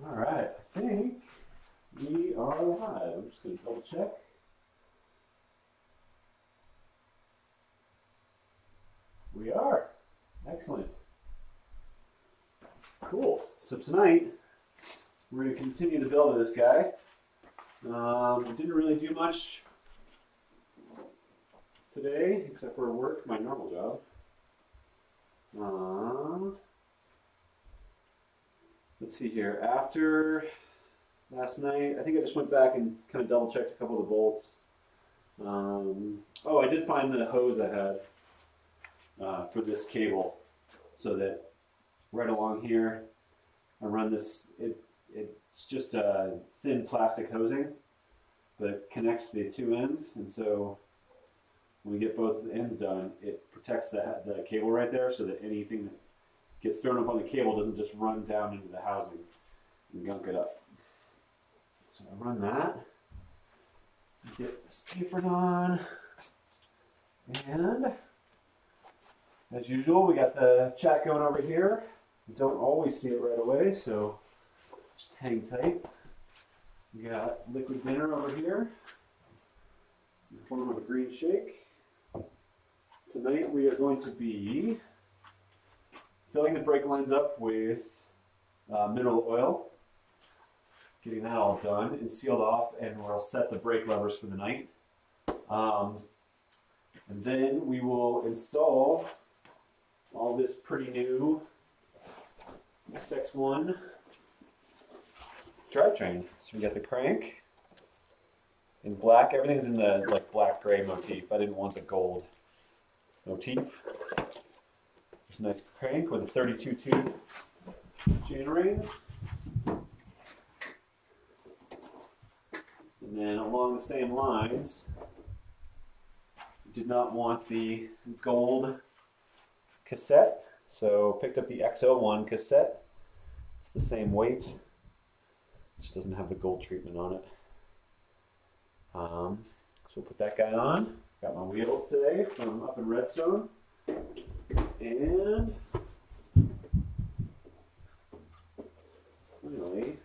All right, I think we are live. I'm just going to double check. We are. Excellent. Cool. So tonight, we're going to continue the build of this guy. Didn't really do much today, except for work, my normal job. Let's see here. After last night, I think I just went back and kind of double checked a couple of the bolts. Oh, I did find the hose I had for this cable, so that right along here, I run this. It's just a thin plastic hosing, but it connects the two ends, and so when we get both ends done, it protects the cable right there, so that anything that gets thrown up on the cable doesn't just run down into the housing and gunk it up. So I run that, get this tapered on, and as usual, we got the chat going over here. You don't always see it right away, so just hang tight. We got liquid dinner over here in the form of a green shake. Tonight we are going to be filling the brake lines up with mineral oil, getting that all done and sealed off, and we'll set the brake levers for the night. And then we will install all this pretty new XX1 drivetrain. So we got the crank in black. Everything's in the like black gray motif. I didn't want the gold motif. This nice crank with a 32 tooth chain ring. And then along the same lines, did not want the gold cassette, so picked up the X01 cassette. It's the same weight, just doesn't have the gold treatment on it. So we'll put that guy on. Got my wheels today from up in Redstone. And finally,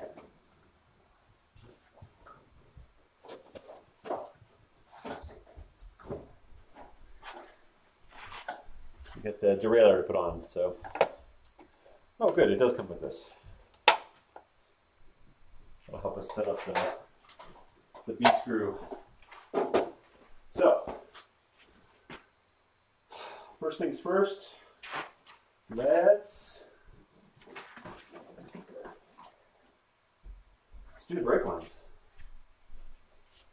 we get the derailleur to put on. So, oh good, it does come with this. That'll help us set up the B-screw. So, first things first, let's do the brake lines.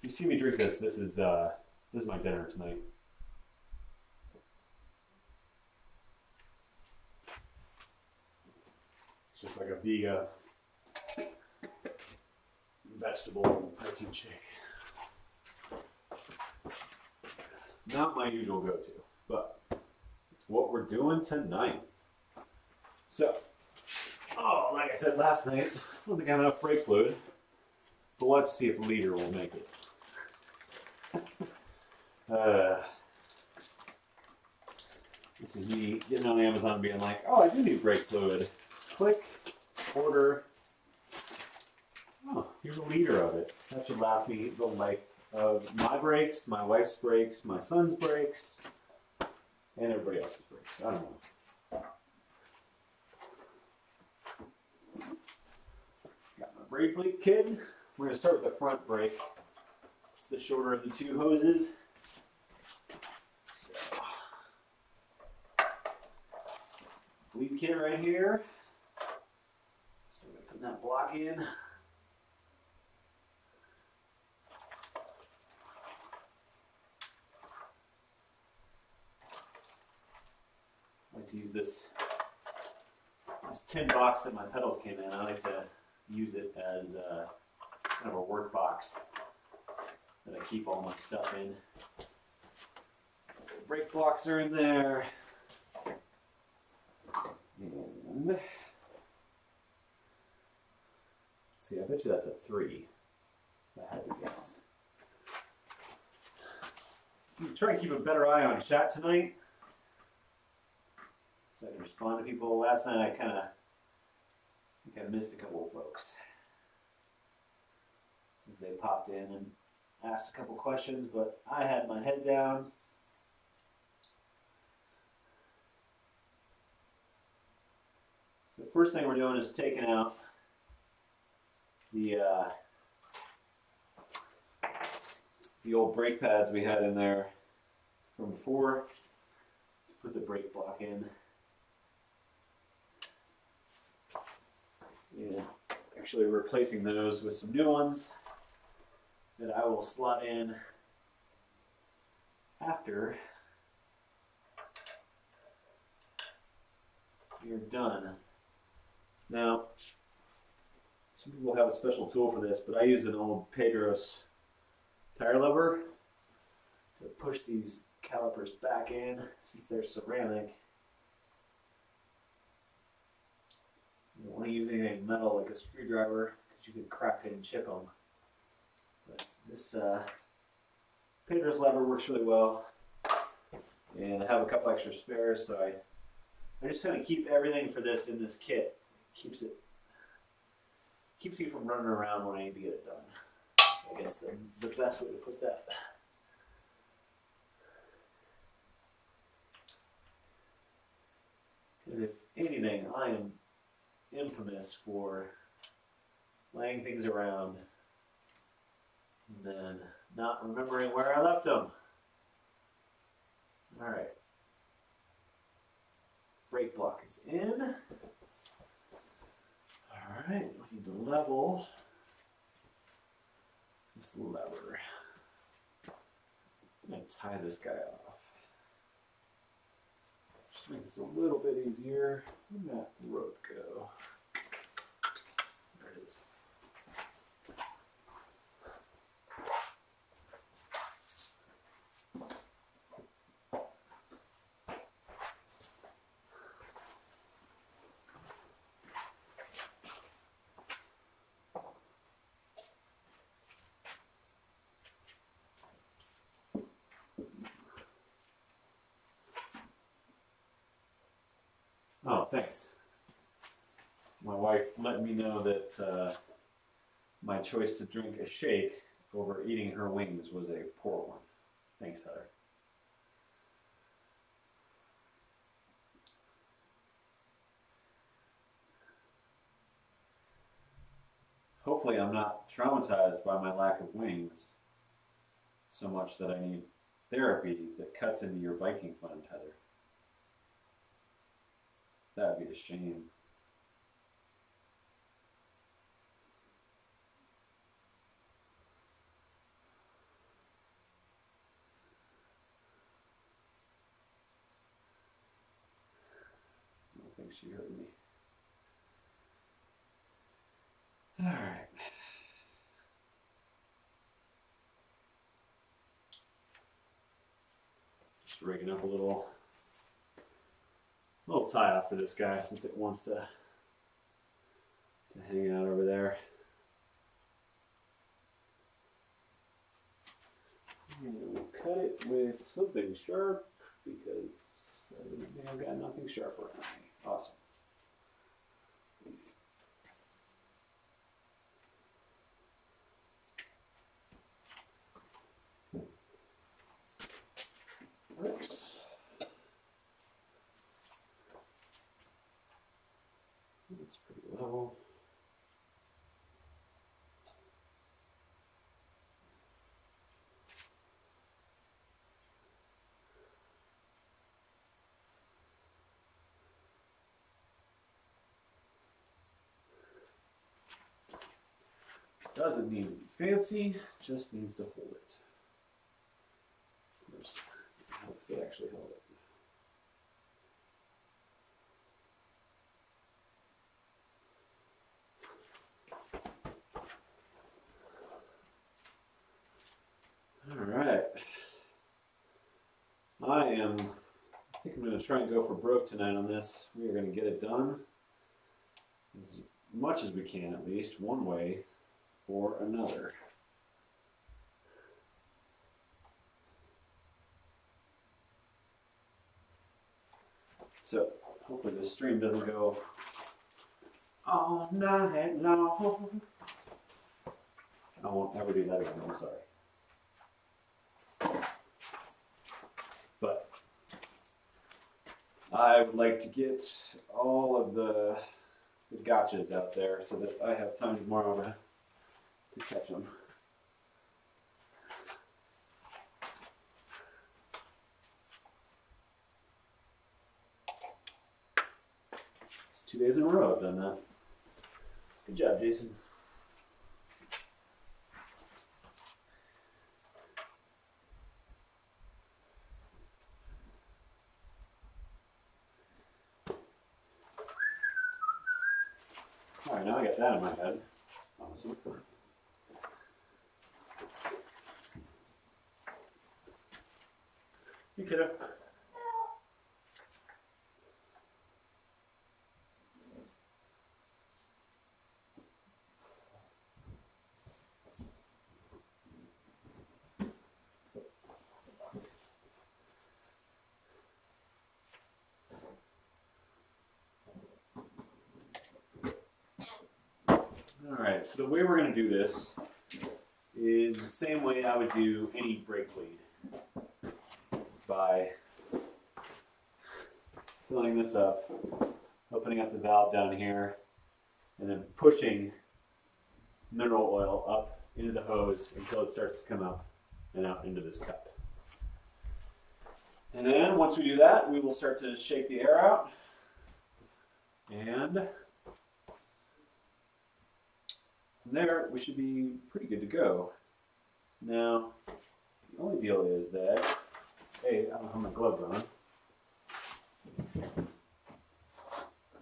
If you see me drink this, this is my dinner tonight. It's just like a Vega vegetable and protein shake. Not my usual go-to, but it's what we're doing tonight. So, like I said last night, I don't think I have enough brake fluid, but we'll have to see if a liter will make it. This is me getting on Amazon being like, oh, I do need brake fluid. Click, order. Oh, here's a liter of it. That should last me the life of my brakes, my wife's brakes, my son's brakes, and everybody else's brakes. I don't know. Got my brake bleed kit. We're going to start with the front brake. It's the shorter of the two hoses. So, bleed kit right here. So we're going to put that block in. I like to use this tin box that my pedals came in. I like to use it as kind of a work box that I keep all my stuff in. The brake blocks are in there. And let's see, I bet you that's a 3. If I had to guess. I'm trying to keep a better eye on chat tonight, so I can respond to people. Last night I think I missed a couple of folks. as they popped in and asked a couple questions, but I had my head down. So the first thing we're doing is taking out the old brake pads we had in there from before to put the brake block in. And actually replacing those with some new ones that I will slot in after you're done. Now, some people have a special tool for this, but I use an old Pedros tire lever to push these calipers back in since they're ceramic. You don't want to use anything metal like a screwdriver because you could crack it and chip them. But this Pedro's lever works really well, and I have a couple extra spares, so I'm just going to keep everything for this in this kit. Keeps me from running around when I need to get it done. I guess the best way to put that. Because if anything, I am infamous for laying things around and then not remembering where I left them. All right. Brake block is in. All right, we need to level this lever. I'm going to tie this guy off. Just make this a little bit easier. Where'd that rope go? There it is. Oh, thanks. My wife let me know that my choice to drink a shake over eating her wings was a poor one. Thanks, Heather. Hopefully I'm not traumatized by my lack of wings so much that I need therapy that cuts into your biking fund, Heather. That would be a shame. I don't think she heard me. All right. Just rigging up a little tie off for this guy since it wants to hang out over there. And we'll cut it with something sharp because I've got nothing sharp around me. Awesome. Works. That's pretty level. Doesn't need to be fancy, just needs to hold it. Of course, I hope they actually hold it. All right. I think I'm going to try and go for broke tonight on this. We are going to get it done as much as we can, at least, one way or another. So, hopefully this stream doesn't go all night long. I won't ever do that again. I'm sorry. But I would like to get all of the gotchas out there so that I have time tomorrow to catch them. It's 2 days in a row I've done that. Good job, Jason. All right, now I got that in my head. Awesome. You kiddo. All right, so the way we're going to do this is the same way I would do any brake bleed, by filling this up, opening up the valve down here, and then pushing mineral oil up into the hose until it starts to come up and out into this cup. And then once we do that, we will start to shake the air out, and from there we should be pretty good to go. Now, the only deal is that, hey, I don't have my gloves on. And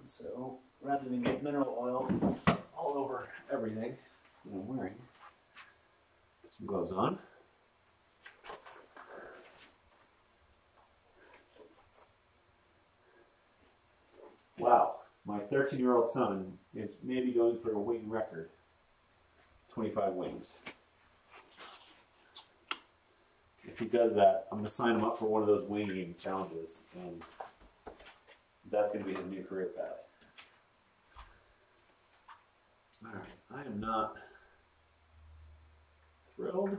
so, rather than get mineral oil all over everything that I'm wearing, put some gloves on. Wow, my 13-year-old son is maybe going for a wing record. 25 wings. If he does that, I'm going to sign him up for one of those winging challenges, and that's going to be his new career path. All right, I am not thrilled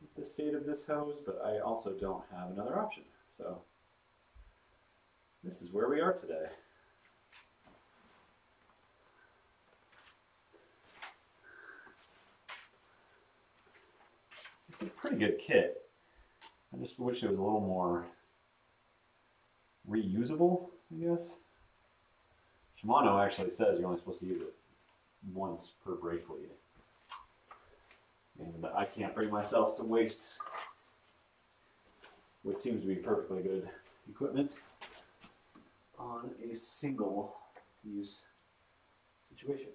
with the state of this hose, but I also don't have another option. So this is where we are today. It's a pretty good kit. I just wish it was a little more reusable, I guess. Shimano actually says you're only supposed to use it once per brake bleed. And I can't bring myself to waste what seems to be perfectly good equipment on a single use situation.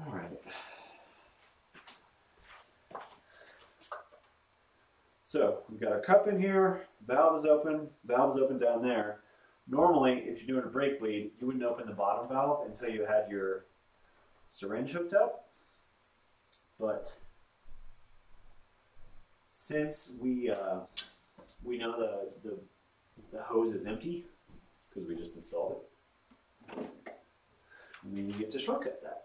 All right. So we've got our cup in here, valve is open down there. Normally, if you're doing a brake bleed, you wouldn't open the bottom valve until you had your syringe hooked up. But since we know the hose is empty because we just installed it, we get to shortcut that.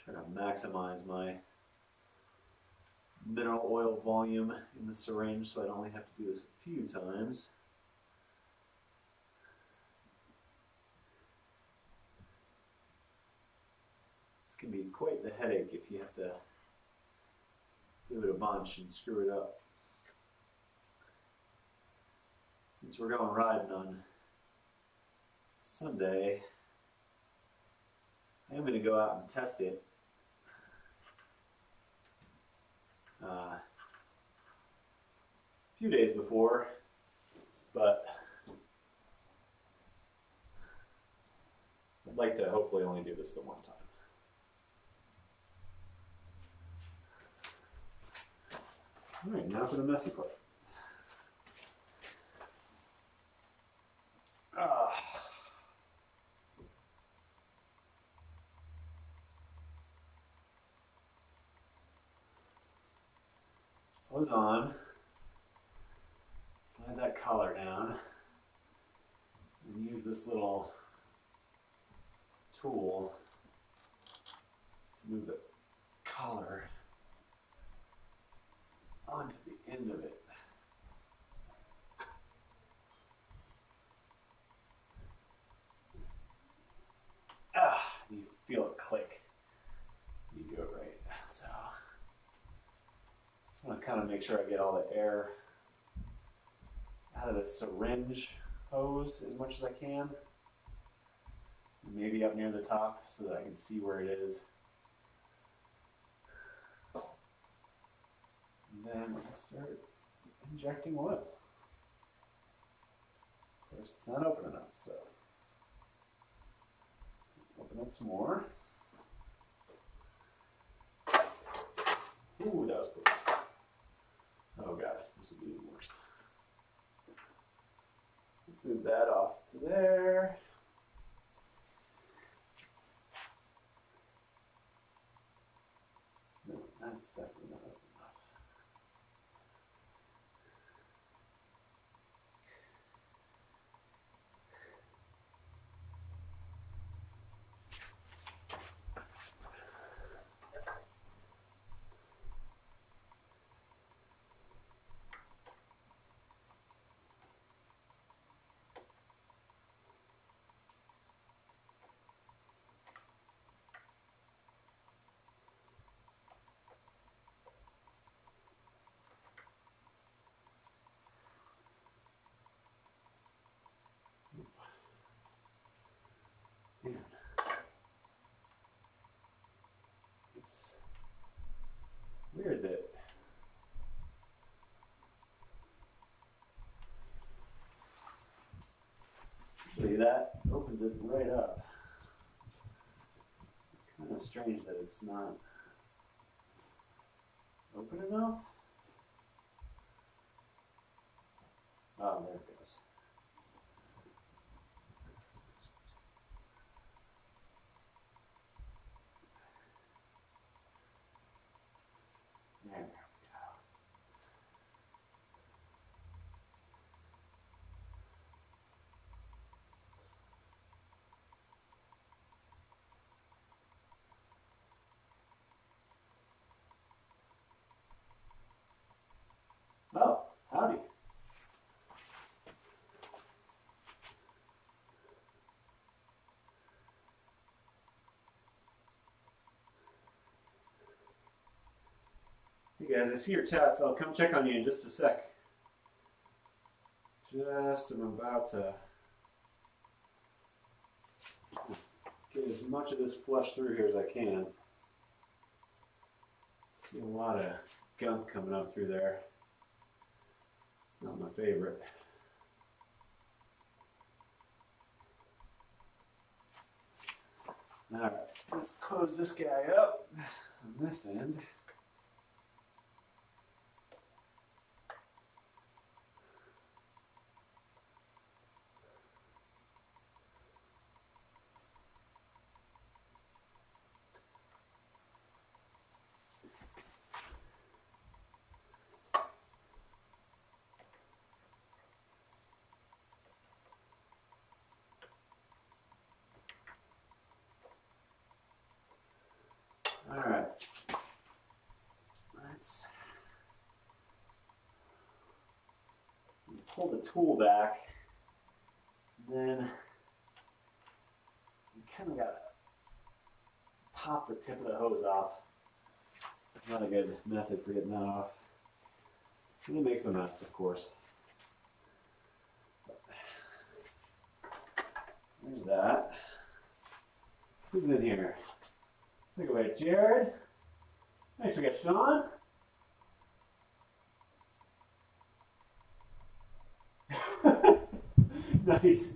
Try to maximize my mineral oil volume in the syringe, so I'd only have to do this a few times. This can be quite the headache if you have to do it a bunch and screw it up. Since we're going riding on Sunday, I am going to go out and test it. A few days before, but I'd like to hopefully only do this the one time. All right, now for the messy part. Hose on, slide that collar down, and use this little tool to move the collar onto the end of it. You feel it click. You do it right. So I want to kind of make sure I get all the air out of the syringe hose as much as I can. Maybe up near the top so that I can see where it is. And then let's start injecting oil. Of course, it's not open enough, so open it some more. Ooh, that was close. Oh god, this would be even worse. Move that off to there. No, that's definitely not open enough. Man, it's weird that usually that opens it right up. It's kind of strange that it's not open enough. Oh, there it goes. There we go. Oh, howdy. Hey guys, I see your chats. I'll come check on you in just a sec. Just am about to get as much of this flushed through here as I can. See a lot of gunk coming up through there. It's not my favorite. All right, let's close this guy up on this end. All right. pull the tool back. Then you kind of got to pop the tip of the hose off. Not a good method for getting that off. And it makes a mess, of course. There's that. Who's in here? Let's take away Jared. Nice, we got Sean. Nice.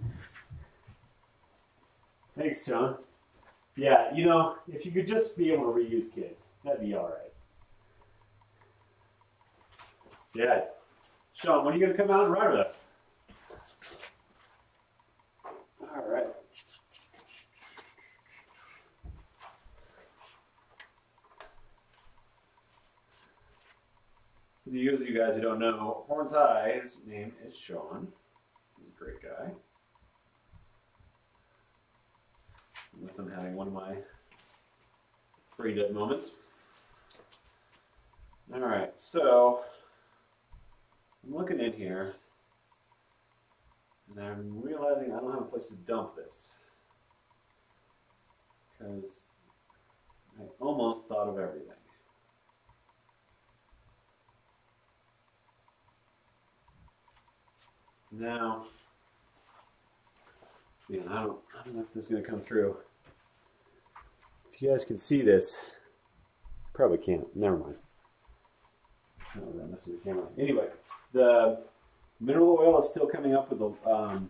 Thanks, Sean. Yeah, you know, if you could just be able to reuse kids, that'd be all right. Yeah. Sean, when are you going to come out and ride with us? All right. For those of you guys who don't know, Horns High, his name is Sean. He's a great guy. Unless I'm having one of my brain dead moments. All right, so I'm looking in here, and I'm realizing I don't have a place to dump this because I almost thought of everything. Now, man, I don't know if this is going to come through. If you guys can see this, probably can't. Never mind. Oh, that messes the camera. Anyway, the mineral oil is still coming up with a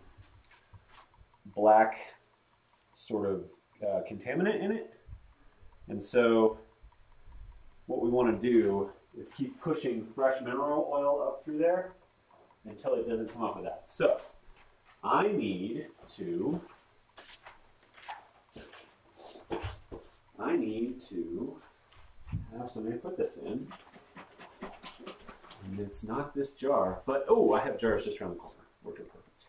black sort of contaminant in it. And so what we want to do is keep pushing fresh mineral oil up through there until it doesn't come up with that. So I need to have somebody put this in. And it's not this jar, but oh, I have jars just around the corner, which are perfect.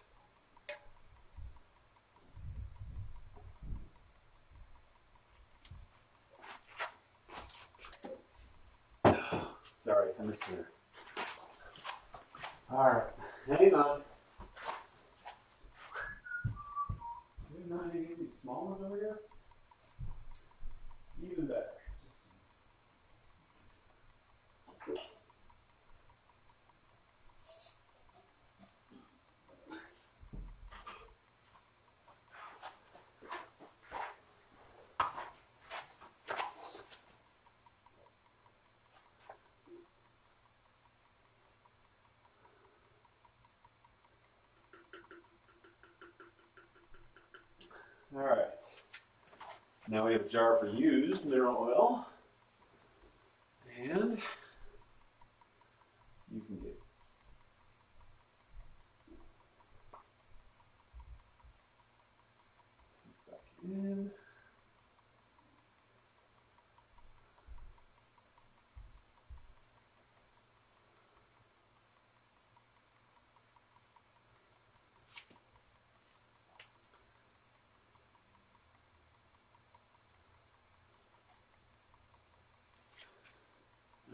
Sorry, I missed here. All right, hang on. Do we not have any of these small ones over here? Even better. All right. Now we have a jar for used mineral oil. And you can get back in.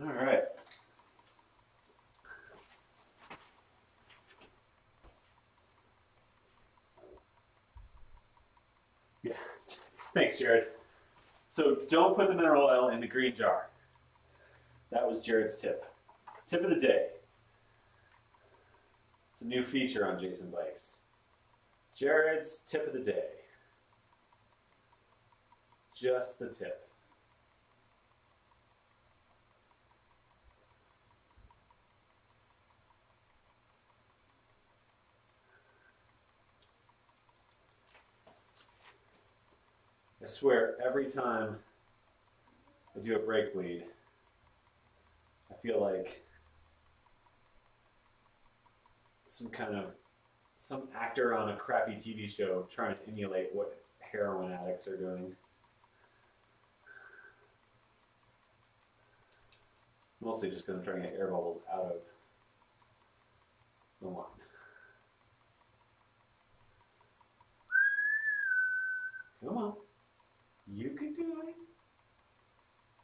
All right. Yeah. Thanks, Jared. So don't put the mineral oil in the green jar. That was Jared's tip. Tip of the day. It's a new feature on Jason Bikes. Jared's tip of the day. Just the tip. I swear, every time I do a brake bleed, I feel like some actor on a crappy TV show trying to emulate what heroin addicts are doing. Mostly just because I'm trying to get air bubbles out of the line. Come on. You can do it.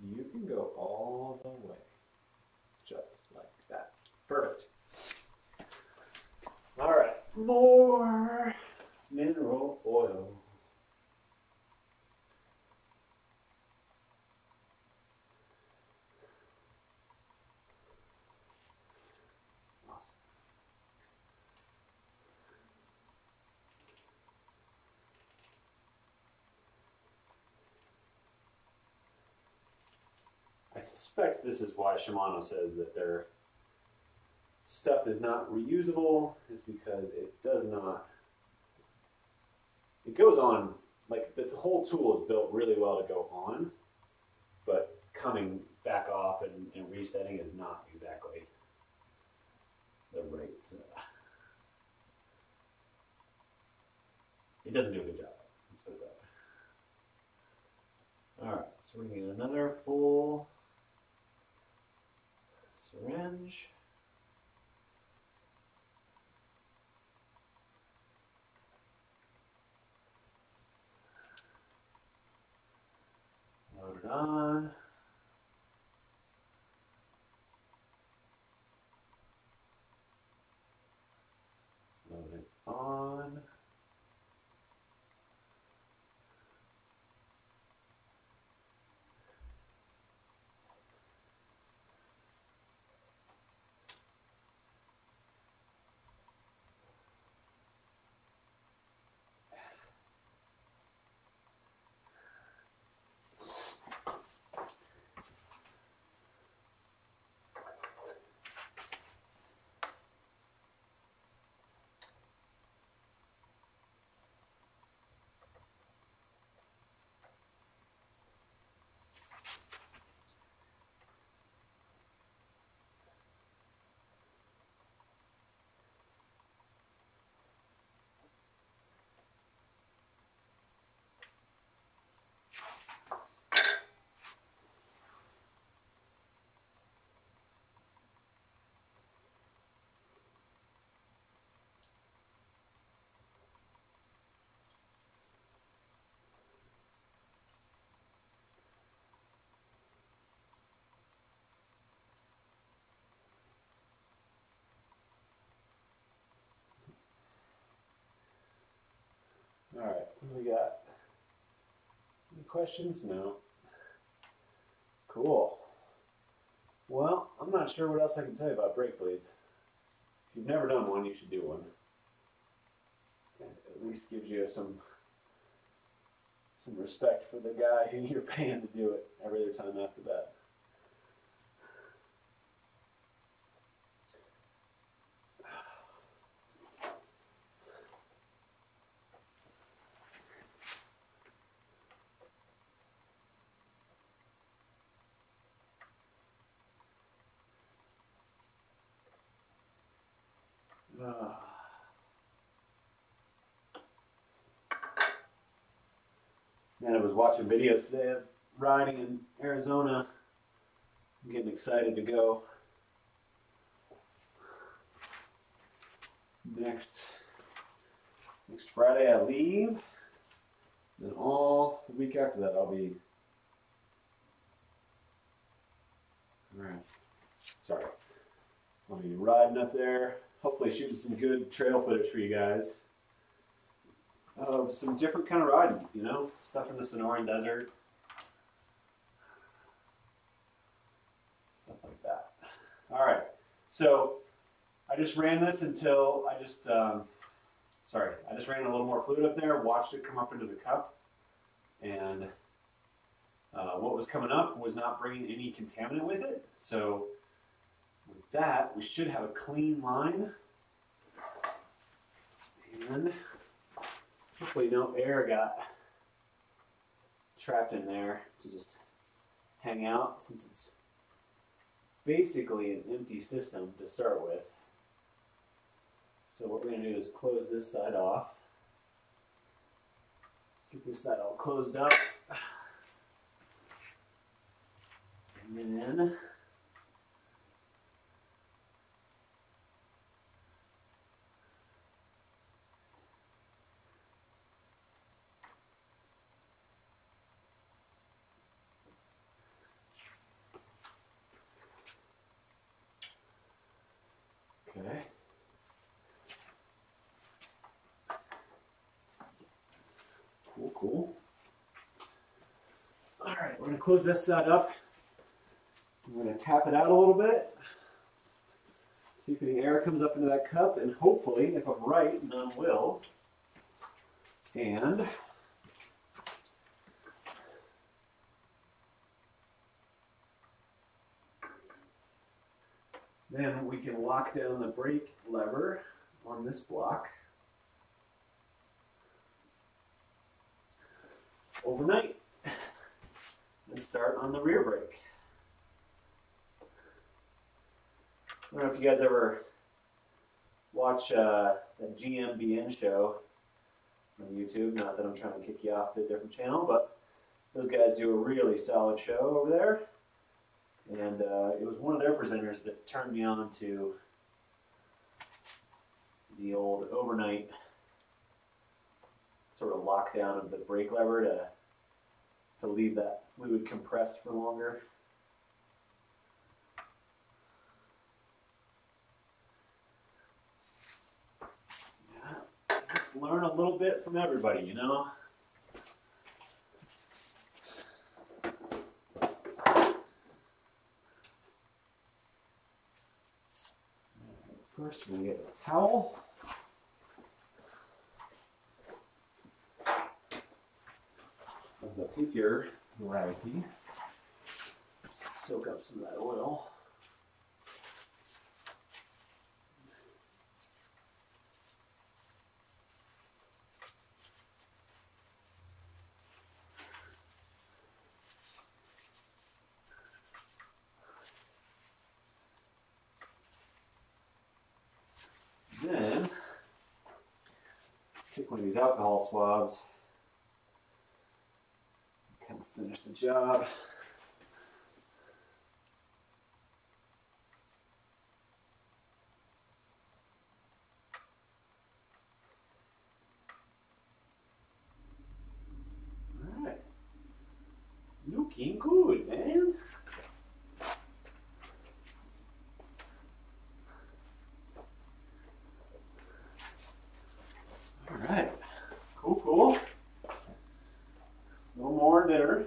You can go all the way. Just like that. Perfect. More mineral oil. Awesome. I suspect this is why Shimano says that their stuff is not reusable, is because it does not, it goes on, like the whole tool is built really well to go on, but coming back off and resetting is not exactly the right, it doesn't do a good job, let's put it that way. All right, so we're gonna get another full syringe. Load it on. Load it on. All right, what do we got? Any questions? No. Cool. Well, I'm not sure what else I can tell you about brake blades. If you've never done one, you should do one. It at least gives you some respect for the guy who you're paying to do it every other time after that. Man, I was watching videos today of riding in Arizona. I'm getting excited to go. Next Friday I leave. Then all the week after that I'll be. Alright. Sorry. I'll be riding up there. Hopefully shooting some good trail footage for you guys. Some different kind of riding, you know? Stuff in the Sonoran Desert. Stuff like that. Alright. So I just ran this until I just ran a little more fluid up there, watched it come up into the cup, and what was coming up was not bringing any contaminant with it. So with that, we should have a clean line, and hopefully no air got trapped in there to just hang out, since it's basically an empty system to start with. So what we're going to do is close this side off. Get this side all closed up. And then okay. cool. All right, we're gonna close this side up. We're gonna tap it out a little bit. See if any air comes up into that cup, and hopefully, if I'm right, none will. And then we can lock down the brake lever on this block overnight and start on the rear brake. I don't know if you guys ever watch the GMBN show on YouTube. Not that I'm trying to kick you off to a different channel, but those guys do a really solid show over there. And it was one of their presenters that turned me on to the old overnight sort of lockdown of the brake lever to leave that fluid compressed for longer. Yeah, just learn a little bit from everybody, you know? First, we get a towel. Of the bigger variety. Soak up some of that oil. Then, take one of these alcohol swabs, kind of finish the job. All right, looking good, man. Alright, cool. No more dinner.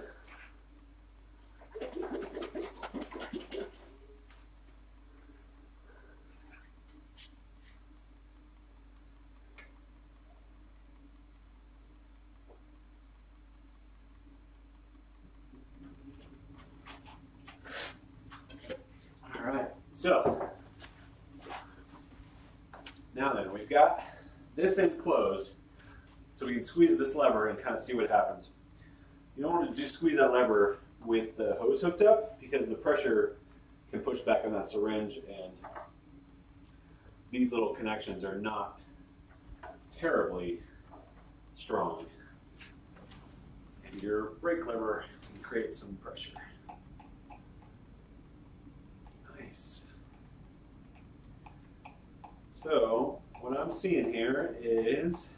Alright, so now then, we've got this end closed, so we can squeeze this lever and kind of see what happens. You don't want to just squeeze that lever with the hose hooked up because the pressure can push back on that syringe, and these little connections are not terribly strong. And your brake lever can create some pressure. Nice. So, what I'm seeing here is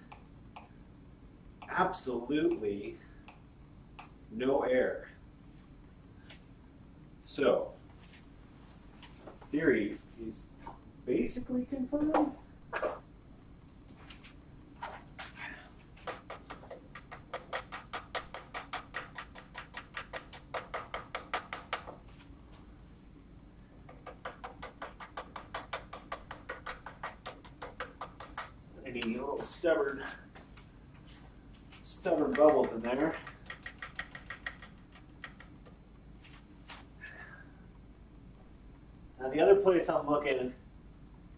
absolutely no air. So, theory is basically confirmed. Any little stubborn bubbles in there. Now the other place I'm looking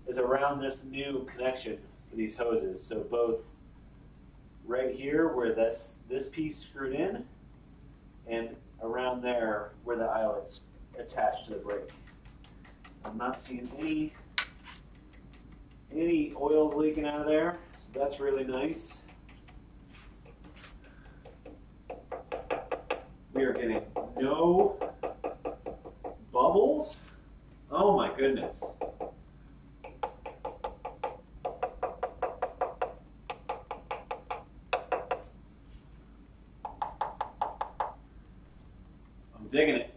is around this new connection for these hoses. So both right here where this piece screwed in, and around there where the eyelet's attached to the brake. I'm not seeing any oils leaking out of there, so that's really nice. We are getting no bubbles. Oh my goodness. I'm digging it.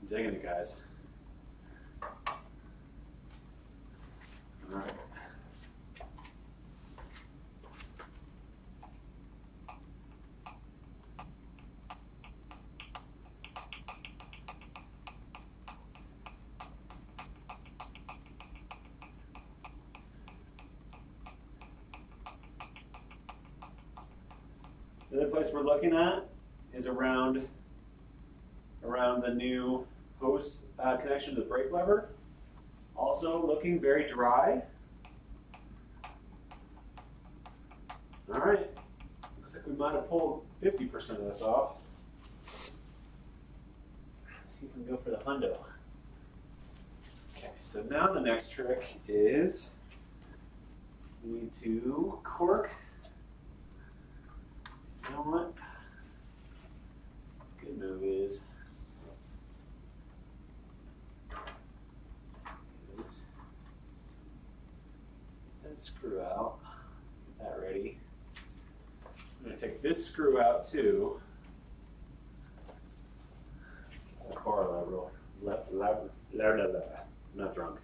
I'm digging it, guys. All right. The other place we're looking at is around the new hose connection to the brake lever. Also looking very dry. All right, looks like we might have pulled 50% of this off. Let's see if we can go for the hundo. Okay, so now the next trick is we need to cork. You know what? Good move is get that screw out. Get that ready. I'm going to take this screw out too. That bar lever, not drunk.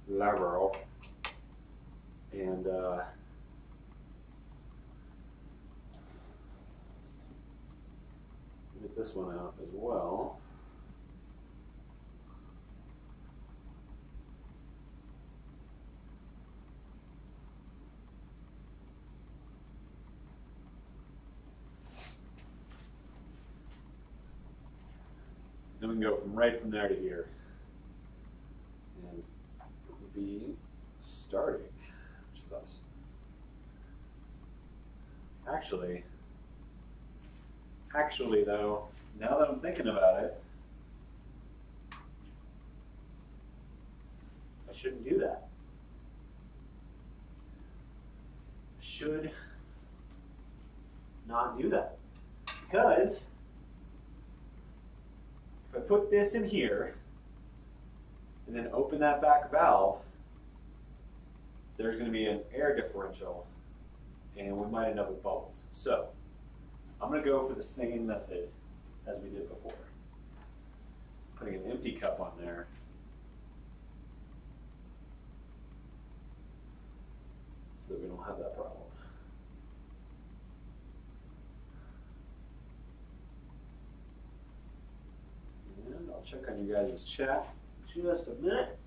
Lever. And get this one out as well. Then we can go right from there to here. And we'll be starting, which is awesome. Actually though, now that I'm thinking about it, I shouldn't do that. I should not do that. Because if I put this in here and then open that back valve, there's going to be an air differential and we might end up with bubbles. So I'm going to go for the same method as we did before. Putting an empty cup on there. So that we don't have that problem. And I'll check on you guys' chat in just a minute.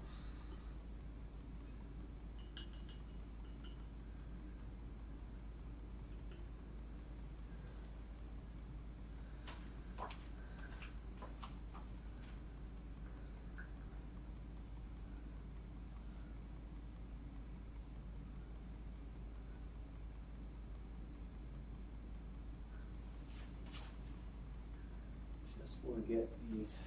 Want to get these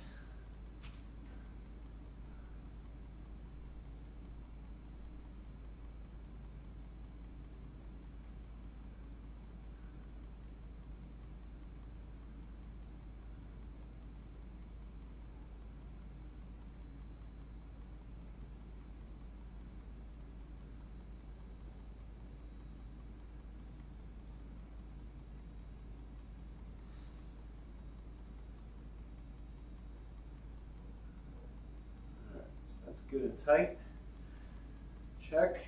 that's good and tight. Check.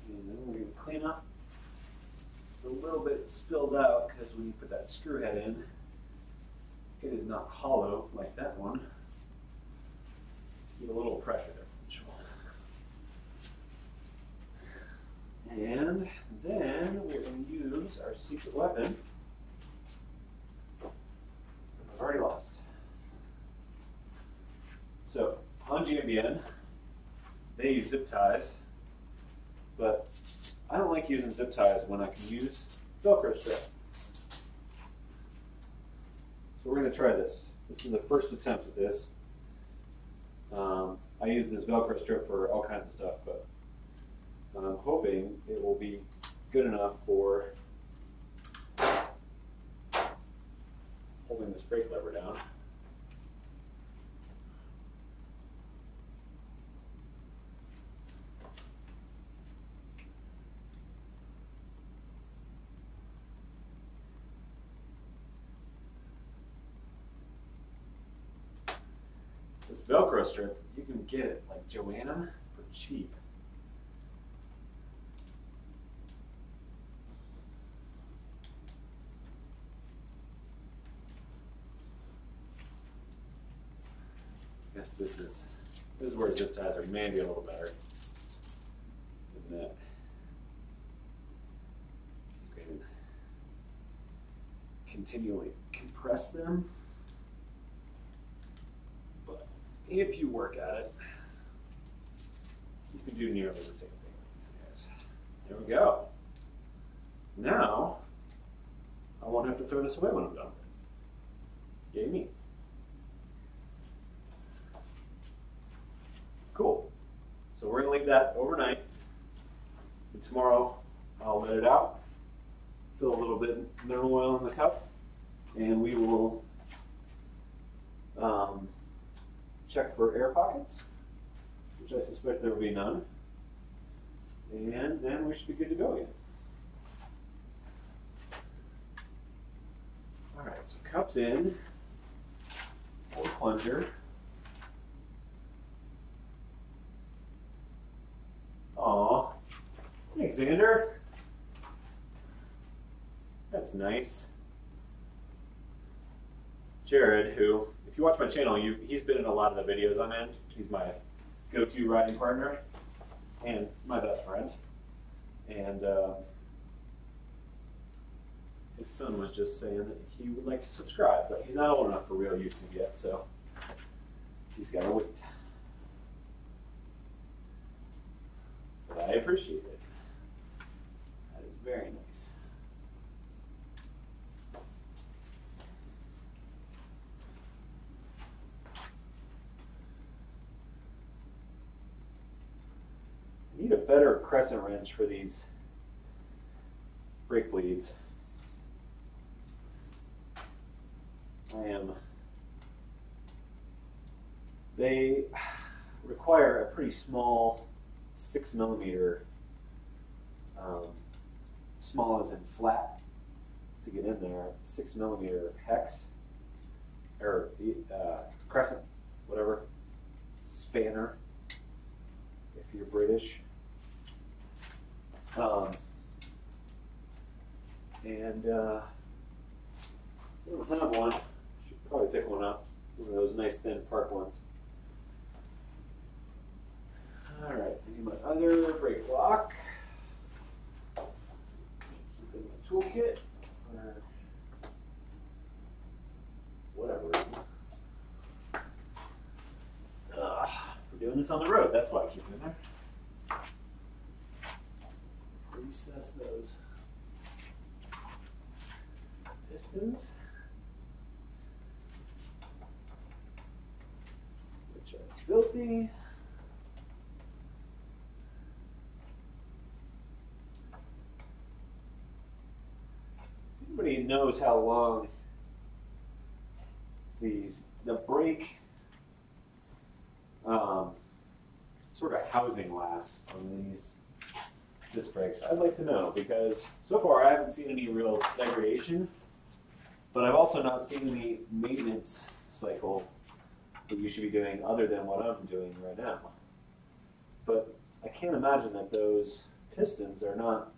And then we're going to clean up the little bit that spills out because when you put that screw head in, it is not hollow like that one. So you get a little pressure differential. And then we're going to use our secret weapon. I've already lost. So on GMBN, they use zip ties, but I don't like using zip ties when I can use Velcro strip. So we're going to try this. This is the first attempt at this. I use this Velcro strip for all kinds of stuff, but I'm hoping it will be good enough for holding this brake lever down. This Velcro strip, you can get it like Joanna for cheap. I guess this is where zip ties are maybe a little better than that. Okay, continually compress them. But if you work at it, you can do nearly the same thing with these guys. There we go. Now, I won't have to throw this away when I'm done with it. Yay me. Cool. So we're going to leave that overnight. And tomorrow, I'll let it out, fill a little bit of mineral oil in the cup, and we will check for air pockets, which I suspect there will be none. And then we should be good to go again. All right, so cups in, full plunger. Aw, thanks, Xander. That's nice. Jared, who, if you watch my channel, he's been in a lot of the videos I'm in. He's my go-to riding partner and my best friend. And his son was just saying that he would like to subscribe, but he's not old enough for real YouTube yet, so he's got to wait. But I appreciate it. That is very nice. I need a better crescent wrench for these brake bleeds. They require a pretty small 6mm, small as in flat, to get in there, 6mm hex, or crescent, whatever, spanner, if you're British. And I don't have one. Should probably pick one up. One of those nice thin park ones. All right, I need my other brake block. Keep in my toolkit or whatever. We're doing this on the road. That's why I keep it in there. Recess those pistons, which are filthy. Everybody knows how long the brake sort of housing lasts on these disc brakes. I'd like to know, because so far I haven't seen any real degradation, but I've also not seen any maintenance cycle that you should be doing other than what I'm doing right now. But I can't imagine that those pistons are not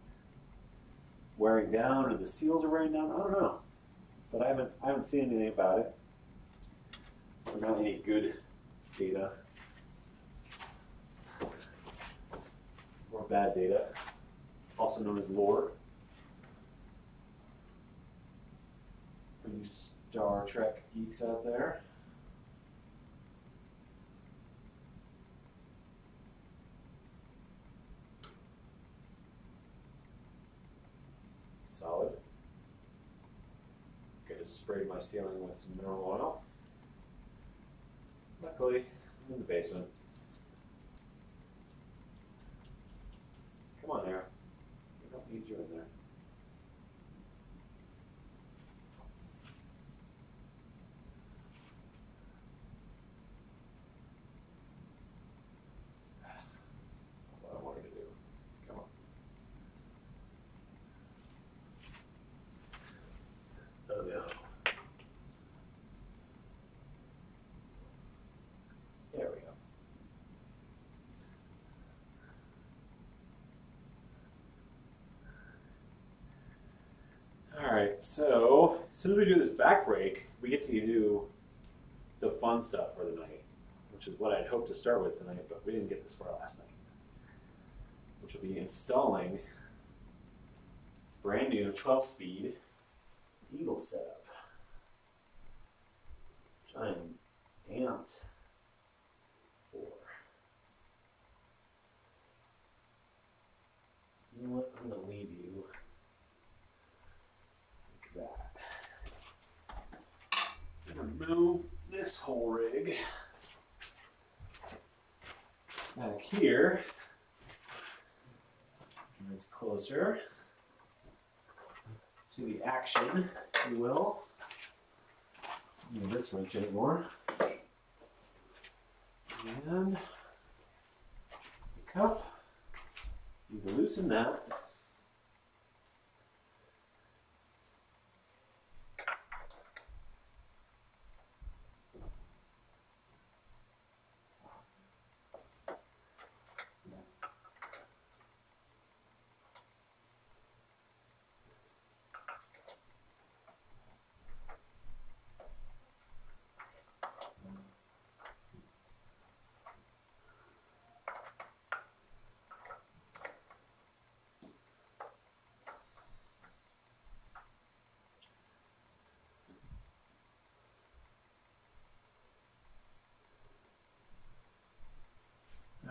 wearing down or the seals are wearing down. I don't know, but I haven't seen anything about it. Or not any good data or bad data, also known as lore. For you Star Trek geeks out there. Solid. I just sprayed my ceiling with some mineral oil. Luckily, I'm in the basement. Come on, Aaron. We don't need you in there. That's what I wanted to do. Come on. Oh no. There we go. All right, so as soon as we do this back brake, we get to do the fun stuff for the night, which is what I'd hoped to start with tonight, but we didn't get this far last night, which will be installing brand new 12-speed Eagle setup. I am amped for. You know what? I'm going to leave you like that. I'm going to move this whole rig back here. It's closer to the action, if you will. Don't need this wrench anymore. And the cup, you can loosen that.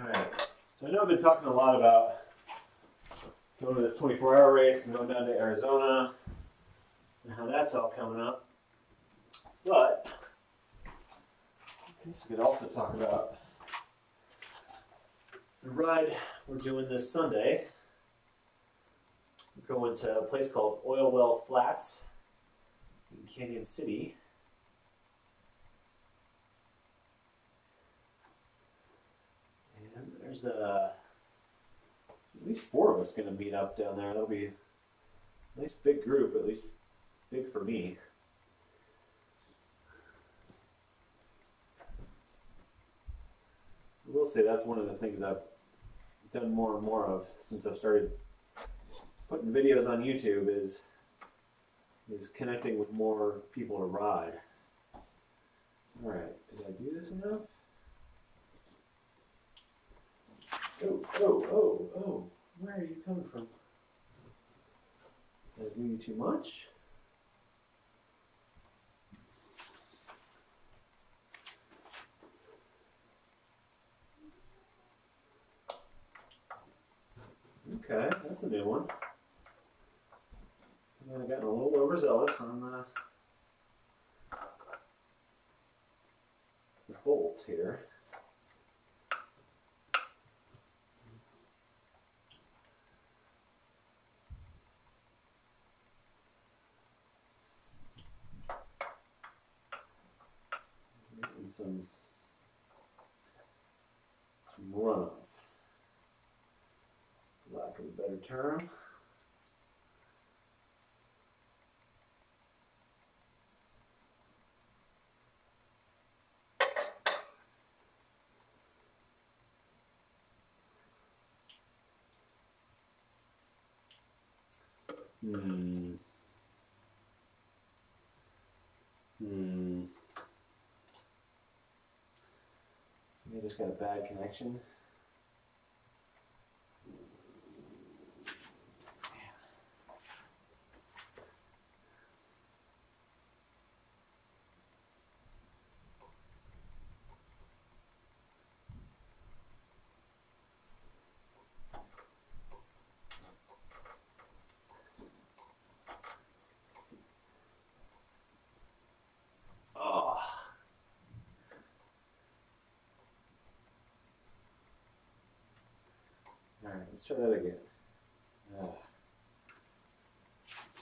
Alright, so I know I've been talking a lot about going to this 24-hour race and going down to Arizona and how that's all coming up. But I guess we could also talk about the ride we're doing this Sunday. We're going to a place called Oil Well Flats in Canyon City. And there's at least 4 of us going to meet up down there. That'll be a nice big group, at least big for me. I will say that's one of the things I've done more and more of since I've started putting videos on YouTube is connecting with more people to ride. All right, did I do this enough? Oh, where are you coming from? Did I do you too much? Okay, that's a new one. I've gotten a little overzealous on the bolts here. And some runoff, for lack of a better term. I just got a bad connection. Alright, let's try that again. Let's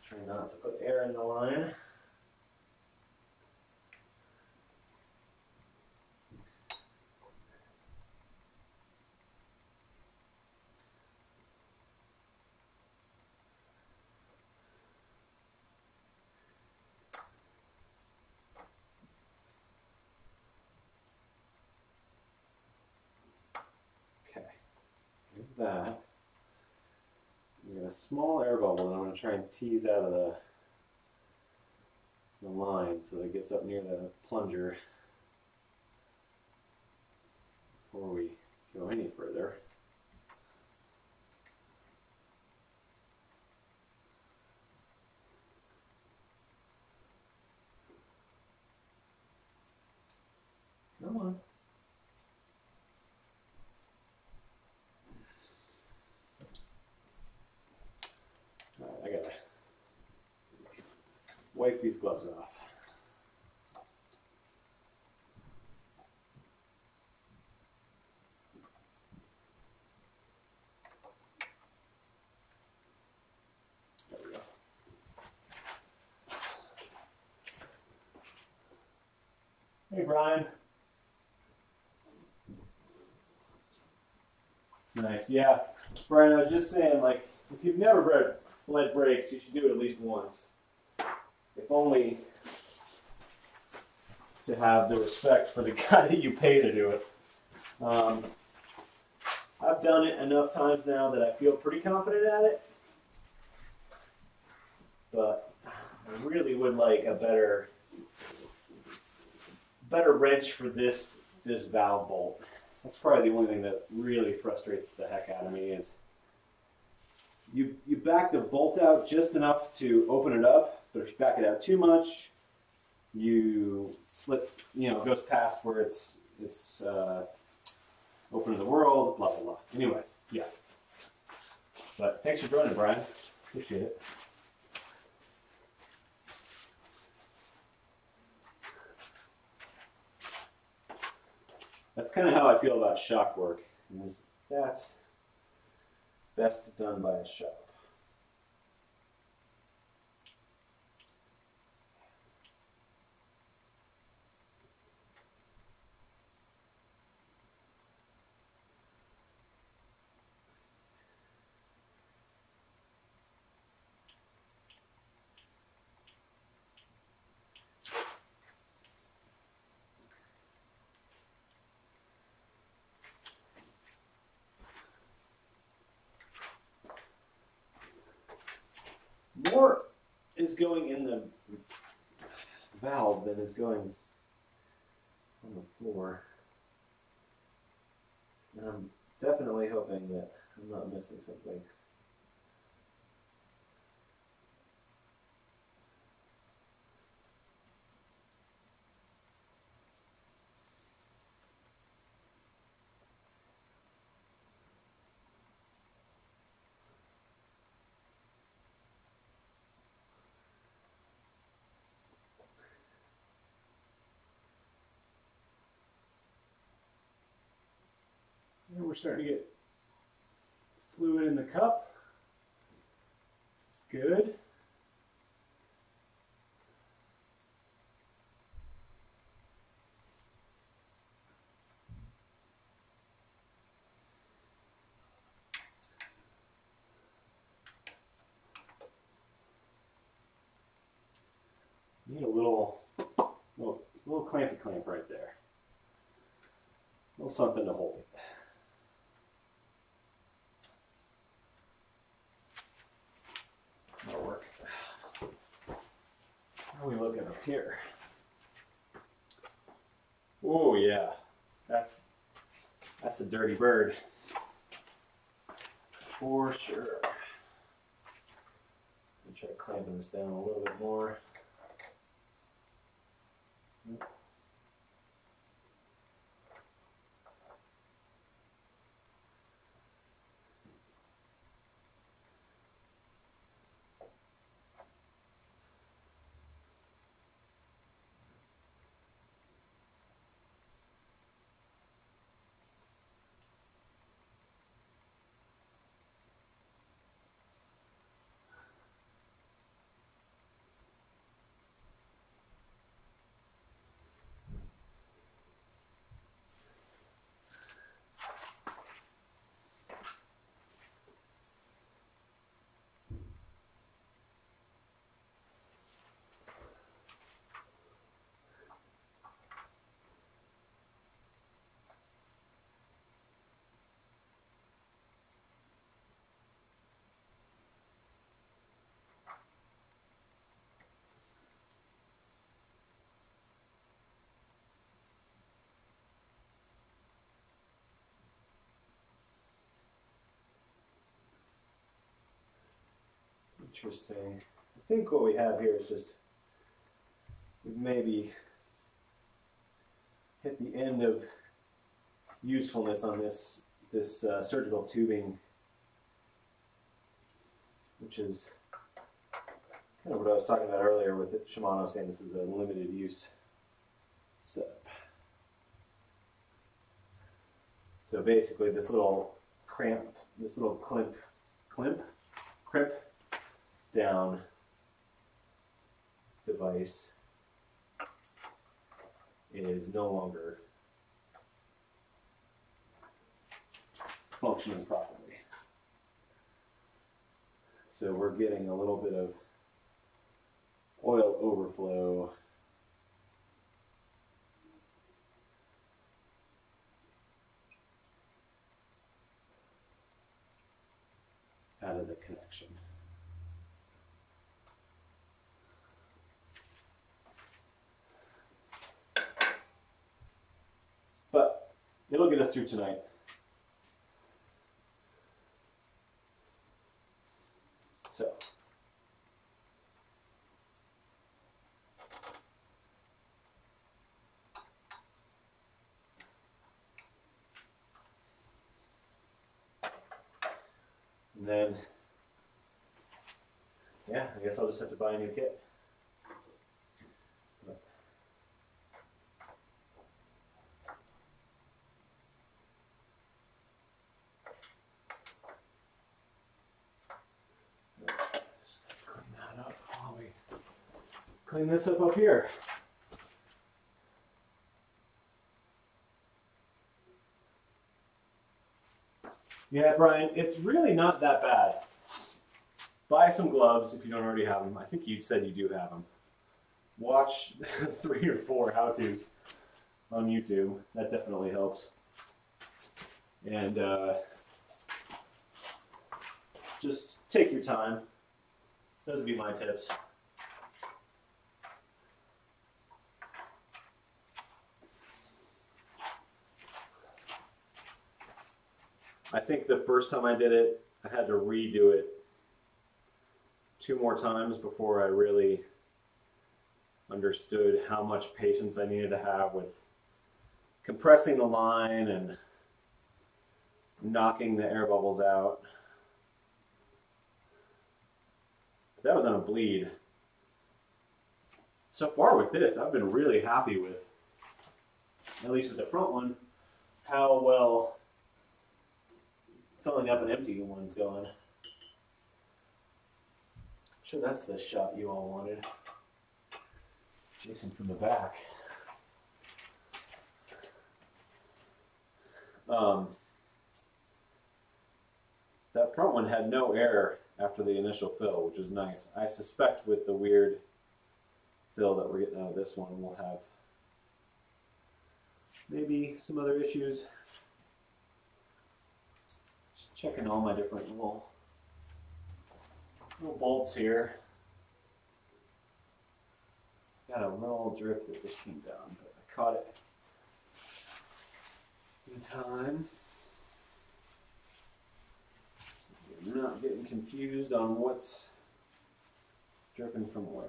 try not to put air in the line. Okay, here's that. We got a small air bubble that I'm going to try and tease out of the line so that it gets up near the plunger before we go any further. Come on. All right, I gotta wipe these gloves off. There we go. Hey, Brian. Nice, yeah. Brian, I was just saying, like, if you've never bled brakes, you should do it at least once. If only to have the respect for the guy that you pay to do it. I've done it enough times now that I feel pretty confident at it. But I really would like a better wrench for this valve bolt. That's probably the only thing that really frustrates the heck out of me is you back the bolt out just enough to open it up, but if you back it out too much, you slip, it goes past where it's open to the world, blah, blah, blah. Anyway, yeah. But thanks for joining, Brian. Appreciate it. That's kind of how I feel about shock work. That's best done by a shop. More is going in the valve than is going on the floor. And I'm definitely hoping that I'm not missing something. And we're starting to get fluid in the cup. It's good. Need a little clampy clamp right there. A little something to hold it. That'll work. How are we looking up here? Oh yeah, that's a dirty bird for sure. Let me try clamping this down a little bit more. Interesting. I think what we have here is just we've maybe hit the end of usefulness on this surgical tubing, which is kind of what I was talking about earlier with Shimano saying this is a limited use setup. So basically this little crimp down device is no longer functioning properly. So we're getting a little bit of oil overflow out of the connection. But it'll get us through tonight. So and then, yeah, I guess I'll just have to buy a new kit. Just clean that up while we clean this up here. Yeah, Brian, it's really not that bad. Buy some gloves if you don't already have them. I think you said you do have them. Watch 3 or 4 how-tos on YouTube. That definitely helps. And just take your time. Those would be my tips. I think the first time I did it, I had to redo it 2 more times before I really understood how much patience I needed to have with compressing the line and knocking the air bubbles out. That was on a bleed. So far with this, I've been really happy with, at least with the front one, how well filling up an empty one's going. I'm sure that's the shot you all wanted. Jason from the back. That front one had no air after the initial fill, which was nice. I suspect with the weird fill that we're getting out of this one, we'll have maybe some other issues. Just checking all my different little bolts here. Got a little drip that just came down, but I caught it in time. So you're not getting confused on what's dripping from where.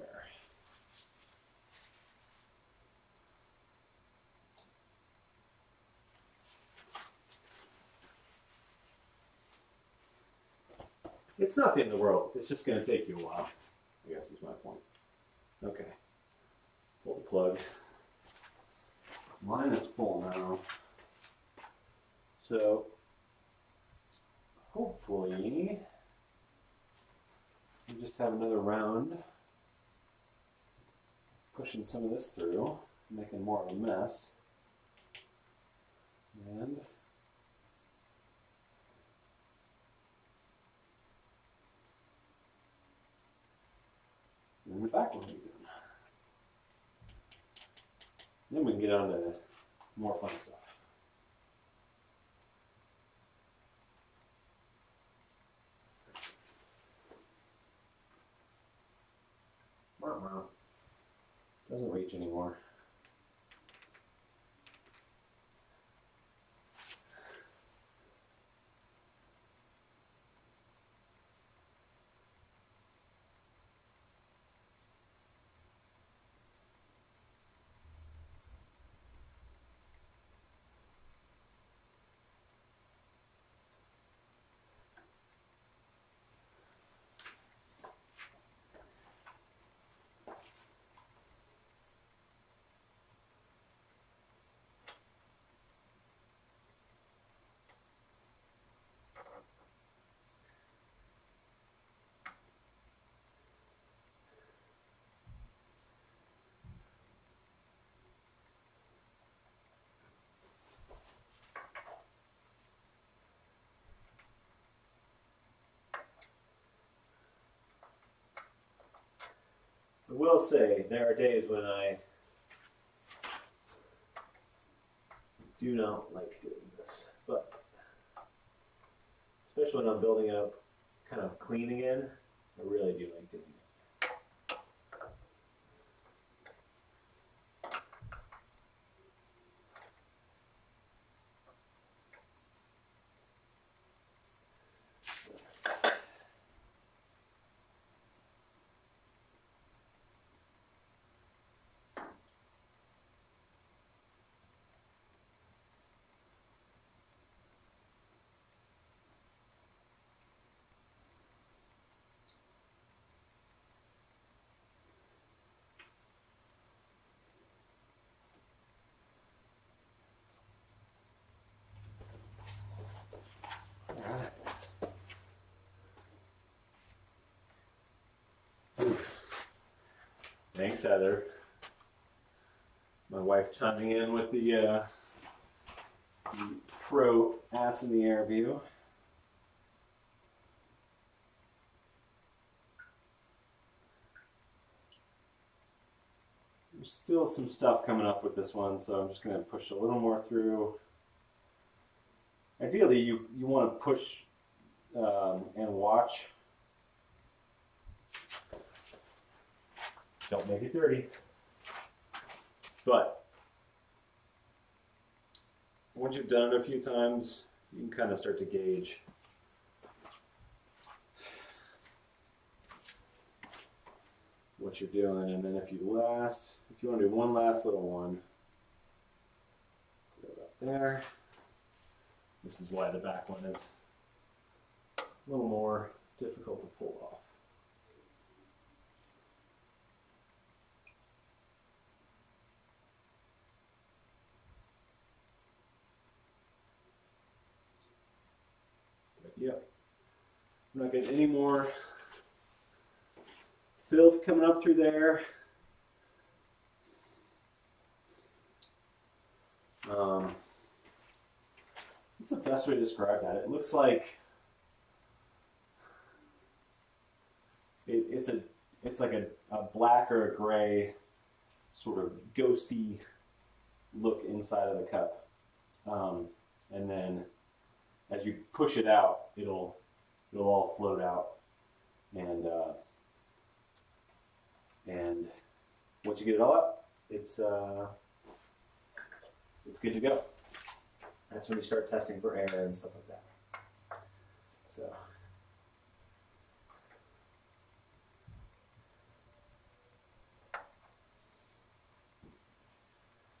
It's not the end of the world. It's just going to take you a while, I guess is my point. Okay. Pull the plug. Mine is full now. So hopefully we just have another round pushing some of this through, making more of a mess. And then the back one. Then we can get on to more fun stuff. Doesn't reach anymore. I will say there are days when I do not like doing this, but especially when I'm building it up kind of clean again, I really do like doing it. Thanks, Heather. My wife chiming in with the pro ass in the air view. There's still some stuff coming up with this one, so I'm just going to push a little more through. Ideally, you want to push and watch. Don't make it dirty. But once you've done it a few times, you can kind of start to gauge what you're doing. And then if you want to do one last little one, put it up there. This is why the back one is a little more difficult to pull off. Yep. I'm not getting any more filth coming up through there. What's the best way to describe that? It looks like it's like a black or a gray sort of ghosty look inside of the cup, and then as you push it out, it'll all float out, and once you get it all up, it's good to go. That's when you start testing for air and stuff like that. So.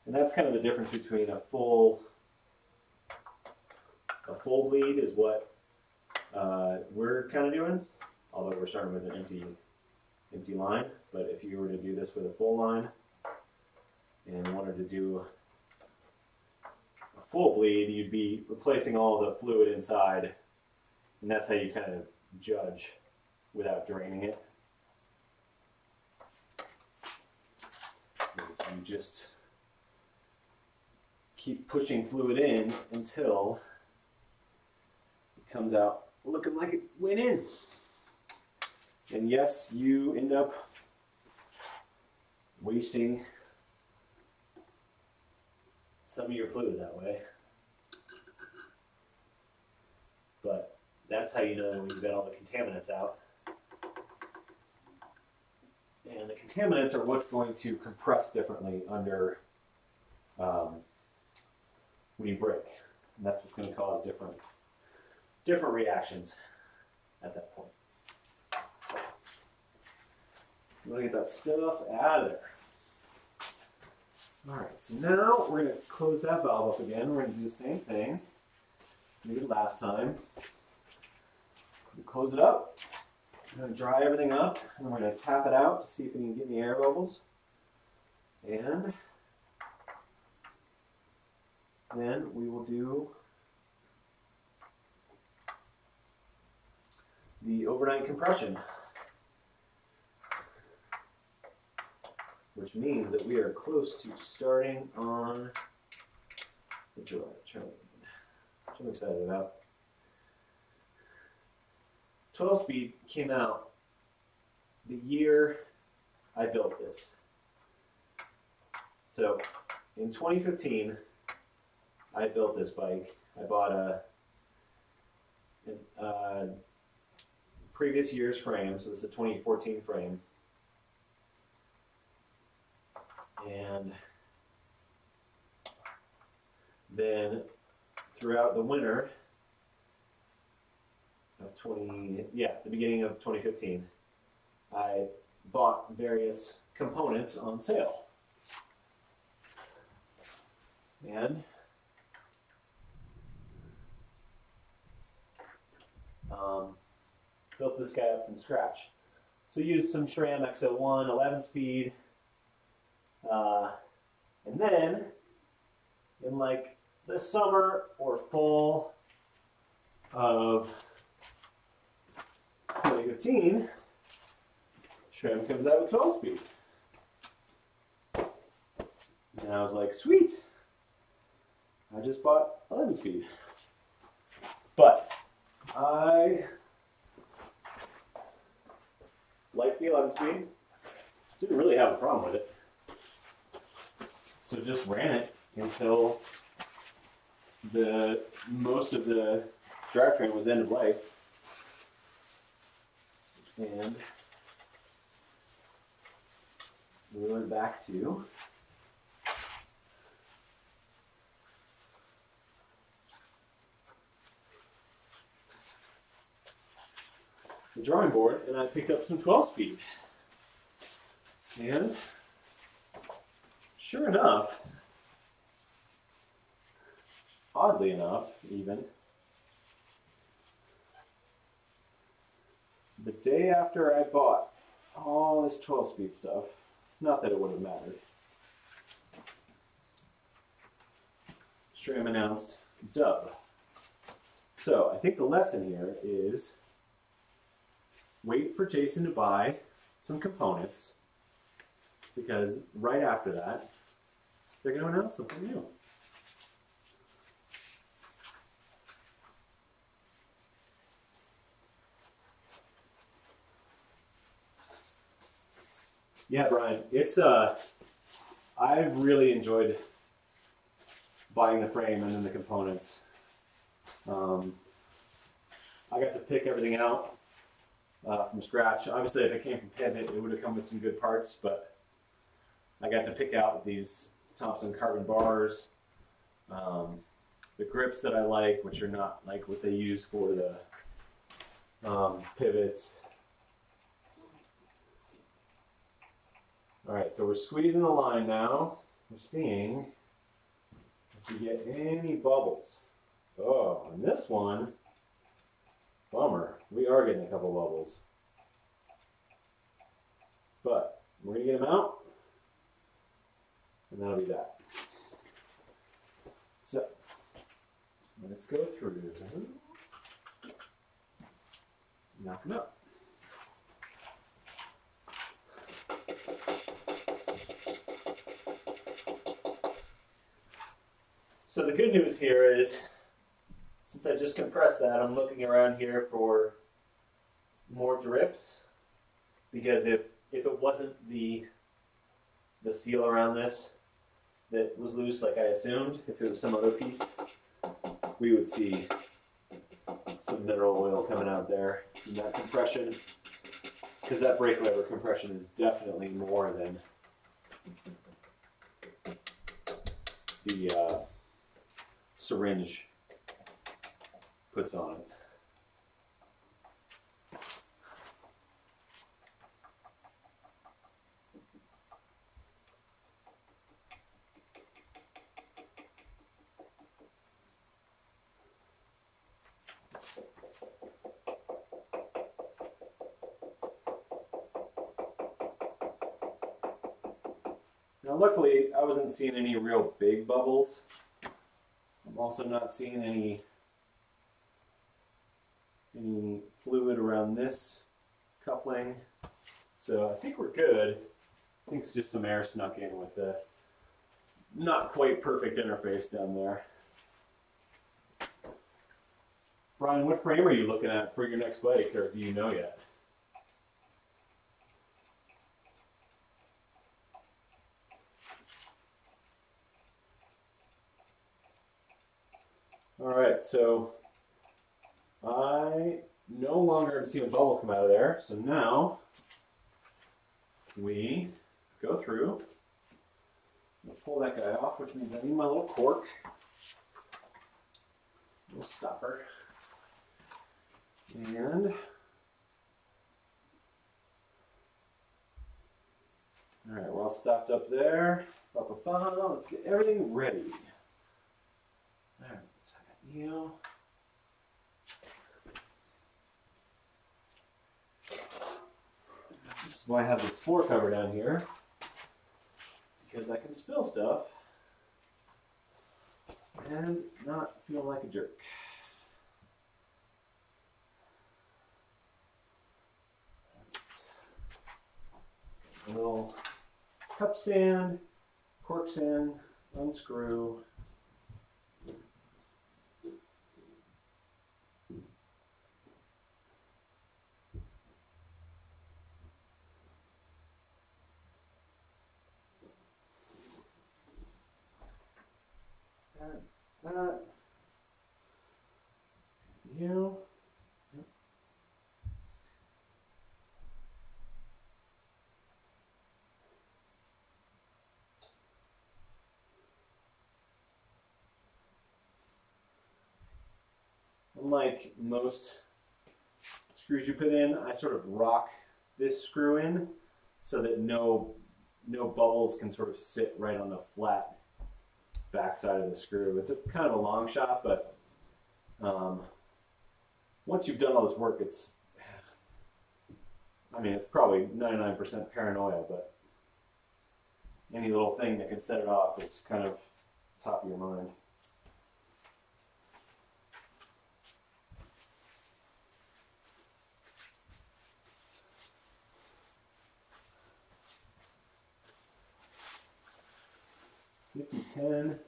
And that's kind of the difference between a full bleed is what we're kind of doing, although we're starting with an empty line. But if you were to do this with a full line and wanted to do a full bleed, you'd be replacing all the fluid inside, and that's how you kind of judge without draining it. You just keep pushing fluid in until it comes out looking like it went in. And yes, you end up wasting some of your fluid that way. But that's how you know when you've got all the contaminants out. And the contaminants are what's going to compress differently under when you break. And that's what's going to cause different reactions at that point. So, you want to get that stuff out of there. All right, so now we're going to close that valve up again. We're going to do the same thing we did last time. We close it up. We're going to dry everything up, and we're going to tap it out to see if we can get any air bubbles. And then we will do the overnight compression, which means that we are close to starting on the Drivetrain, which I'm excited about. 12-speed came out the year I built this. So in 2015, I built this bike. I bought a previous year's frame, so this is a 2014 frame. And then throughout the winter of the beginning of 2015, I bought various components on sale. And built this guy up from scratch. So used some SRAM X01 11-speed, and then in like the summer or fall of 2015, SRAM comes out with 12-speed. And I was like, sweet, I just bought 11-speed. But I like the 11-speed, didn't really have a problem with it. So just ran it until most of the drivetrain was end of life. And we went back to the drawing board, and I picked up some 12-speed. And sure enough, oddly enough even, the day after I bought all this 12-speed stuff, not that it would have mattered, SRAM announced dub. So I think the lesson here is wait for Jason to buy some components, because right after that, they're going to announce something new. Yeah, Brian, it's I've really enjoyed buying the frame and then the components. I got to pick everything out from scratch. Obviously, if it came from Pivot, it would have come with some good parts, but I got to pick out these Thompson carbon bars, the grips that I like, which are not like what they use for the pivots. All right, so we're squeezing the line now. We're seeing if we get any bubbles. Oh, and this one, bummer. We are getting a couple bubbles. But we're going to get them out, and that'll be that. So, let's go through. Knock them up. So the good news here is, since I just compressed that, I'm looking around here for more drips, because if it wasn't the seal around this that was loose like I assumed, if it was some other piece, we would see some mineral oil coming out there in that compression, because that brake lever compression is definitely more than the syringe puts on it. Now luckily I wasn't seeing any real big bubbles. I'm also not seeing any fluid around this coupling, so I think we're good. I think it's just some air snuck in with the not quite perfect interface down there. Brian, what frame are you looking at for your next bike, or do you know yet? All right, so I no longer am seeing bubbles come out of there. So now we go through, we'll pull that guy off, which means I need my little cork, little stopper, and all right, we're all stopped up there. Let's get everything ready. All right, so I got you. This is why I have this floor cover down here, because I can spill stuff and not feel like a jerk. A little cup stand, corks in, unscrew. That. You. Yep. Unlike most screws you put in, I sort of rock this screw in so that no bubbles can sort of sit right on the flat backside of the screw. It's a kind of a long shot, but once you've done all this work, it's probably 99% paranoia, but any little thing that can set it off is kind of top of your mind. $50-10.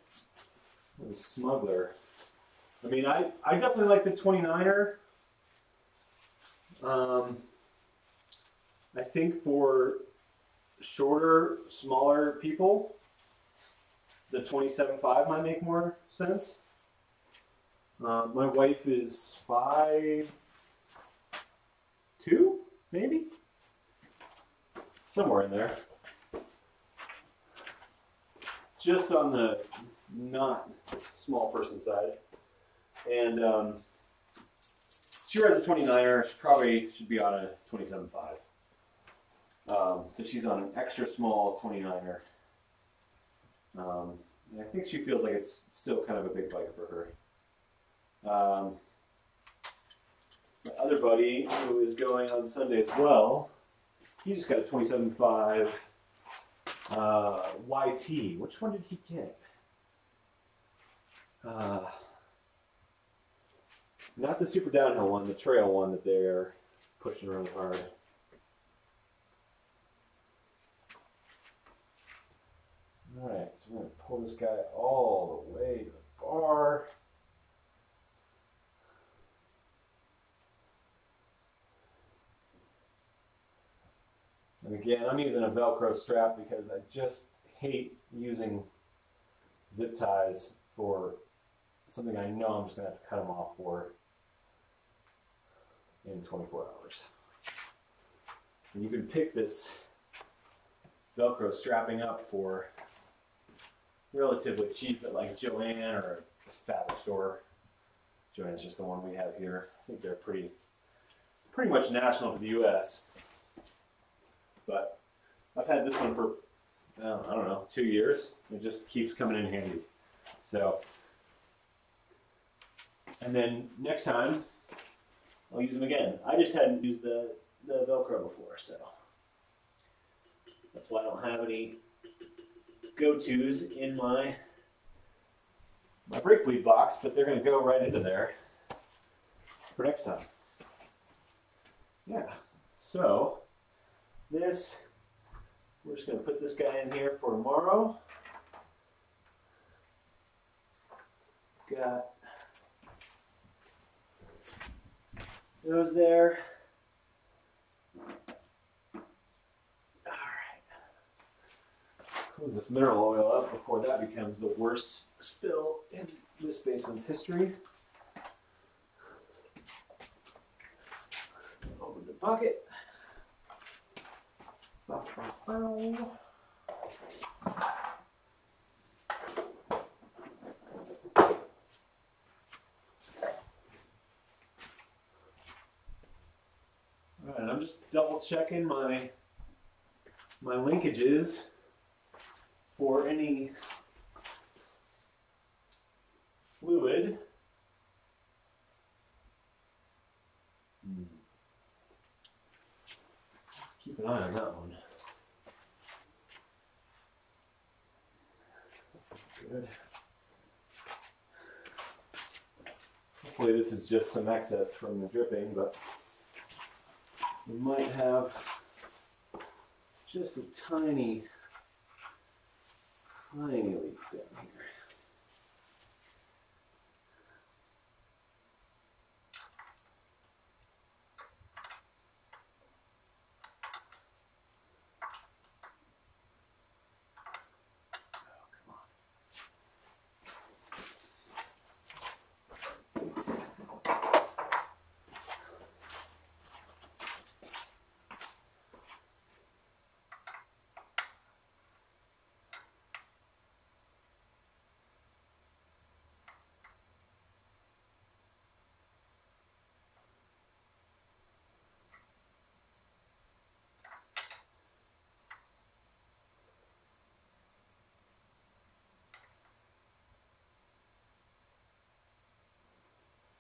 What a smuggler. I mean, I definitely like the 29er. I think for shorter, smaller people, the 27.5 might make more sense. My wife is 5'2", maybe? Somewhere in there. Just on the not small person side. And she rides a 29er. She probably should be on a 27.5. Because she's on an extra small 29er. And I think she feels like it's still kind of a big bike for her. My other buddy, who is going on Sunday as well, he just got a 27.5 YT. Which one did he get? Not the super downhill one, the trail one that they're pushing really hard. Alright, so we're going to pull this guy all the way to the bar. And again, I'm using a Velcro strap because I just hate using zip ties for something I know I'm just going to have to cut them off for in 24 hours. And you can pick this Velcro strapping up for relatively cheap at like Joann or a fabric store. Joann's just the one we have here. I think they're pretty much national to the US. But I've had this one for, I don't know, 2 years. It just keeps coming in handy. So, and then next time, I'll use them again. I just hadn't used the Velcro before, so that's why I don't have any go-tos in my brake bleed box, but they're going to go right into there for next time. Yeah, so this, we're just going to put this guy in here for tomorrow. Got those there. Close this mineral oil up before that becomes the worst spill in this Spaceman's history. Open the bucket. Alright, I'm just double checking my linkages for any fluid. Keep an eye on that one. Good. Hopefully this is just some excess from the dripping, but we might have just a tiny leak down here.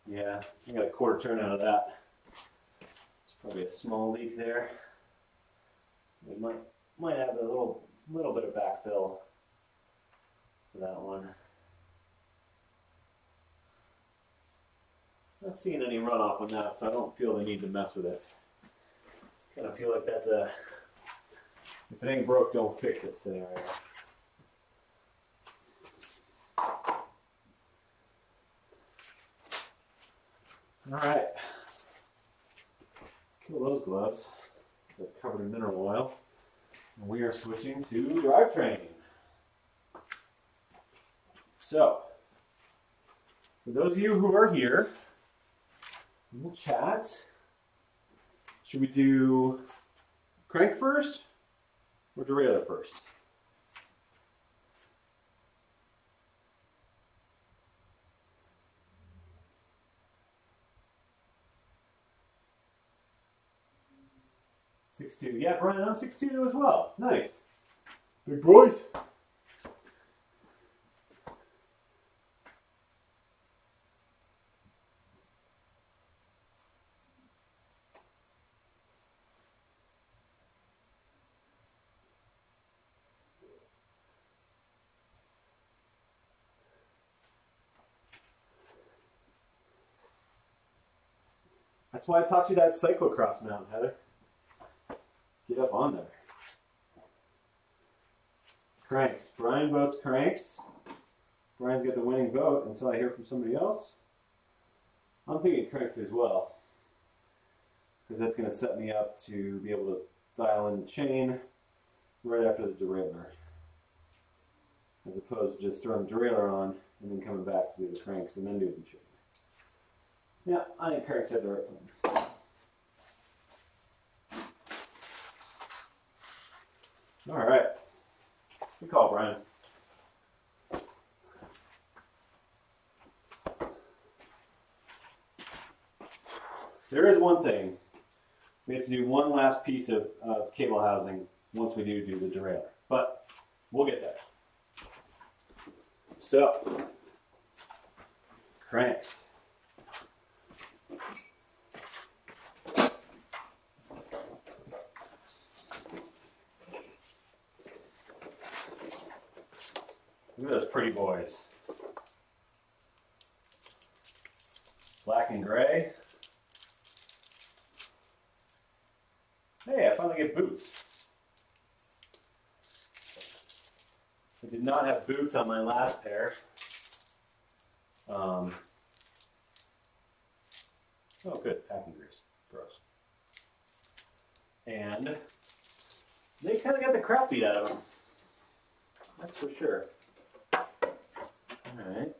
Yeah, I got a quarter turn out of that. It's probably a small leak there. We might have a little bit of backfill for that one. Not seeing any runoff on that, so I don't feel the need to mess with it. Kind of feel like that's a if it ain't broke, don't fix it scenario. All right, let's kill those gloves. They're covered in mineral oil. And we are switching to drivetrain. So, for those of you who are here, we'll chat. Should we do crank first or derailleur first? $6.2. Yeah, Brian, I'm 6.2 as well. Nice. Big boys. That's why I taught you that cyclocross mount, Heather. Get up on there. Cranks. Brian votes cranks. Brian's got the winning vote until I hear from somebody else. I'm thinking cranks as well, because that's going to set me up to be able to dial in the chain right after the derailleur, as opposed to just throwing the derailleur on and then coming back to do the cranks and then do the chain. Yeah, I think cranks had the right plan. All right. Good call, Brian. There is one thing. We have to do one last piece of cable housing once we do the derailleur, but we'll get there. So, cranks. Look at those pretty boys. Black and gray. Hey, I finally get boots. I did not have boots on my last pair. Oh, good, packing grease. Gross. And they kind of got the crap beat out of them. That's for sure. All right.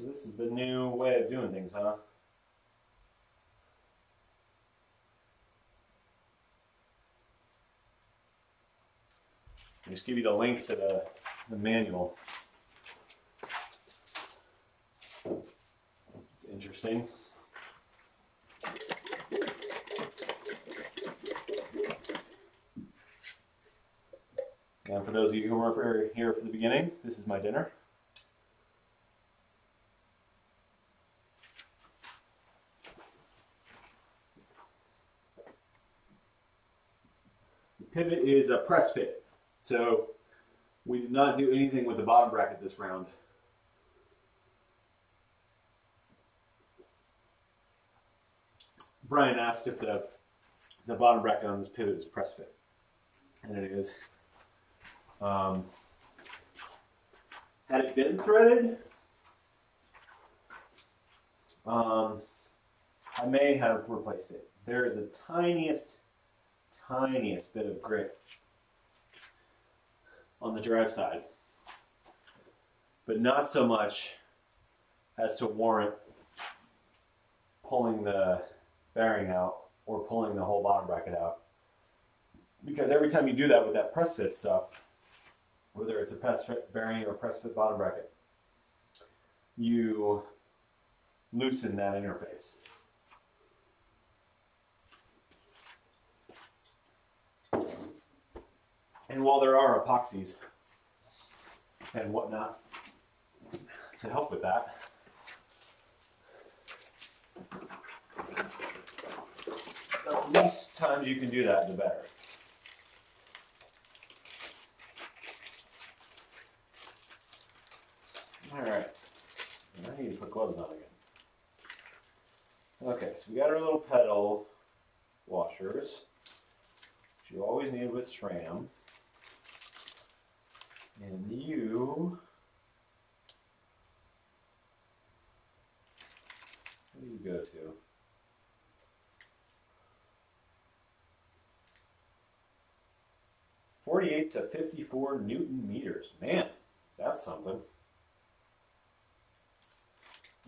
So this is the new way of doing things, huh? I'll just give you the link to the manual. It's interesting. And for those of you who were here for the beginning, this is my dinner. The pivot is a press fit. So we did not do anything with the bottom bracket this round. Brian asked if the bottom bracket on this pivot is press fit, and it is. Had it been threaded, I may have replaced it. There is a tiniest bit of grit on the drive side, but not so much as to warrant pulling the bearing out or pulling the whole bottom bracket out. Because every time you do that with that press fit stuff, whether it's a press fit bearing or press fit bottom bracket, you loosen that interface. And while there are epoxies and whatnot to help with that, the least times you can do that, the better. Alright, I need to put gloves on again. Okay, so we got our little pedal washers, which you always need with SRAM. And you, where do you go to? (48 to 54 Newton meters). Man, that's something.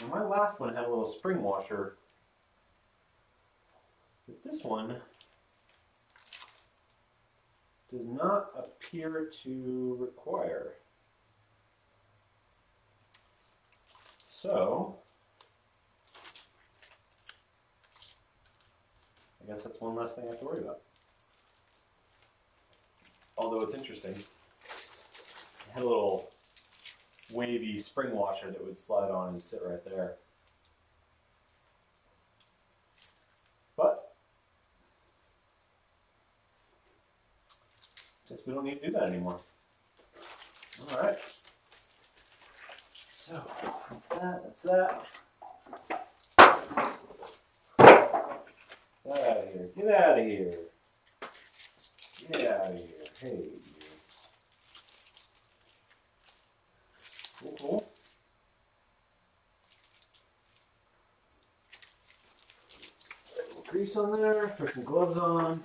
Now my last one had a little spring washer, but this one does not appear to require. So, I guess that's one less thing I have to worry about. Although it's interesting, it had a little wavy spring washer that would slide on and sit right there. But guess we don't need to do that anymore. All right. So that's that. Get out of here. Get out of here. Get out of here. Hey. Cool, cool. A little grease on there. Put some gloves on.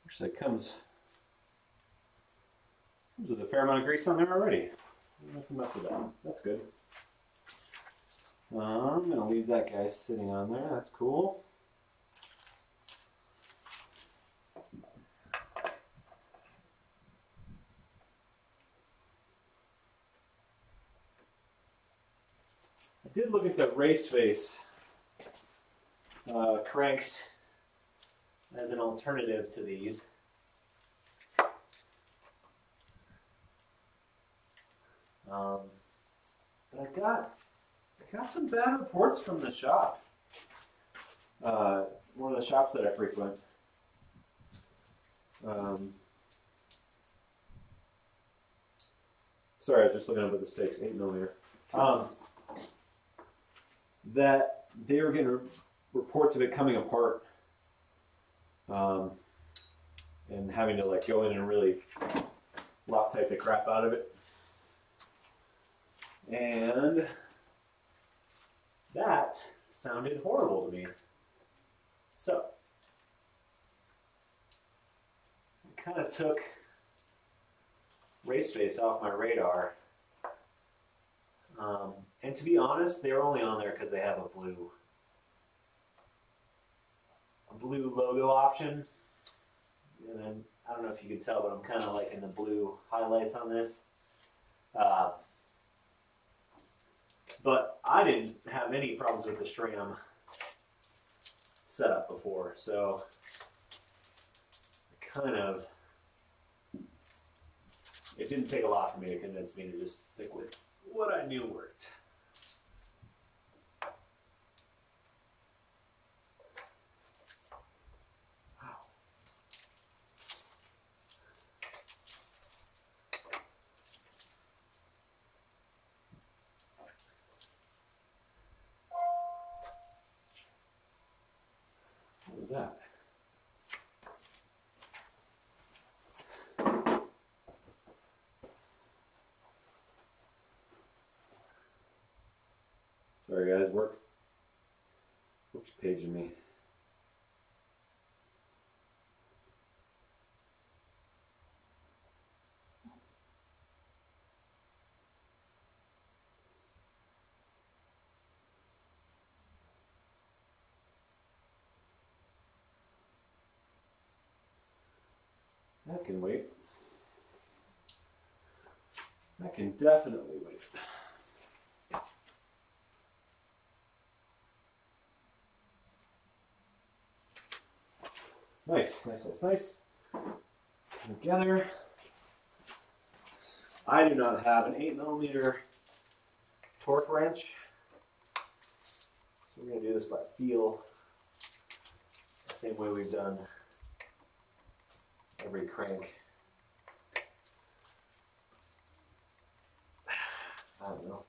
Actually, it comes with a fair amount of grease on there already. Nothing much of that. That's good. I'm going to leave that guy sitting on there. That's cool. I did look at the race face cranks as an alternative to these. But I got some bad reports from the shop. One of the shops that I frequent. Sorry, I was just looking up at the stakes, 8mm. That they were getting reports of it coming apart, and having to like go in and really Loctite the crap out of it. And that sounded horrible to me. So I kind of took race face off my radar. And to be honest, they were only on there because they have a blue logo option. And then, I don't know if you can tell, but I'm kind of liking the blue highlights on this. But I didn't have any problems with the SRAM setup before, so it didn't take a lot for me to convince me to just stick with what I knew worked. Wow. What was that? Sorry guys, work's paging me. That can wait. That can definitely wait. Nice, nice, nice, nice. Together. I do not have an 8mm torque wrench, so we're going to do this by feel, the same way we've done every crank. I don't know.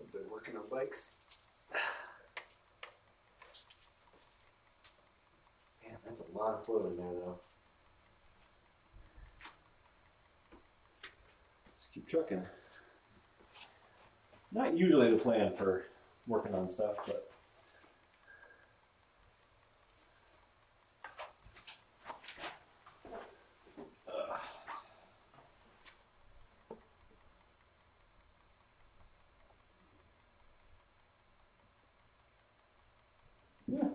I've been working on bikes. Man, that's a lot of float in there though. Just keep trucking. Not usually the plan for working on stuff, but yeah.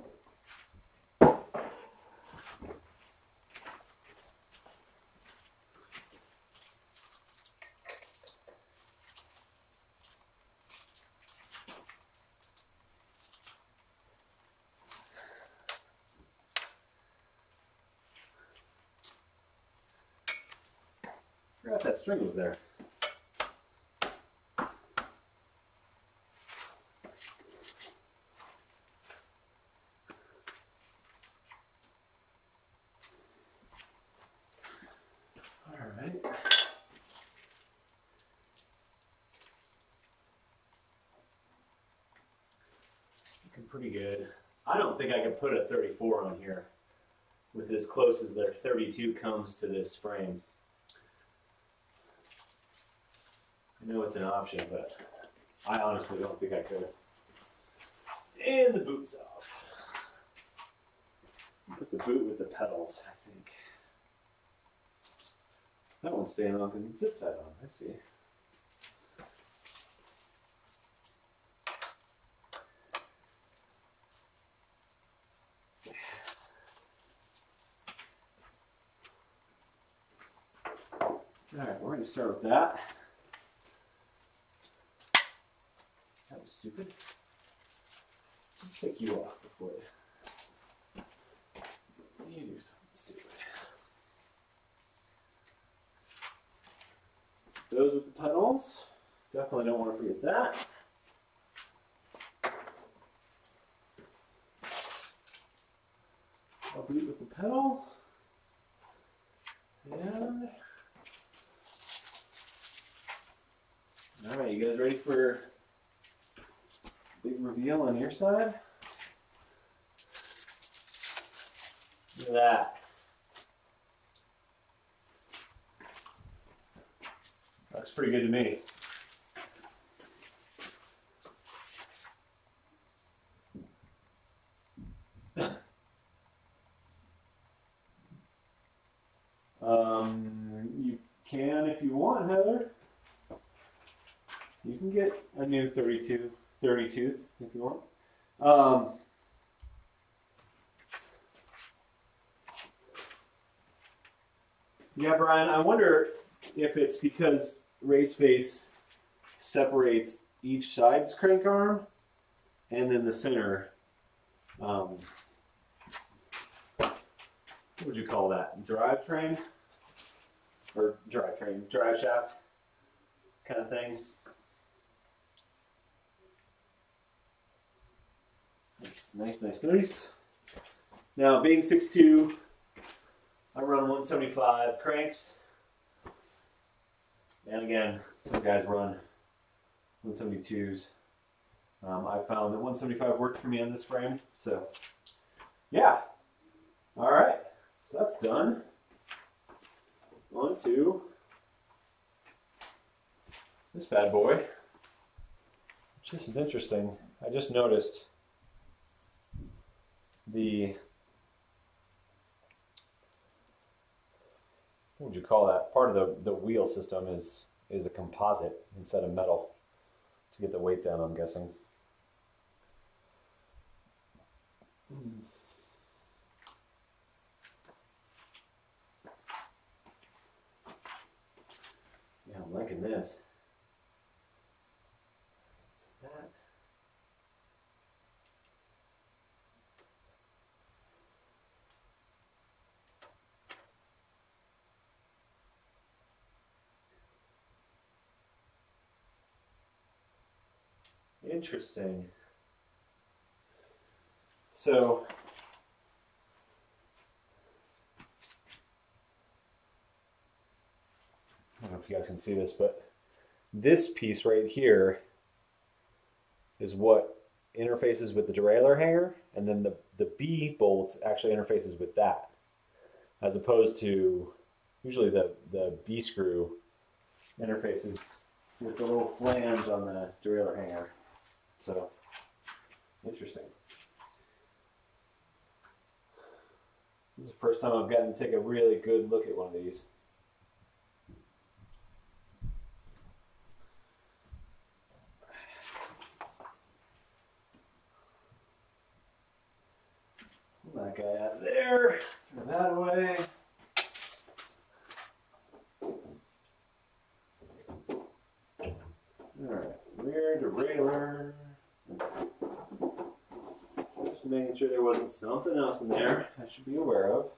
Forgot that string was there. Alright. Looking pretty good. I don't think I could put a 34 on here with as close as their 32 comes to this frame. I know it's an option, but I honestly don't think I could. And the boot's off. Put the boot with the pedals, I think. That one's staying on because it's zip tied on. I see. All right, we're going to start with that. That was stupid. Let's take you off before you do something stupid. Those with the pedals. Definitely don't want to forget that. I'll boot with the pedal. And all right, you guys ready for big reveal on your side? Look at that. Looks pretty good to me. You can, if you want, Heather. You can get a new 30 tooth if you want. Yeah, Brian, I wonder if it's because Race Face separates each side's crank arm and then the center. What would you call that? Drivetrain? Or drivetrain, drive shaft kind of thing. Nice. Now, being 6'2", I run 175 cranks. And again, some guys run 172s. I found that 175 worked for me on this frame. So, yeah. All right. So that's done. On to this bad boy. This is interesting. I just noticed the, what would you call that? Part of the wheel system is a composite instead of metal to get the weight down, I'm guessing. Yeah, I'm liking this. So that. Interesting. So I don't know if you guys can see this, but this piece right here is what interfaces with the derailleur hanger, and then the B bolt actually interfaces with that, as opposed to usually the B screw interfaces with the little flange on the derailleur hanger. So, interesting. This is the first time I've gotten to take a really good look at one of these. Pull that guy out of there, throw that away. Alright, rear derailleur. Just making sure there wasn't something else in there I should be aware of.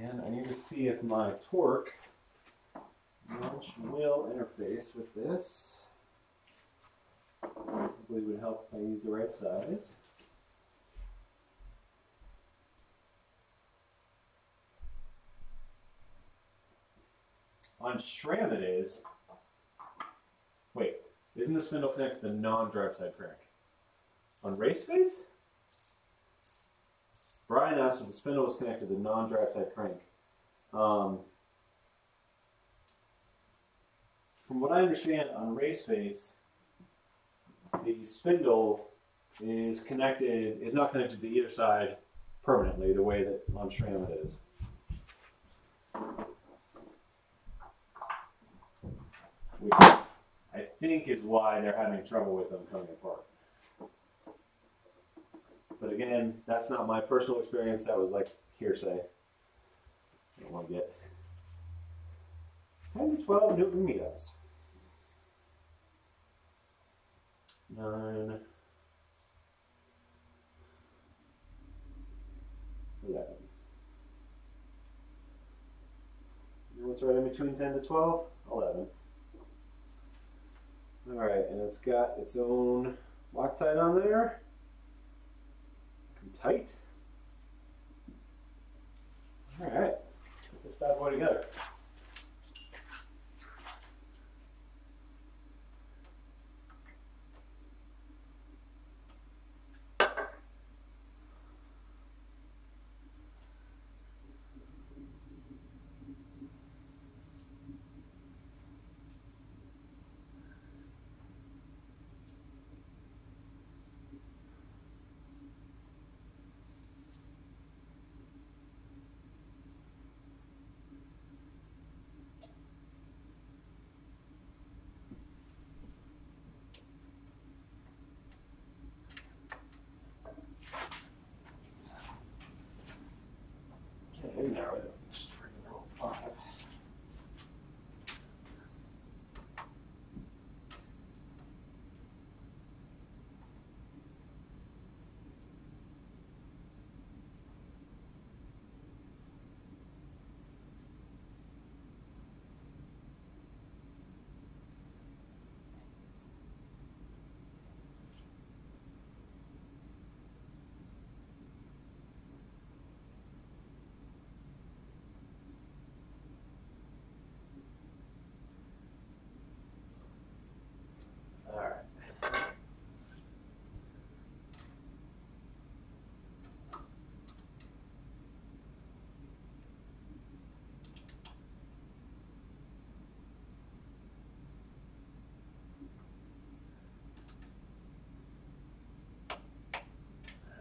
And I need to see if my torque wrench will interface with this. Probably would help if I use the right size. On SRAM it is. Wait, isn't the spindle connected to the non-drive side crank? On Race Face? Brian asked if the spindle was connected to the non-drive side crank. From what I understand, on Race Face, the spindle is not connected to either side permanently, the way that on SRAM it is. Which I think is why they're having trouble with them coming apart. But again, that's not my personal experience. That was like hearsay. I don't want to get 10 to 12 Newton meters. 9, 11. You know what's right in between 10 to 12? 11. All right, and it's got its own Loctite on there. And tight. All right, let's put this bad boy together. Okay, now we're just roll 5. All right.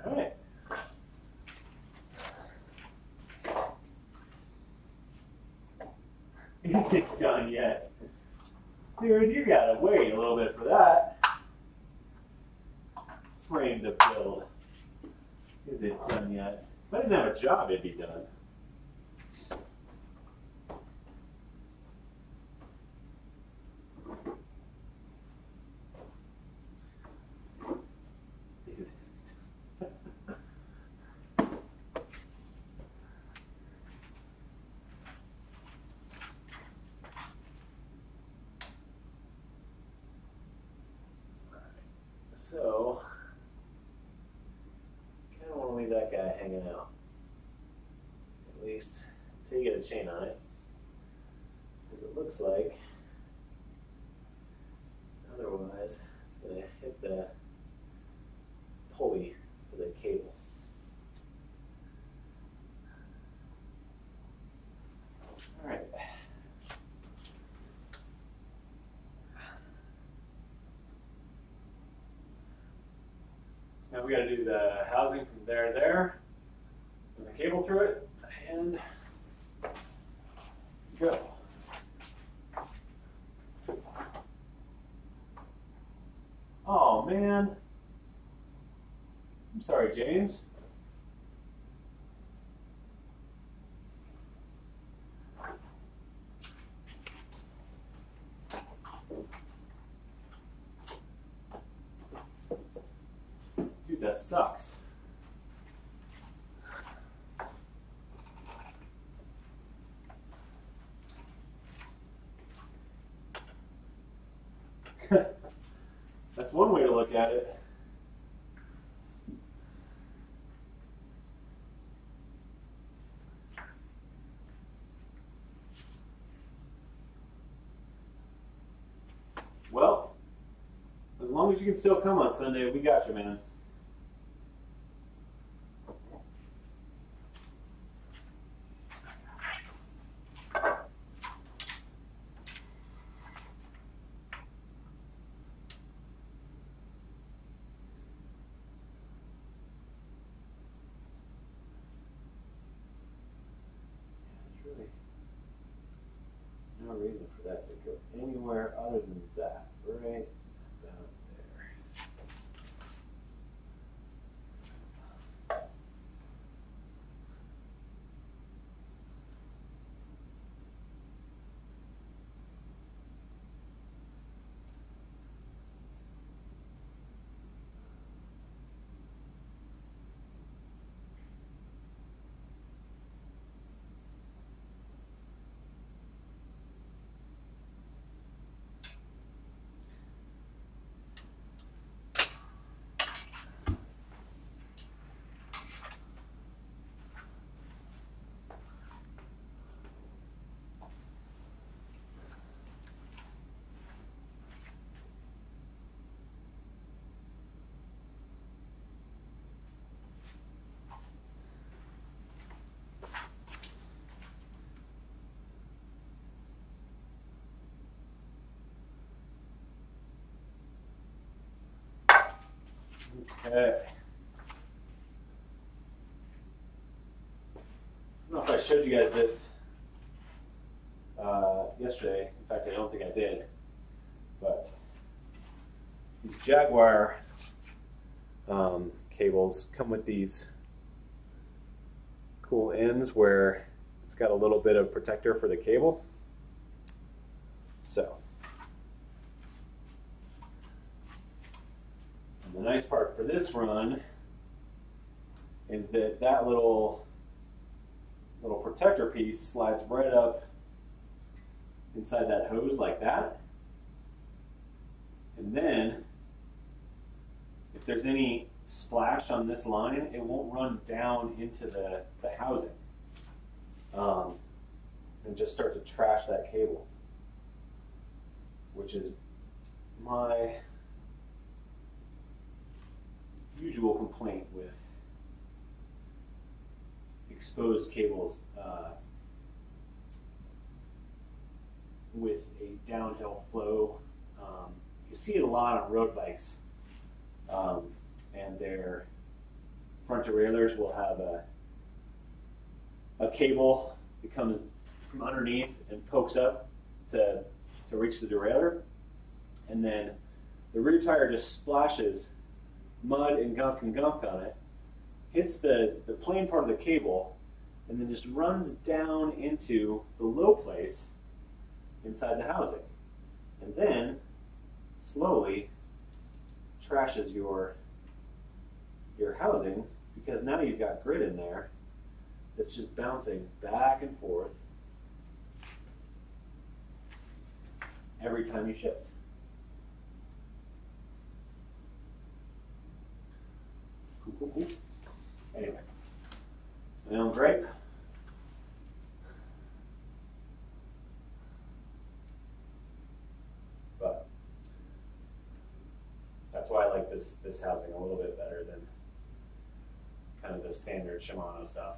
All right. Is it done yet? Dude, you gotta wait a little bit for that. Frame to build. Is it done yet? If I didn't have a job, it'd be done. Is it? So, kind of want to leave that guy hanging out. At least until you get a chain on it. Because it looks like, otherwise, it's going to hit the pulley for the cable. All right. Now we got to do the housing from there to there, and the cable through it, and go. Oh man, I'm sorry, James. Dude, that sucks. That's one way to look at it. Well, as long as you can still come on Sunday, we got you, man. Really no reason for that to go anywhere other than that, right about there. Okay. I don't know if I showed you guys this yesterday. In fact, I don't think I did. But these Jaguar cables come with these cool ends where it's got a little bit of protector for the cable. So, and the nice part for this run is that that little protector piece slides right up inside that hose like that. And then if there's any splash on this line, it won't run down into the housing and just start to trash that cable, which is my usual complaint with exposed cables with a downhill flow. You see it a lot on road bikes, and their front derailleurs will have a cable that comes from underneath and pokes up to reach the derailleur, and then the rear tire just splashes mud and gunk on it, hits the plain part of the cable, and then just runs down into the low place inside the housing, and then slowly trashes your housing, because now you've got grit in there that's just bouncing back and forth every time you shift. Cool. Anyway, my own gripe. But that's why I like this housing a little bit better than kind of the standard Shimano stuff.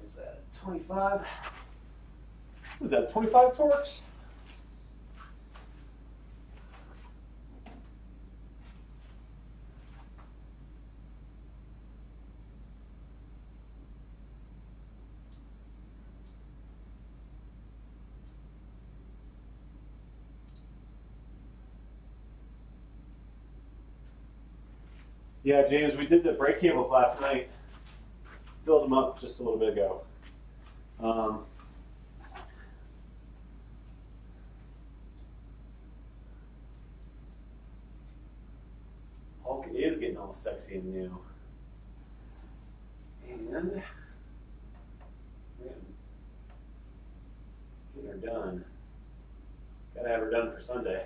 Is that 25? Was that 25 Torx? Yeah, James, we did the brake cables last night. Filled them up just a little bit ago. Hulk is getting all sexy and new. And we're gonna get her done. Gotta have her done for Sunday.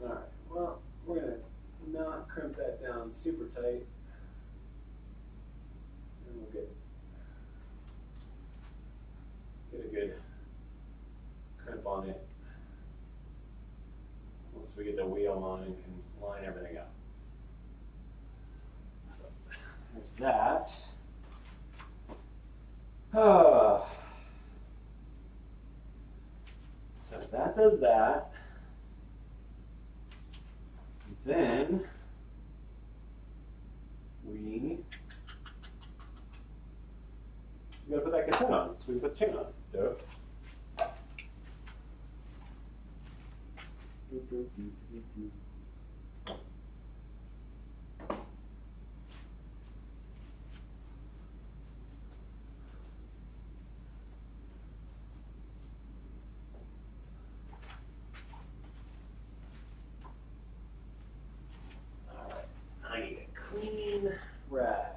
Alright, well, we're going to not crimp that down super tight. And we'll get a good crimp on it once we get the wheel on and can line everything up. So, there's that. does that, then we gotta put that cassette on, so we can put the chain on. Dope. Alright, I need a clean rag.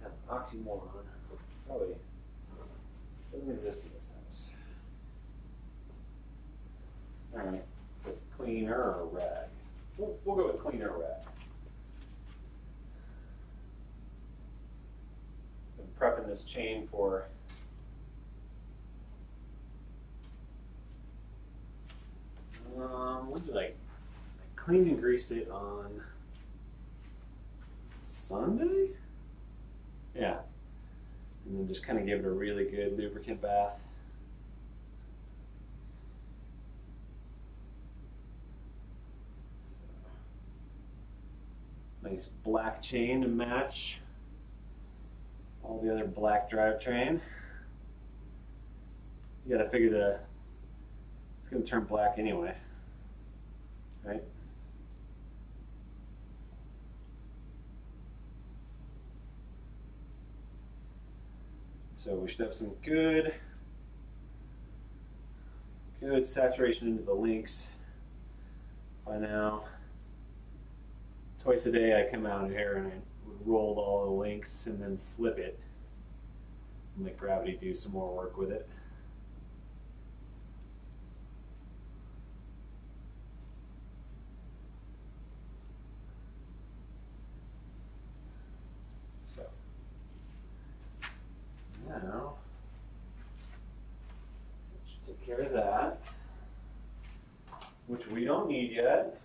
Kind of oxymoron. Probably doesn't exist in this house. Alright, so cleaner rag. We'll go with cleaner rag. Been prepping this chain for when did I cleaned and greased it on Sunday? Yeah. And then just kind of give it a really good lubricant bath. Nice black chain to match all the other black drivetrain. You gotta figure it's gonna turn black anyway, right? So we should have some good saturation into the links by now. Twice a day I come out here and I would roll all the links and then flip it and let gravity do some more work with it. So now, took care of that, which we don't need yet.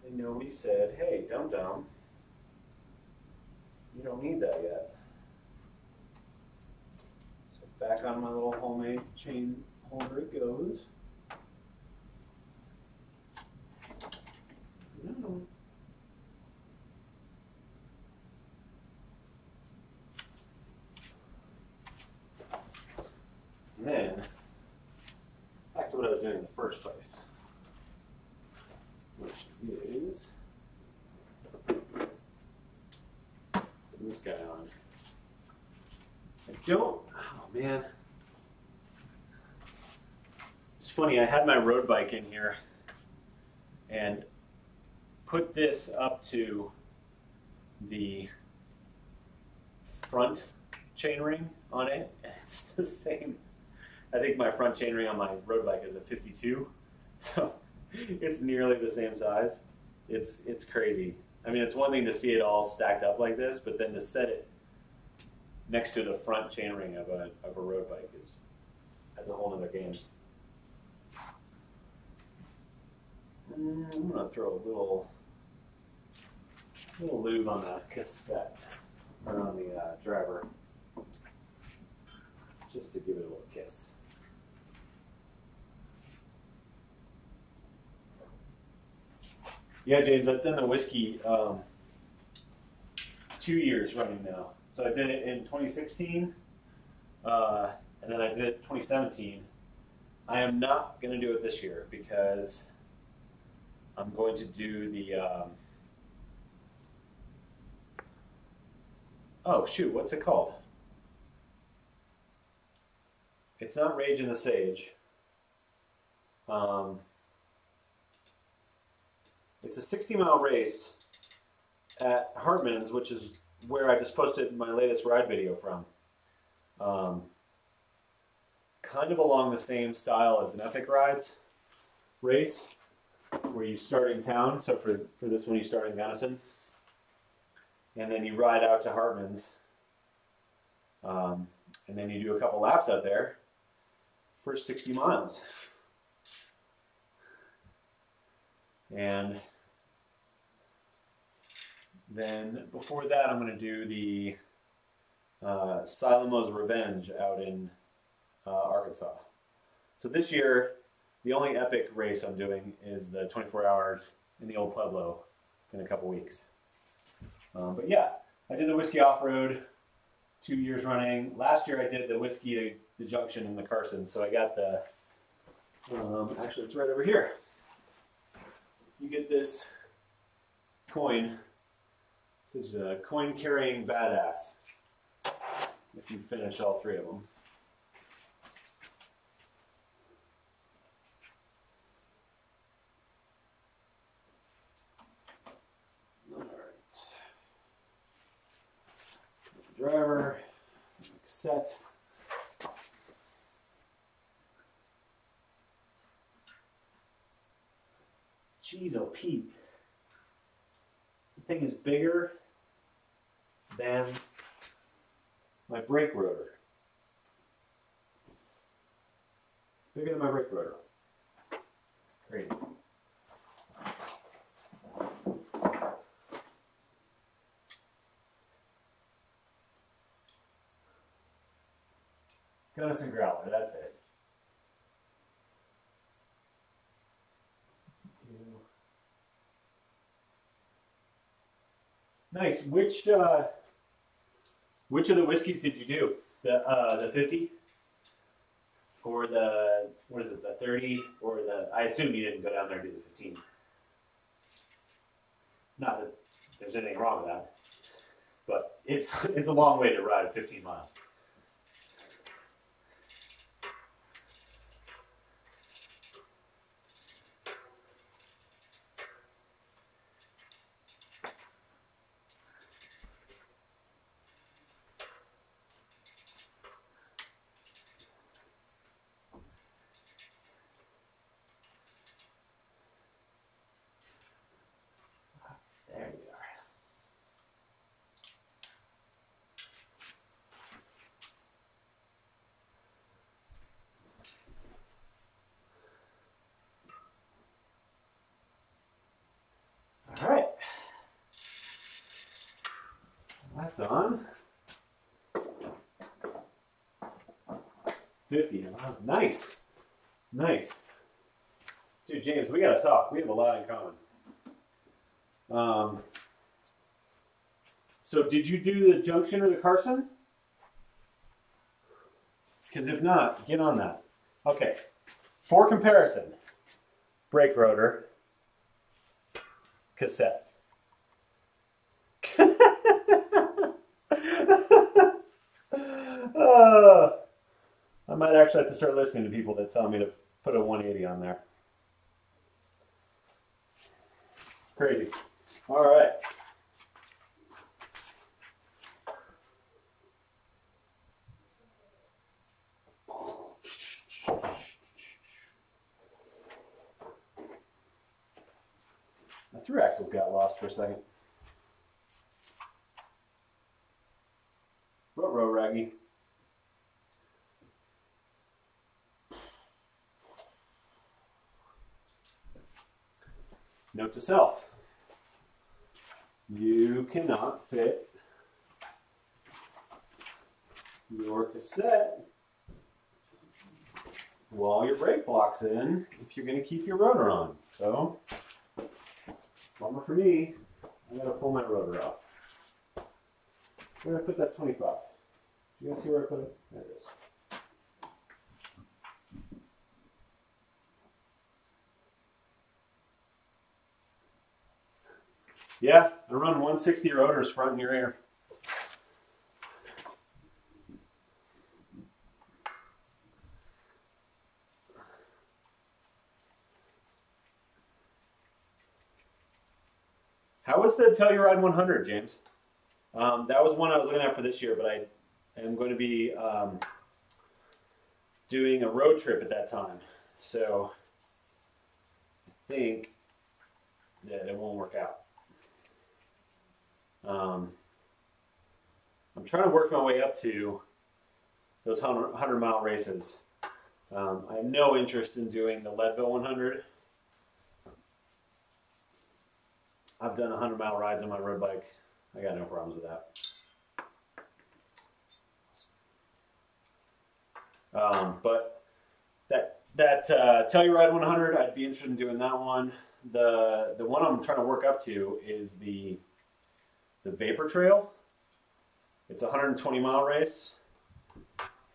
And nobody said, hey, dum-dum, you don't need that yet. So back on my little homemade chain holder it goes. No. And then, back to what I was doing in the first place, which is putting this guy on. I don't, oh man. It's funny, I had my road bike in here and put this up to the front chainring on it, and it's the same. I think my front chainring on my road bike is a 52, so it's nearly the same size. It's crazy. I mean, it's one thing to see it all stacked up like this, but then to set it next to the front chainring of a road bike that's a whole other game. I'm gonna throw a little lube on the cassette or on the driver, just to give it a little kiss. Yeah, James, I've done the whiskey 2 years running now. So I did it in 2016, and then I did it in 2017. I am not going to do it this year because I'm going to do the, oh shoot, what's it called? It's not Rage in the Sage. It's a 60-mile race at Hartman's, which is where I just posted my latest ride video from. Kind of along the same style as an Epic Rides race, where you start in town. So for this one, you start in Gunnison, and then you ride out to Hartman's, and then you do a couple laps out there for 60 miles. And then before that, I'm going to do the Silamo's Revenge out in Arkansas. So this year, the only epic race I'm doing is the 24 hours in the Old Pueblo in a couple weeks. But yeah, I did the Whiskey Off-Road 2 years running. Last year I did the Whiskey, the Junction, and the Carson. So I got the, actually it's right over here. You get this coin. This is a coin carrying badass. If you finish all 3 of them. Driver, cassette. Jeez, oh Pete. The thing is bigger than my brake rotor. Bigger than my brake rotor. Crazy. Gunnison Growler, that's it. Nice. Which of the whiskeys did you do? The 50, or the, what is it? The 30, or the? I assume you didn't go down there and do the 15. Not that there's anything wrong with that, but it's a long way to ride 15 miles. There you are. All right. That's on. 50. Nice. Nice. Dude, James, we got to talk. We have a lot in common. So did you do the Junction or the Carson? Because if not, get on that. Okay. For comparison, brake rotor, cassette. I might actually have to start listening to people that tell me to put a 180 on there. Crazy. All right. My through axles got lost for a second. Ruh-roh, Raggy. Note to self. You cannot fit your cassette while your brake block's in if you're going to keep your rotor on. So, bummer for me, I got to pull my rotor off. Where did I put that 25? Do you guys see where I put it? There it is. Yeah, I run 160 rotors front and rear. How was the Telluride 100, James? That was one I was looking at for this year, but I am going to be doing a road trip at that time. So I think that it won't work out. I'm trying to work my way up to those 100-mile races. I have no interest in doing the Leadville 100. I've done 100-mile rides on my road bike. I got no problems with that. But that Telluride 100, I'd be interested in doing that one. The one I'm trying to work up to is the Vapor Trail. It's a 120-mile race.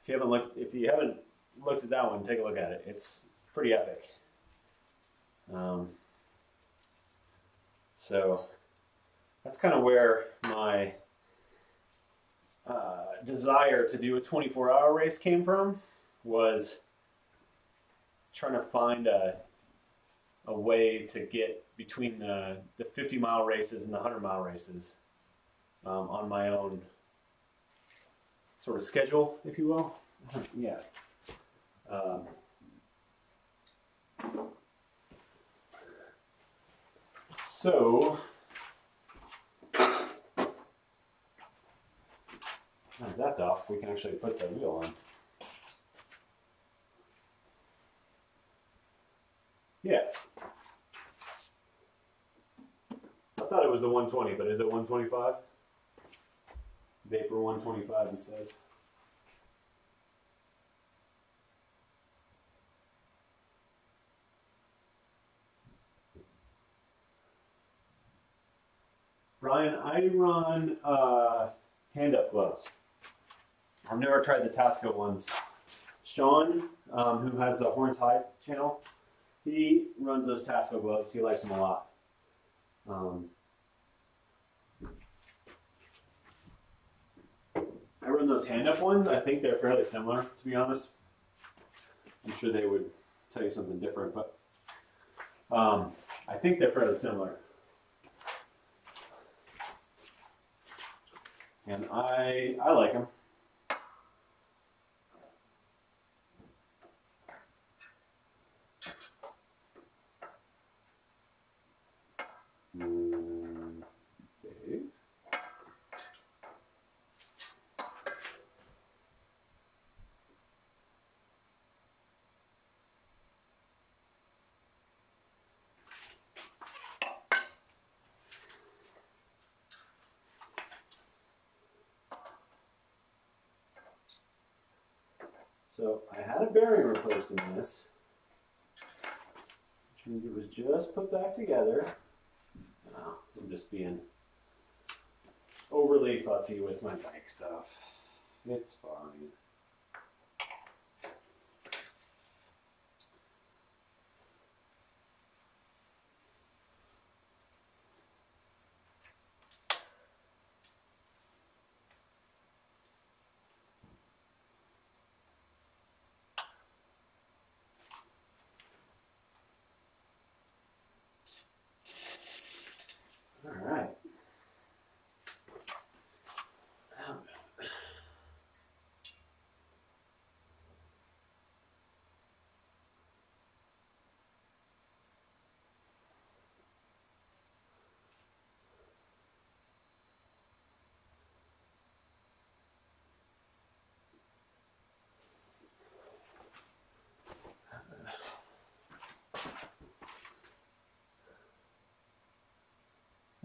If you haven't looked at that one, take a look at it. It's pretty epic. So that's kind of where my desire to do a 24-hour race came from, was trying to find a way to get between the 50-mile races and the 100-mile races on my own sort of schedule, if you will. Yeah. So, now that's off, we can actually put the wheel on. Yeah. I thought it was the 120, but is it 125? Vapor 125, he says. Brian, I run hand-up gloves. I've never tried the Tasco ones. Sean, who has the Horns High channel, he runs those Tasco gloves. He likes them a lot. I run those hand-up ones. I think they're fairly similar, to be honest. I'm sure they would tell you something different, but I think they're fairly similar. And I like them. Okay. So I had a bearing replaced in this, which means it was just put back together. Oh, I'm just being overly futzy with my bike stuff. It's fine. All right.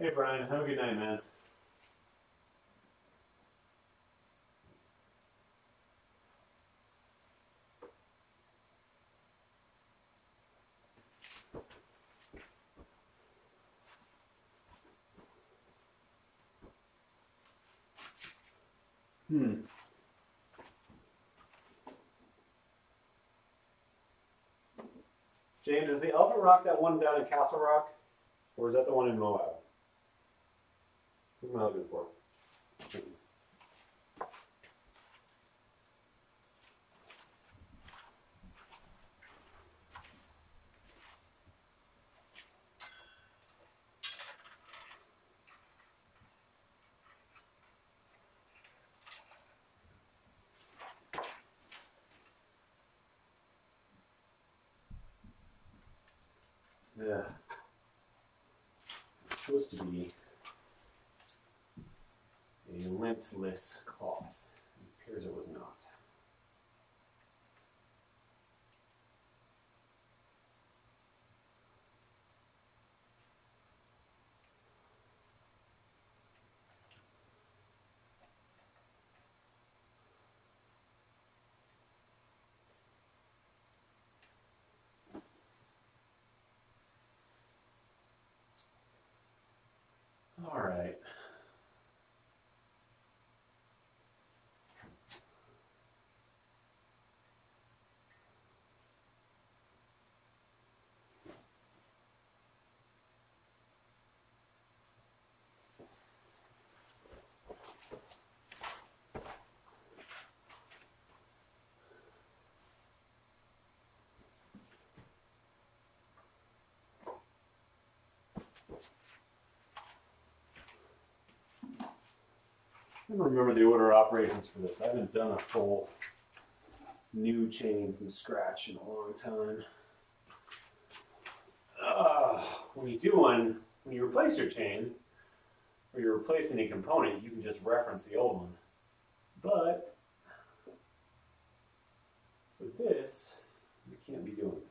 Hey Brian, have a good night, man. James, is the Elephant Rock that one down in Castle Rock? Or is that the one in Moab? Who am I looking for? Yeah. It's supposed to be a lintless cloth. It appears it was not. All right. I don't remember the order of operations for this. I haven't done a full new chain from scratch in a long time. When you replace your chain, or you replace any component, you can just reference the old one. But with this, you can't be doing that.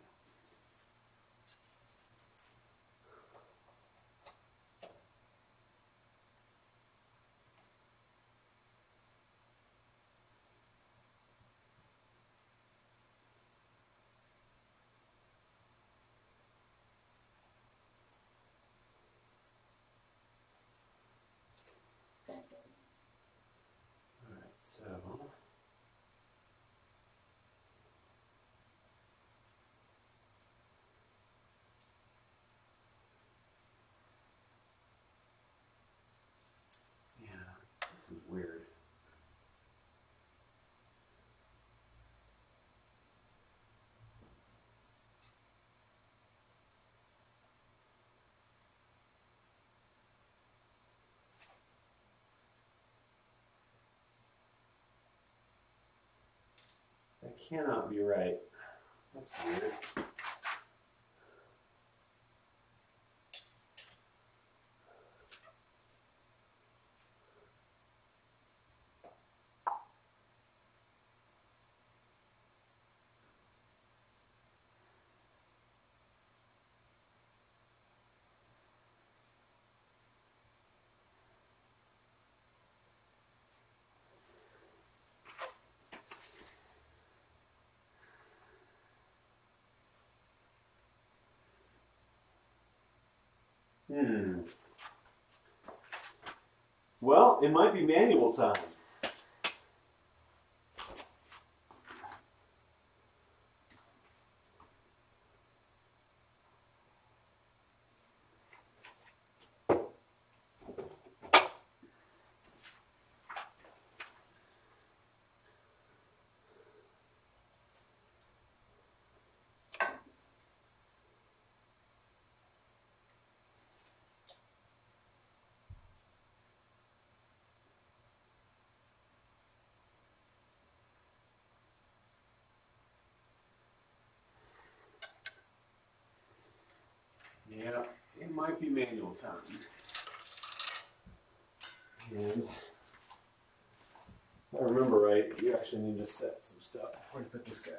All right, so yeah, this is weird. That cannot be right. That's weird. Well, it might be manual time. Yeah, it might be manual time. And if I remember right, you actually need to set some stuff before you put this guy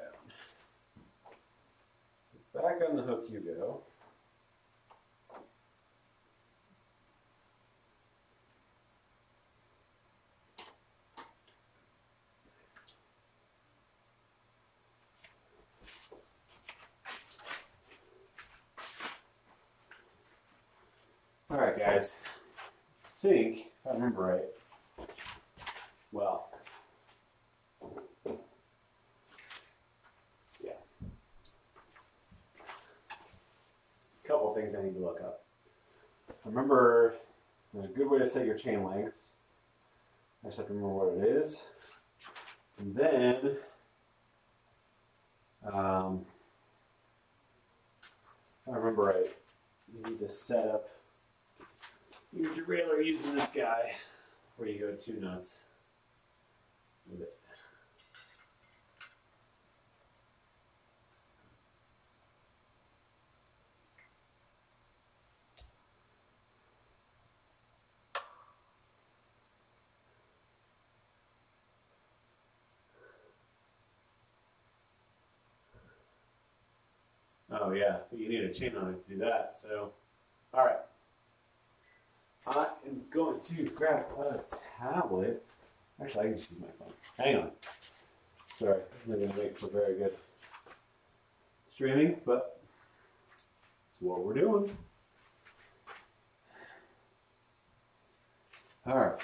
on. Back on the hook you go. All right, guys. I think, if I remember right, well, yeah. A couple things I need to look up. Remember, there's a good way to set your chain length. I just have to remember what it is. And then, if I remember right, you need to set up your derailleur using this guy before you go too nuts with it. Oh yeah, but you need a chain on it to do that. So, all right. I am going to grab a tablet. Actually, I can just use my phone. Hang on. Sorry, this isn't going to make for very good streaming, but it's what we're doing. All right.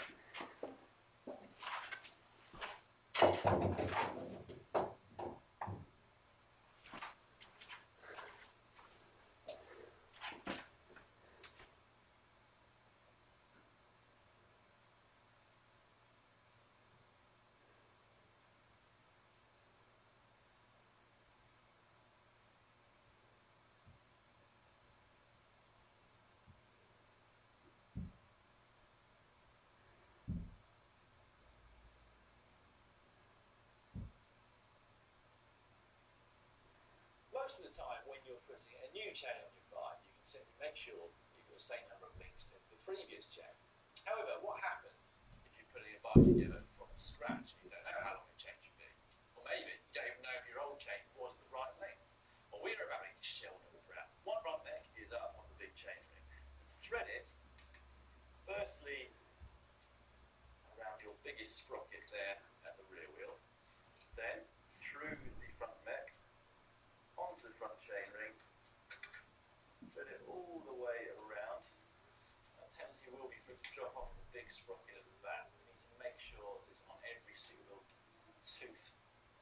Most of the time when you're putting a new chain on your bike, you can simply make sure you've got the same number of links as the previous chain. However, what happens if you're putting a bike together from scratch and you don't know how long a chain should be? Or maybe you don't even know if your old chain was the right length. Well, we're about to shell them throughout. One front neck is up on the big chain ring. Thread it, firstly, around your biggest sprocket there at the rear wheel, then through the front neck, onto the front chain ring, thread it all the way around. A tendency will be for it to drop off the big sprocket at the back. We need to make sure it's on every single tooth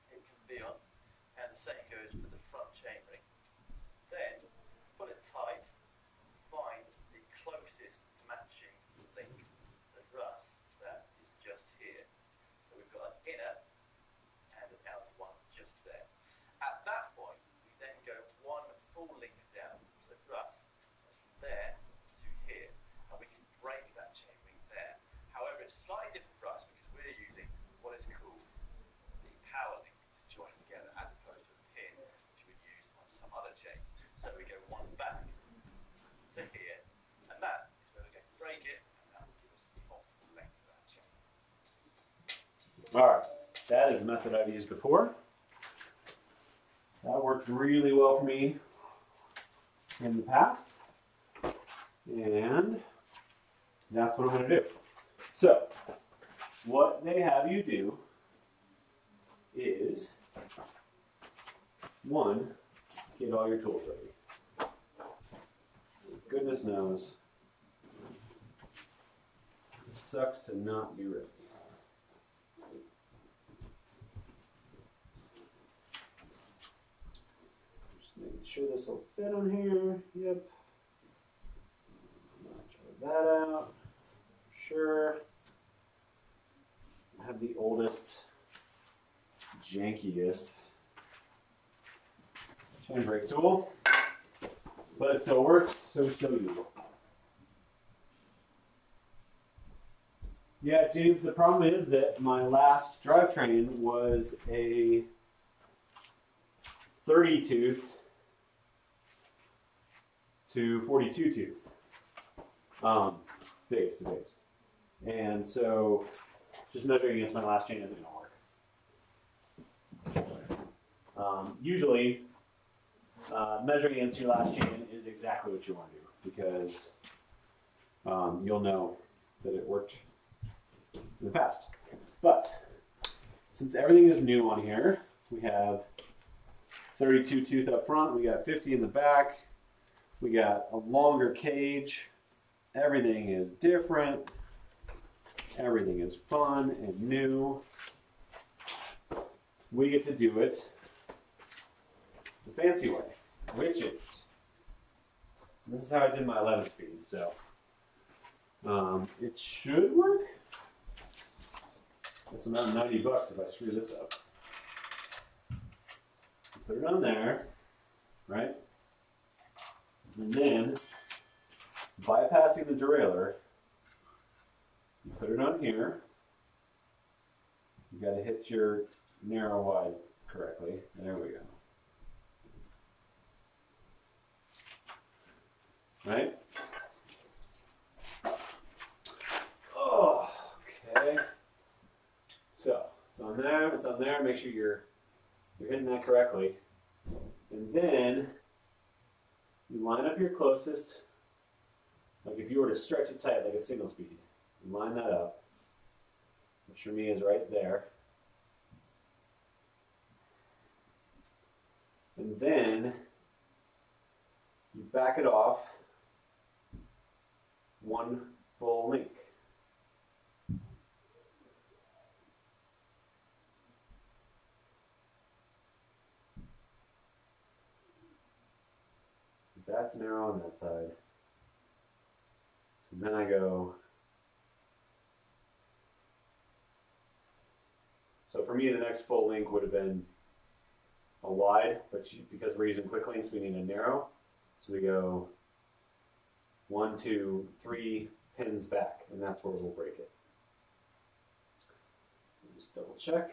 it can be on, and the same goes for the front chain ring. Then pull it tight, find the closest matching link. So for us, that is just here. So we've got an inner and an outer one just there. At that point, we then go one full link down. So for us, that's from there to here. And we can break that chain ring there. However, it's slightly different for us because we're using what is called the power link to join together as opposed to a pin which we would use on some other chains. So we go one back to here, and that is where we're going to break it, and that will give us the optimal length of that chain. All right, that is a method I've used before. That worked really well for me in the past, and that's what I'm going to do. So, what they have you do is, one, get all your tools ready. Goodness knows, it sucks to not be ready. Making sure this will fit on here. Yep. Try that out. Sure. I have the oldest, jankiest chain brake tool, but it still works, so it's still usable. Yeah, James, the problem is that my last drivetrain was a 30 tooth to 42 tooth, base to base. And so just measuring against my last chain isn't going to work. Usually, measuring against your last chain is exactly what you want to do because you'll know that it worked in the past. But since everything is new on here, we have 32 tooth up front, we got 50 in the back, we got a longer cage, everything is different, everything is fun and new. We get to do it the fancy way, which is, this is how I did my 11 speed, so it should work. It's about 90 bucks if I screw this up. Put it on there, right? And then, bypassing the derailleur, you put it on here. You got to hit your narrow wide correctly. There we go. Right? Oh, okay. So it's on there. It's on there. Make sure you're hitting that correctly. And then you line up your closest. Like if you were to stretch it tight like a single speed, you line that up. Which for me is right there. And then you back it off one full link. that's narrow on that side. So then I go. So for me, the next full link would have been a wide, but because we're using quick links, we need a narrow. So we go 1, 2, 3 pins back, and that's where we'll break it. Just double check.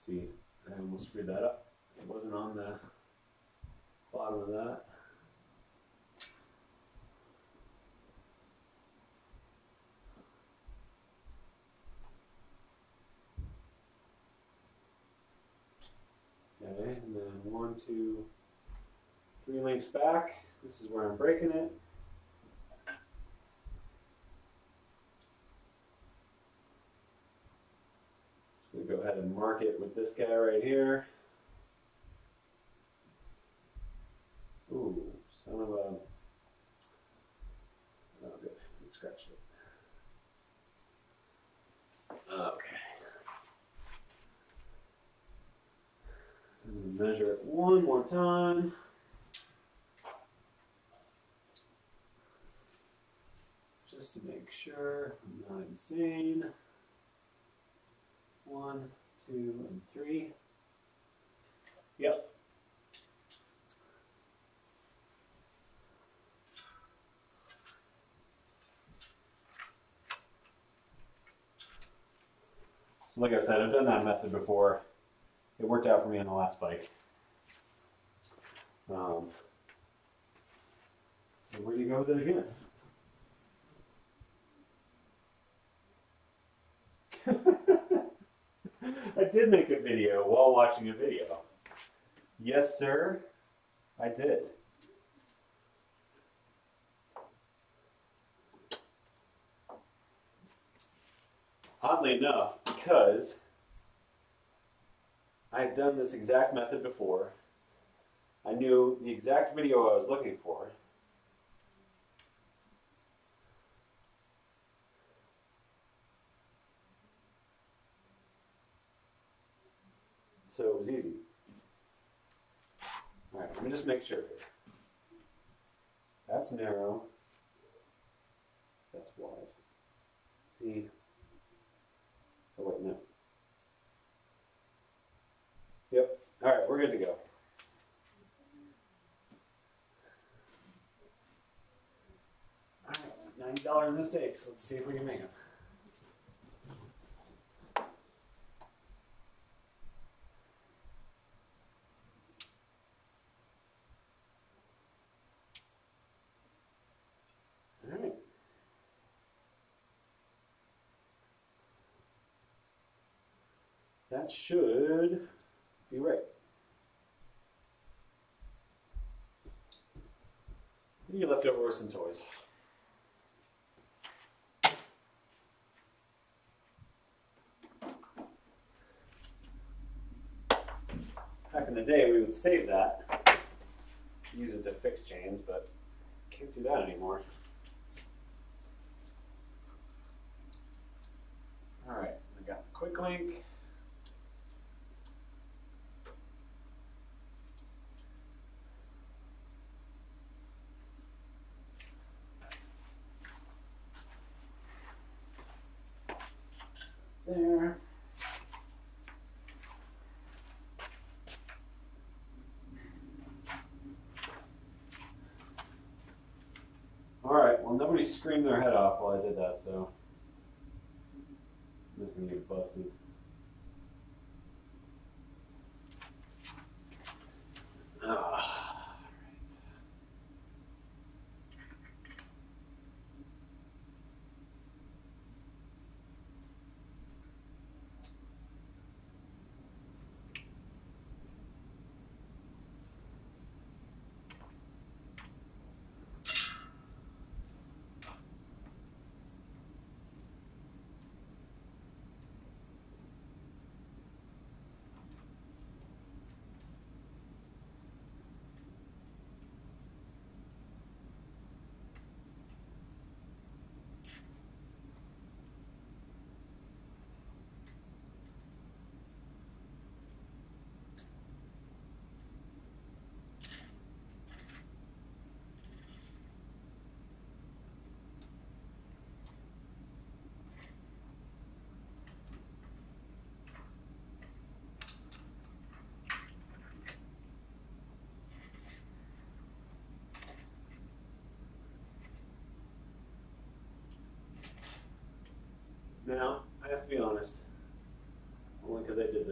See, I almost screwed that up. It wasn't on the bottom of that. Okay, and then 1, 2, 3 links back. This is where I'm breaking it. So we go ahead and mark it with this guy right here. Ooh, son of a. Oh, good. It scratched it. Okay. And measure it one more time. Just to make sure I'm not insane. 1, 2, and 3. Yep. So like I said, I've done that method before. It worked out for me on the last bike. So where do you go with it again? I did make a video while watching a video. Yes, sir, I did. Oddly enough, because I had done this exact method before, I knew the exact video I was looking for. So it was easy. All right, let me just make sure here. That's narrow. That's wide. See? Oh wait, no. Yep. All right, we're good to go. All right, $90 mistakes. Let's see if we can make them. All right. That should be right. You left over with some toys. Back in the day, we would save that, use it to fix chains, but can't do that anymore. All right, I got the quick link. There. All right, well, nobody screamed their head off while I did that, so I'm not going to get busted. Ah,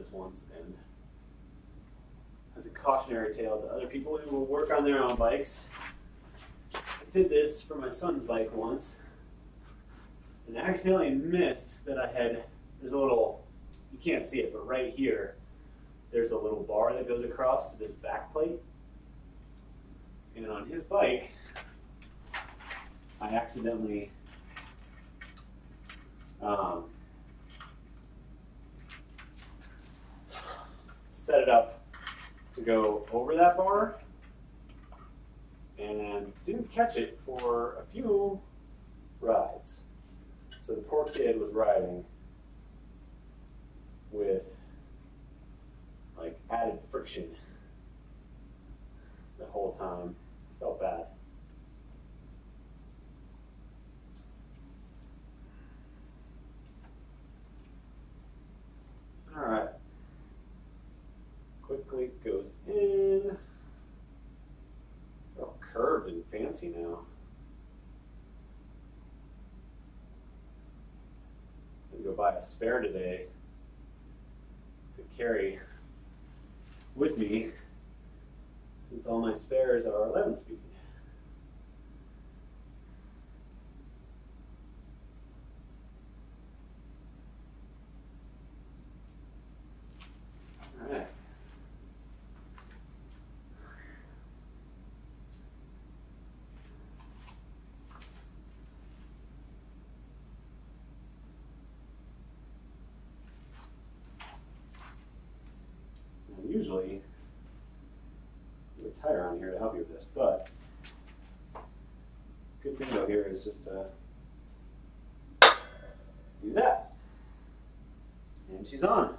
this once, and as a cautionary tale to other people who will work on their own bikes, I did this for my son's bike once, and I accidentally missed that there's a little, you can't see it, but right here, there's a little bar that goes across to this back plate. And on his bike, I accidentally set it up to go over that bar and didn't catch it for a few rides. So the poor kid was riding with like added friction the whole time. Felt bad. All right. Quickly goes in. They're all curved and fancy now. I'm gonna go buy a spare today to carry with me, since all my spares are 11 speed. All right. Now, usually tire on here to help you with this, but good thing though here is just to do that, and she's on.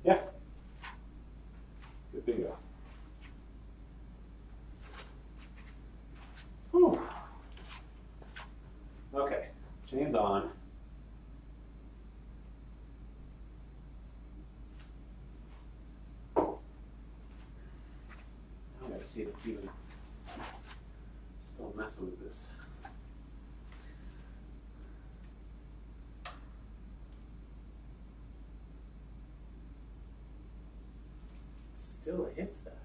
Yeah, good bingo. Whew. Okay, chain's on. See if it's even still messing with this. It still hits that.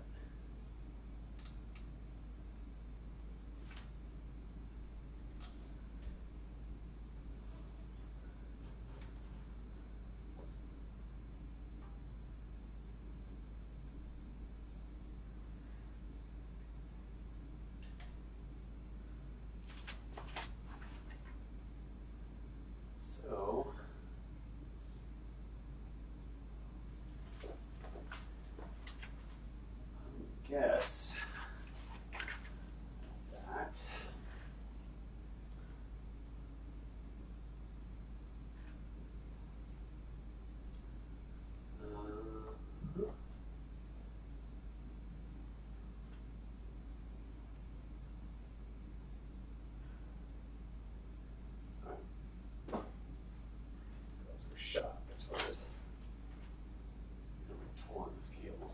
So, I guess that shot as far as pulling this cable.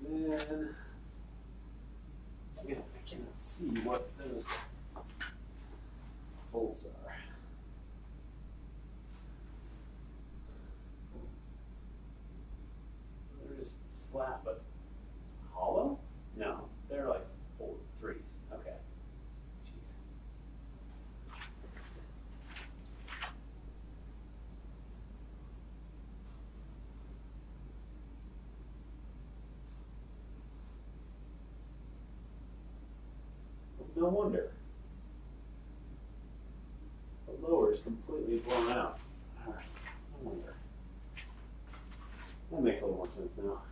And then, again, I cannot see what those bolts are. They're just flat but hollow? No, they're like fold threes. Okay. Jeez. No wonder. The lower is completely blown out. Alright, no wonder. That makes a little more sense now.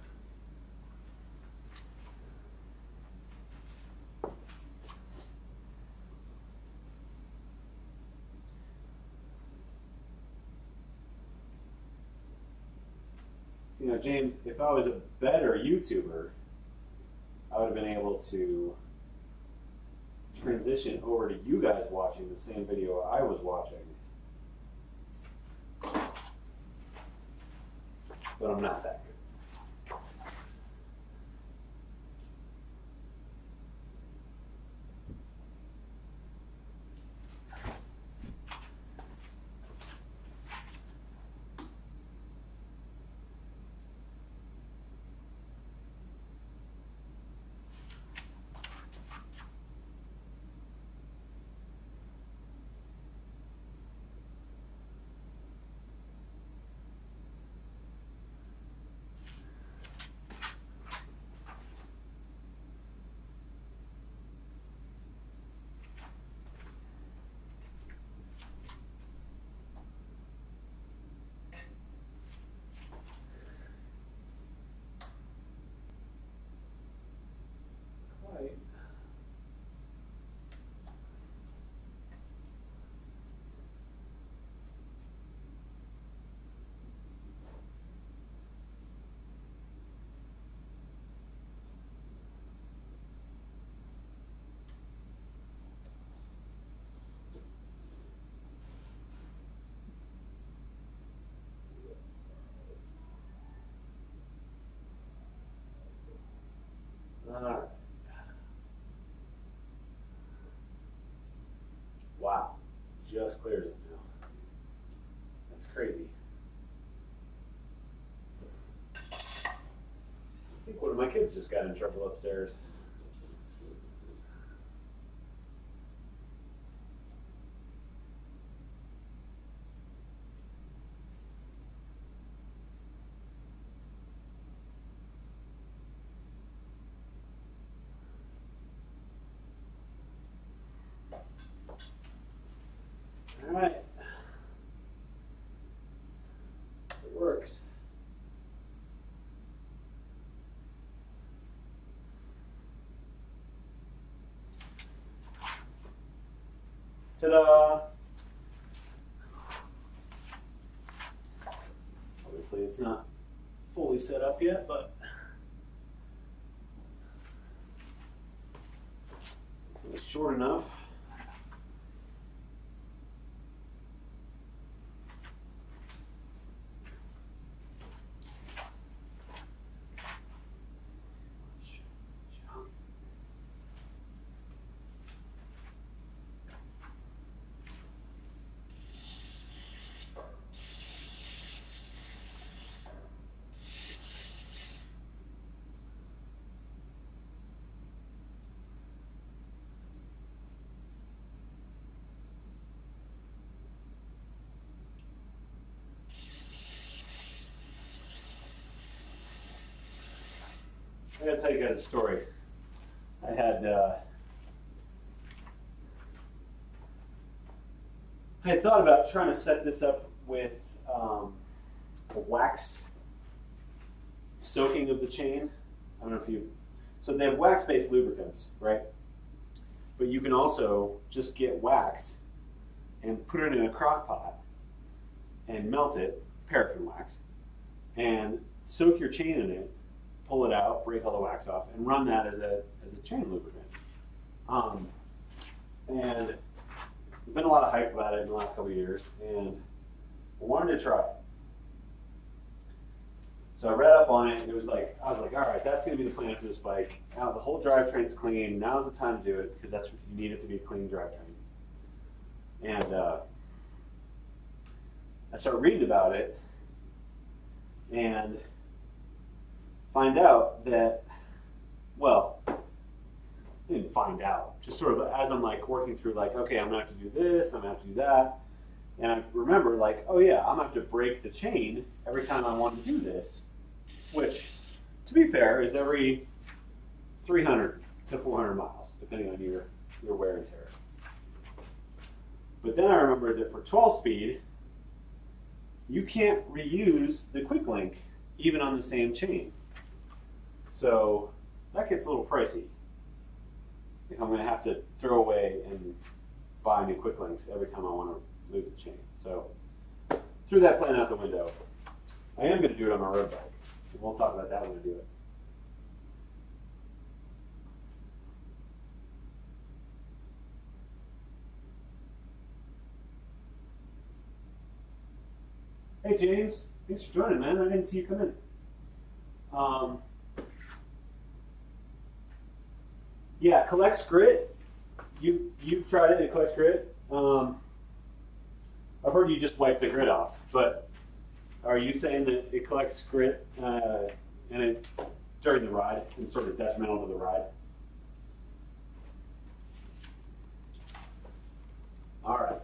So, James, if I was a better YouTuber, I I would have been able to transition over to you guys watching the same video I was watching. But I'm not that good. Quite. All right. Wow, just cleared it now. That's crazy. I think one of my kids just got in trouble upstairs. All right. It works. Ta-da! Obviously it's not fully set up yet, but it's short enough. I gotta tell you guys a story. I had thought about trying to set this up with a waxed soaking of the chain. I don't know if you, so they have wax-based lubricants, right? But you can also just get wax and put it in a crock pot and melt it, paraffin wax, and soak your chain in it, pull it out, break all the wax off, and run that as a chain lubricant. And there's been a lot of hype about it in the last couple of years, and I wanted to try it. So I read up on it, and it was like, I was like, all right, that's going to be the plan for this bike. Now the whole drivetrain's clean. Now's the time to do it because that's what you need it to be, a clean drivetrain. And I started reading about it, and find out that, well, I didn't find out, just sort of as I'm like working through like, okay, I'm gonna have to do this, I'm gonna have to do that. And I remember like, oh yeah, I'm gonna have to break the chain every time I want to do this, which to be fair is every 300 to 400 miles, depending on your wear and tear. But then I remembered that for 12 speed, you can't reuse the quick link even on the same chain. So that gets a little pricey if I'm going to have to throw away and buy new quick links every time I want to lube the chain. So threw that plan out the window. I am going to do it on my road bike, and we'll talk about that when I do it. Hey James, thanks for joining, man. I didn't see you come in. Yeah, collects grit. You've tried it. It collects grit. I've heard you just wipe the grit off, but are you saying that it collects grit and it during the ride and sort of detrimental to the ride? All right.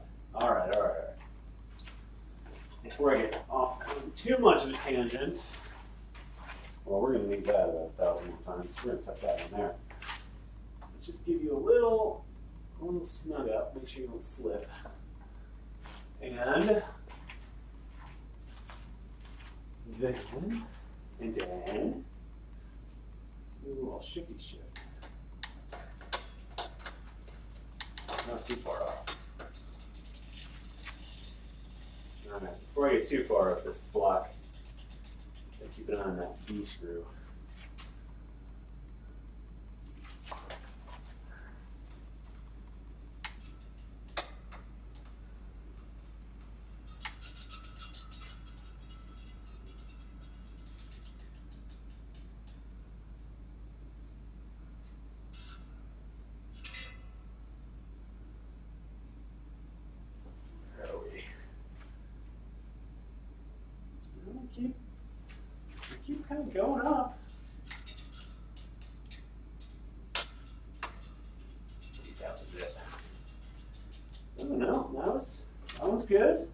Before I get off on too much of a tangent, well, we're going to leave that about 1,000 more times. We're going to tuck that in there. Let's just give you a little snug up. Make sure you don't slip. And then, do a little shifty shift. Not too far off. All right, before I get too far up this block, keep an eye on that B screw. Keep kind of going up. That was it. I don't know. That one's good.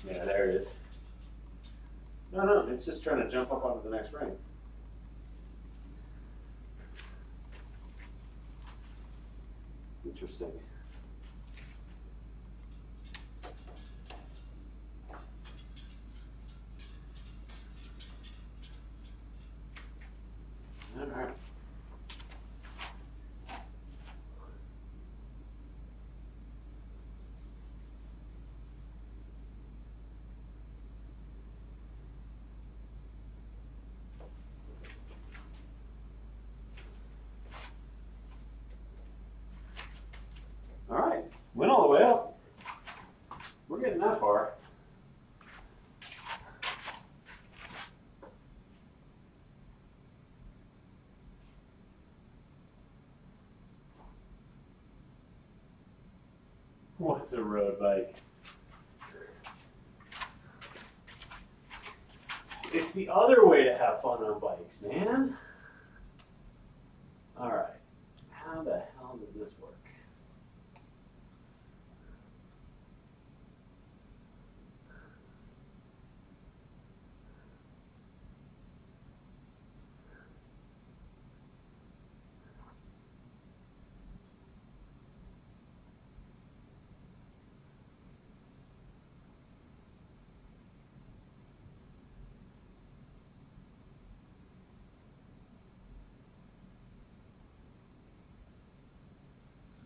Yeah, there it is. No, it's just trying to jump up onto the next ring. Interesting. All right. All right, went all the way up. We're getting that far. What's a road bike? It's the other way to have fun on bikes, man. All right, how the hell does this work?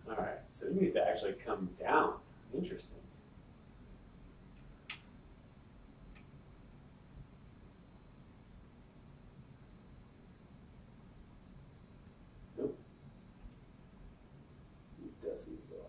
All right, so it needs to actually come down. Interesting. Nope. It does need to go up.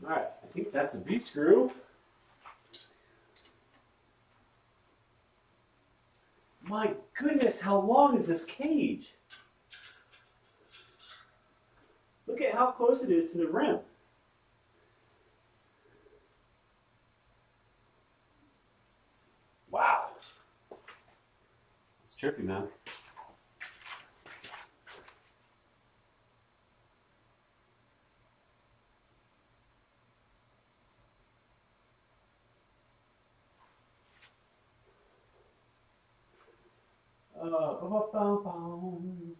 All right, I think that's a B screw. My goodness, how long is this cage? Look at how close it is to the rim. Wow. It's trippy, man. Ba-ba-bum-bum.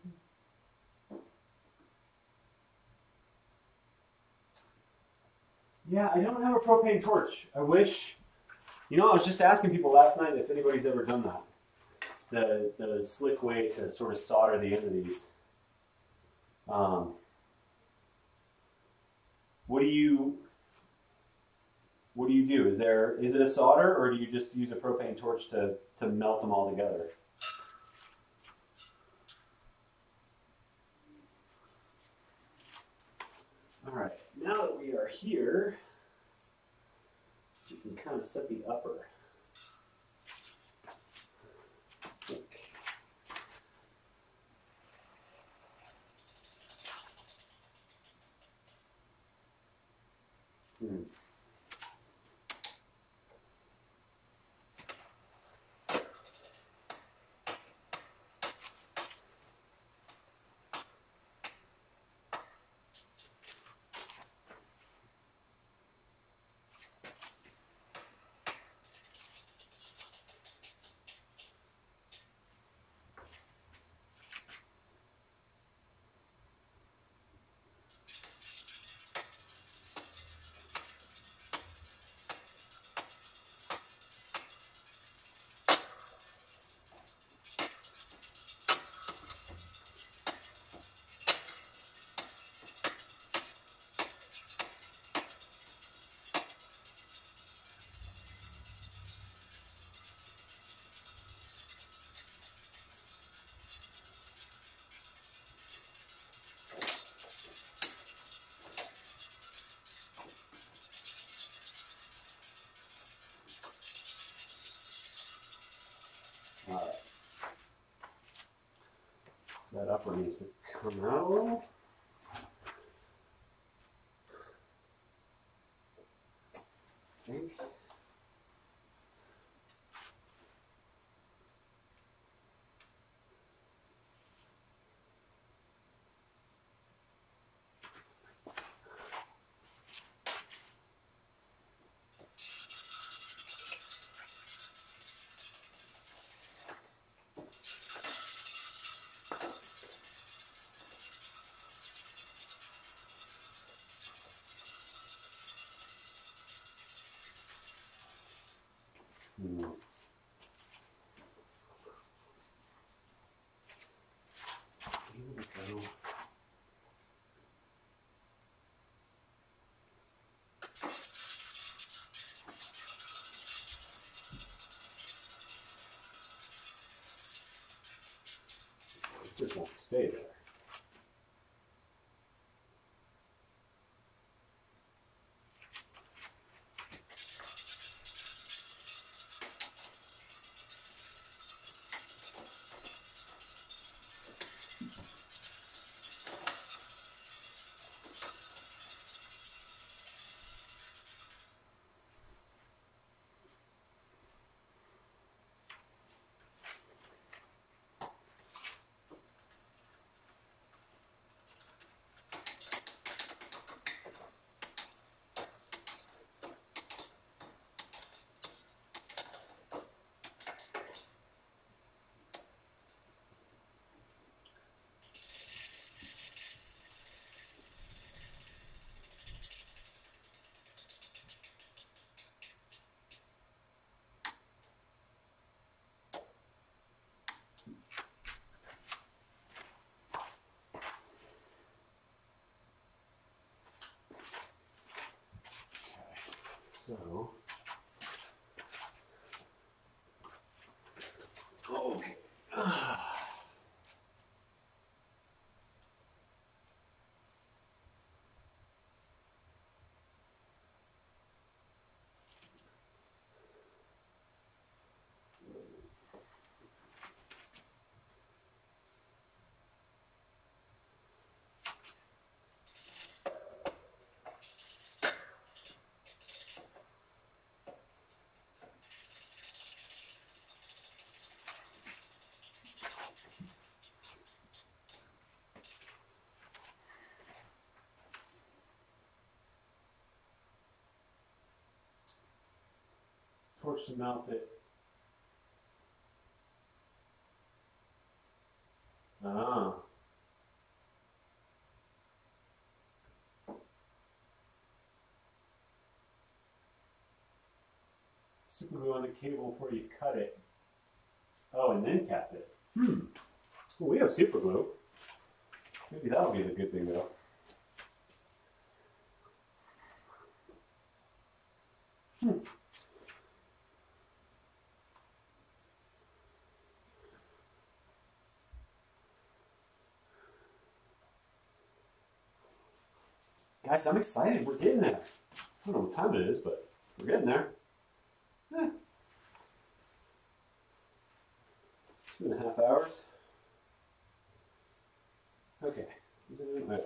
Yeah, I don't have a propane torch. I wish. You know, I was just asking people last night if anybody's ever done that. The slick way to sort of solder the end of these. What do you do? Is it a solder, or do you just use a propane torch to melt them all together? All right, now that we are here, you can kind of set the upper. Okay. All right. So that upper needs to come out. I think. Here we go. It just won't stay there. So, okay. Torch to melt it. super glue on the cable before you cut it. Oh, and then cap it. Well, we have super glue. Maybe that'll be the good thing though. Guys, I'm excited. We're getting there. I don't know what time it is, but we're getting there. 2.5 hours. Okay. Is it in? Right.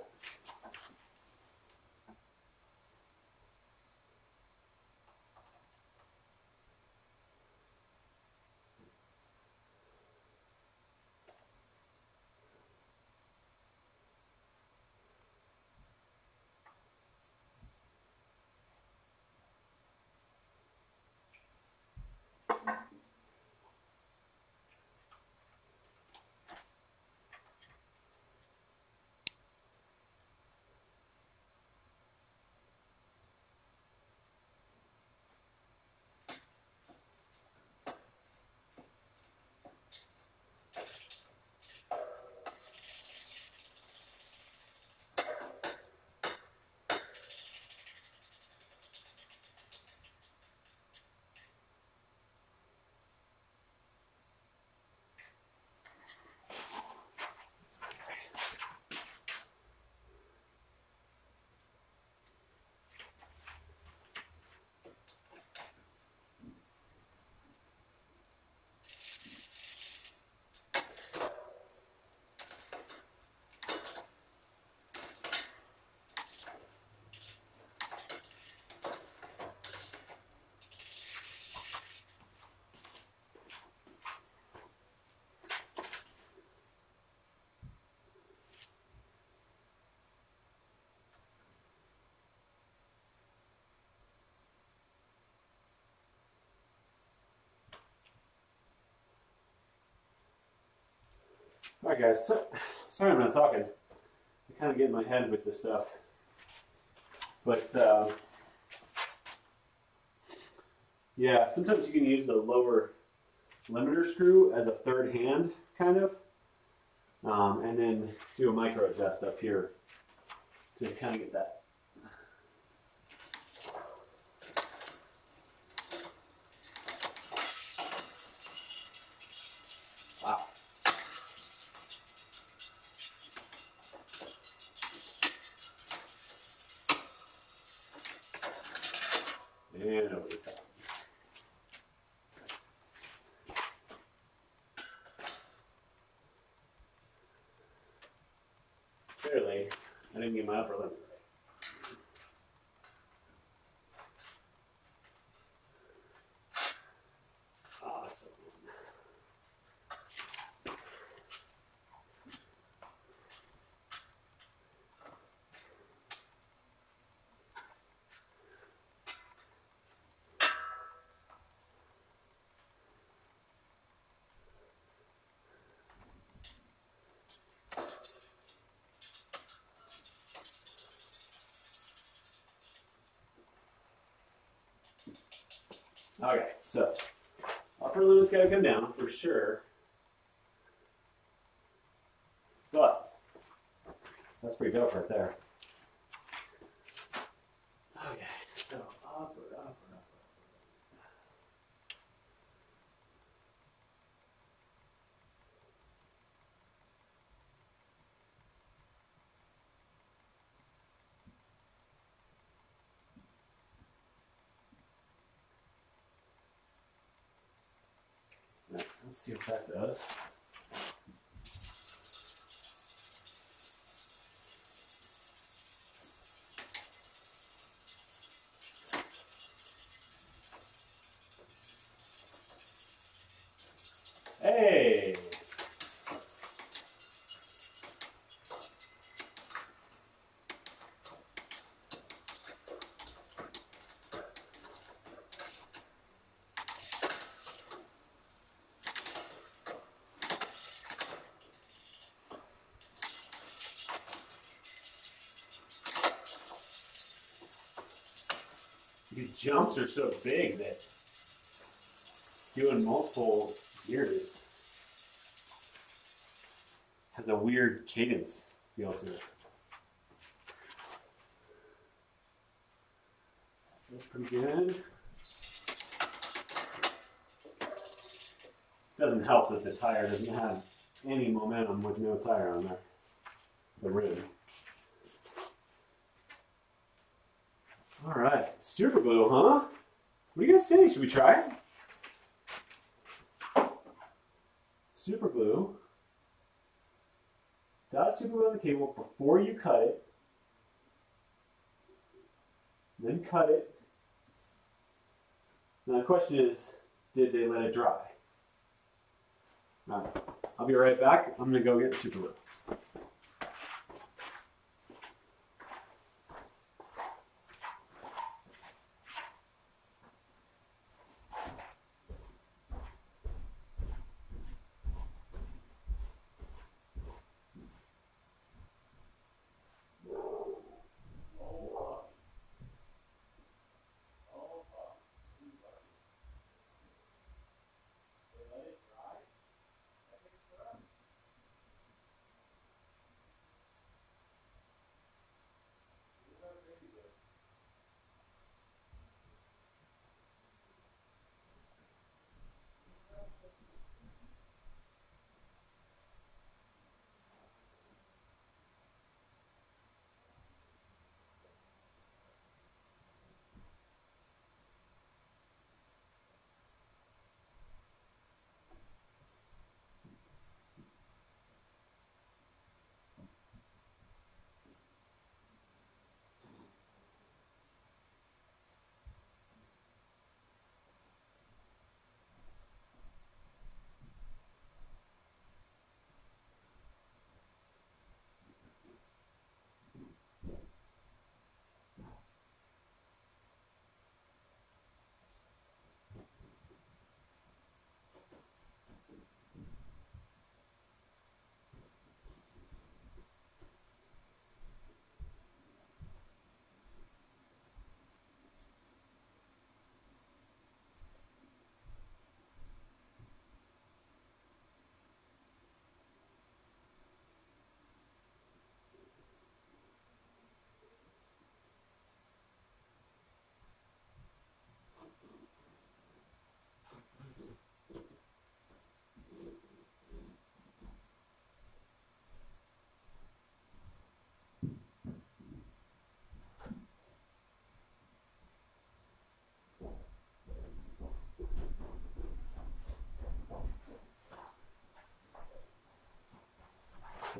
All right, guys. So, sorry I'm not talking. I kind of get in my head with this stuff. But, yeah, sometimes you can use the lower limiter screw as a third hand, kind of. And then do a micro adjust up here to kind of get that. Wow. And over the top. Clearly, I didn't get my upper limit right. Awesome. Okay, so upper limit's got to come down for sure. But that's pretty dope right there. Okay, so upper. Let's see what that does. Hey! These jumps are so big that doing multiple gears has a weird cadence feel to it. That's pretty good. Doesn't help that the tire doesn't have any momentum with no tire on there. The rim. All right, super glue, huh? What do you guys say? Should we try it? Super glue. Dot super glue on the cable before you cut it. Then cut it. Now the question is, did they let it dry? All right, I'll be right back. I'm gonna go get super glue.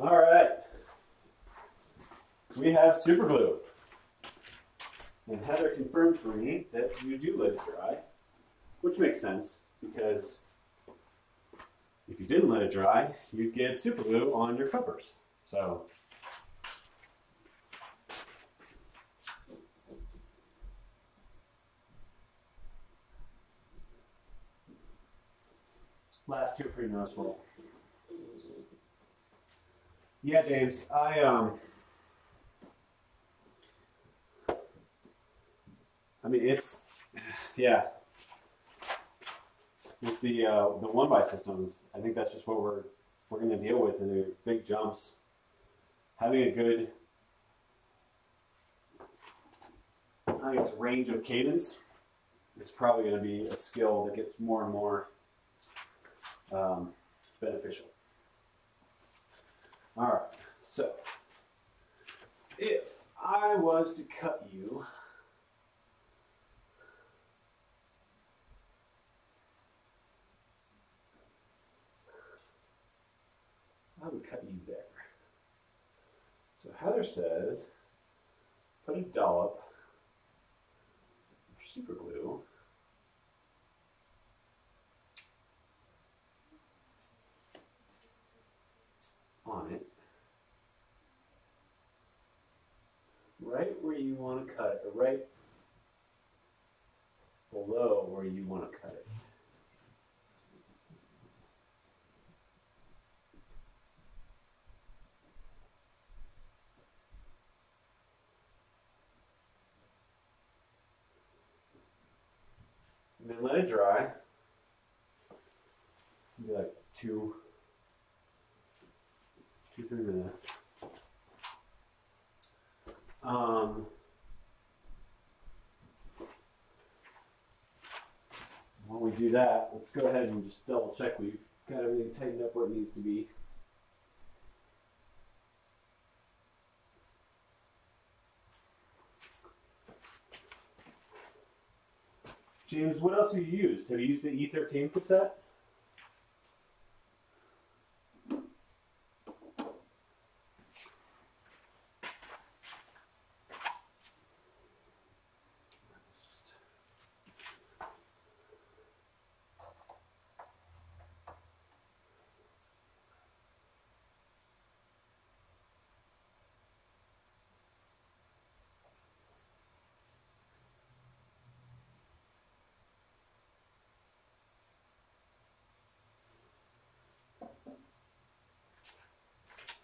All right, we have super glue. And Heather confirmed for me that you do let it dry, which makes sense because if you didn't let it dry, you'd get super glue on your covers. So last two are pretty noticeable. Yeah, James, I mean, it's, yeah. With the one-by systems, I think that's just what we're going to deal with in the big jumps. Having a good, I guess, range of cadence is probably going to be a skill that gets more and more beneficial. All right, so if I was to cut you I would cut you there. So Heather says, put a dollop of super glue on it, right where you want to cut it, or right below where you want to cut it. And then let it dry. Maybe like 3 minutes. While we do that, let's go ahead and just double check we've got everything tightened up where it needs to be. James, what else have you used? Have you used the E13 cassette?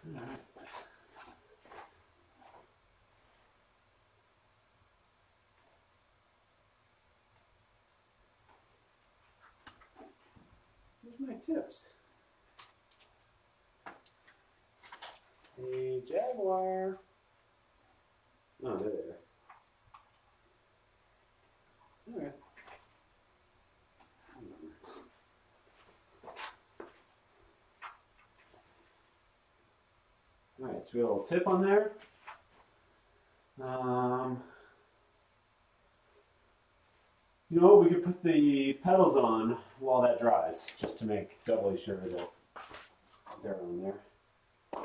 All right. Here's my tips. A Jaguar. Oh, they're there. All right. All right, so we have a little tip on there. You know, we could put the pedals on while that dries, just to make doubly sure that they're on there. I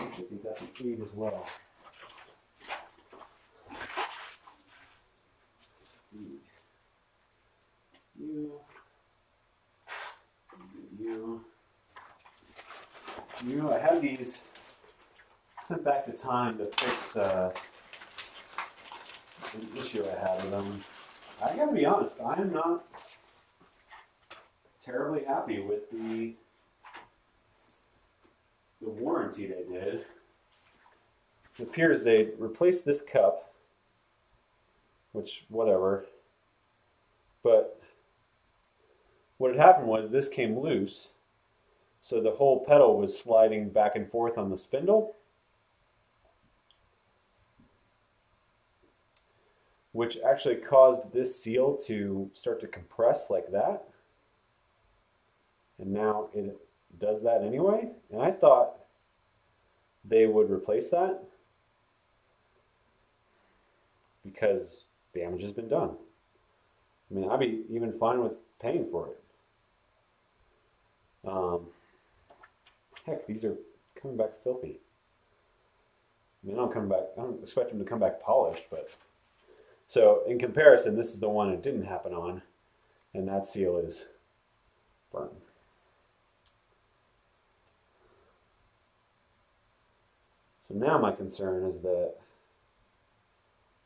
actually think that's an 8 as well. You. I had these sent back to Time to fix an issue I had with them. I gotta be honest, I am not terribly happy with the warranty they did. It appears they replaced this cup, which, whatever, but what had happened was this came loose, so the whole pedal was sliding back and forth on the spindle, which actually caused this seal to start to compress like that. And now it does that anyway. And I thought they would replace that because damage has been done. I mean, I'd be even fine with paying for it. Heck, these are coming back filthy. I mean, I don't expect them to come back polished, but so in comparison, this is the one it didn't happen on, and that seal is burnt. So now my concern is that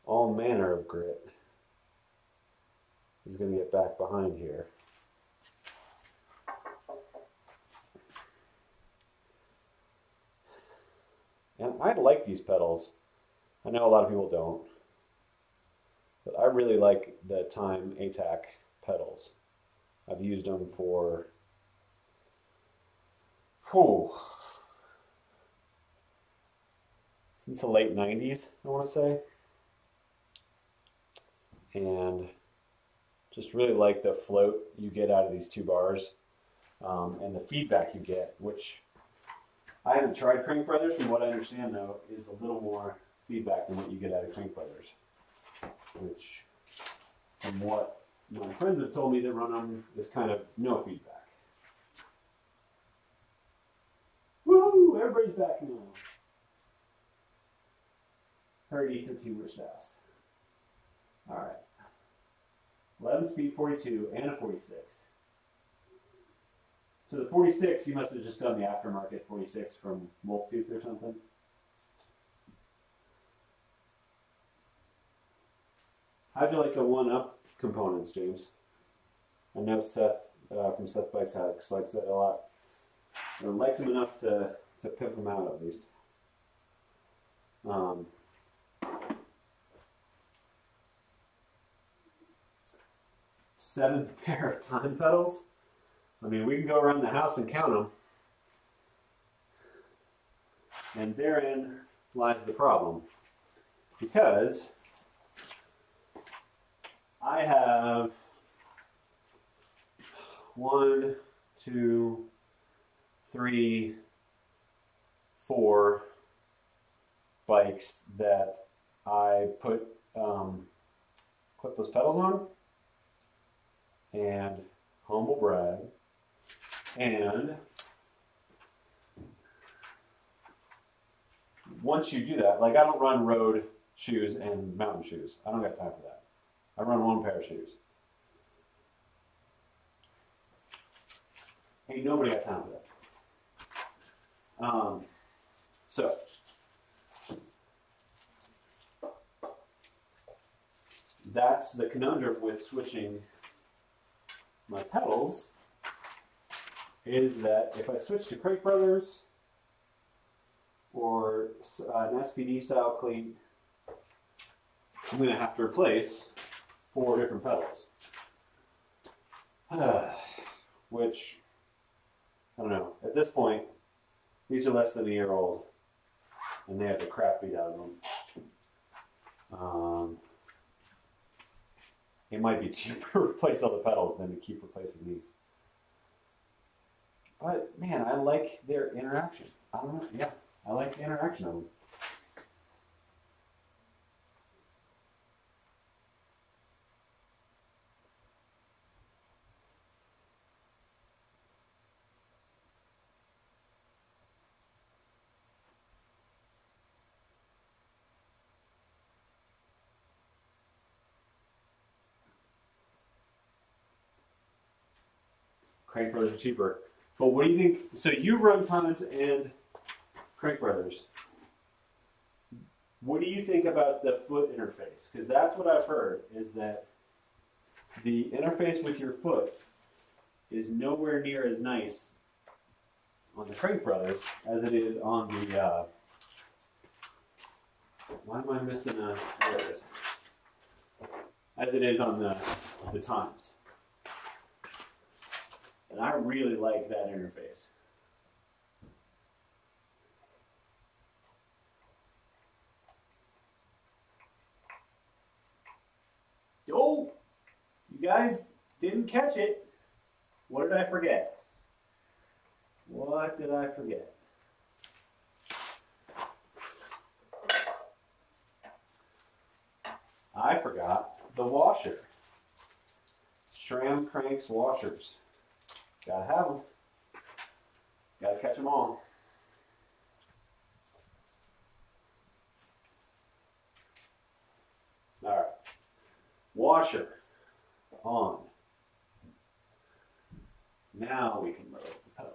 all manner of grit is going to get back behind here. And I like these pedals. I know a lot of people don't. But I really like the Time ATAC pedals. I've used them for since the late 90s, I want to say. And just really like the float you get out of these two bars and the feedback you get, which I haven't tried Crank Brothers. From what I understand, though, is a little more feedback than what you get out of Crank Brothers. Which, from what my friends have told me that run them, is kind of no feedback. Woo! Everybody's back now. Heard E13 was fast. All right. 11 speed 42 and a 46. So the 46, you must have just done the aftermarket 46 from Wolftooth or something. How'd you like the one-up components, James? I know Seth from Seth Bikes Hacks likes it a lot. Or likes them enough to pimp them out at least. Seventh pair of Time pedals. I mean, we can go around the house and count them. And therein lies the problem. Because I have 1, 2, 3, 4 bikes that I put clip those pedals on, and humble brag, and once you do that, like I don't run road shoes and mountain shoes. I don't got time for that. I run one pair of shoes. Ain't nobody got time for that. So that's the conundrum with switching my pedals, is that if I switch to Crate Brothers or an SPD style cleat, I'm going to have to replace 4 different pedals. Which, I don't know, at this point, these are less than a year old, and they have the crap beat out of them. It might be cheaper to replace all the pedals than to keep replacing these. But man, I like their interaction. I don't know, yeah, I like the interaction of them. Crank Brothers are cheaper. But what do you think? So you run Tonnage and Crank Brothers. What do you think about the foot interface? Because that's what I've heard, is that the interface with your foot is nowhere near as nice on the Crank Brothers as it is on the, why am I missing a, there it is, as it is on the Times. And I really like that interface. Oh, you guys didn't catch it. What did I forget? What did I forget? I forgot the washer. SRAM cranks washers. Gotta have them. Gotta catch them all. All right. Washer on. Now we can load the pedal.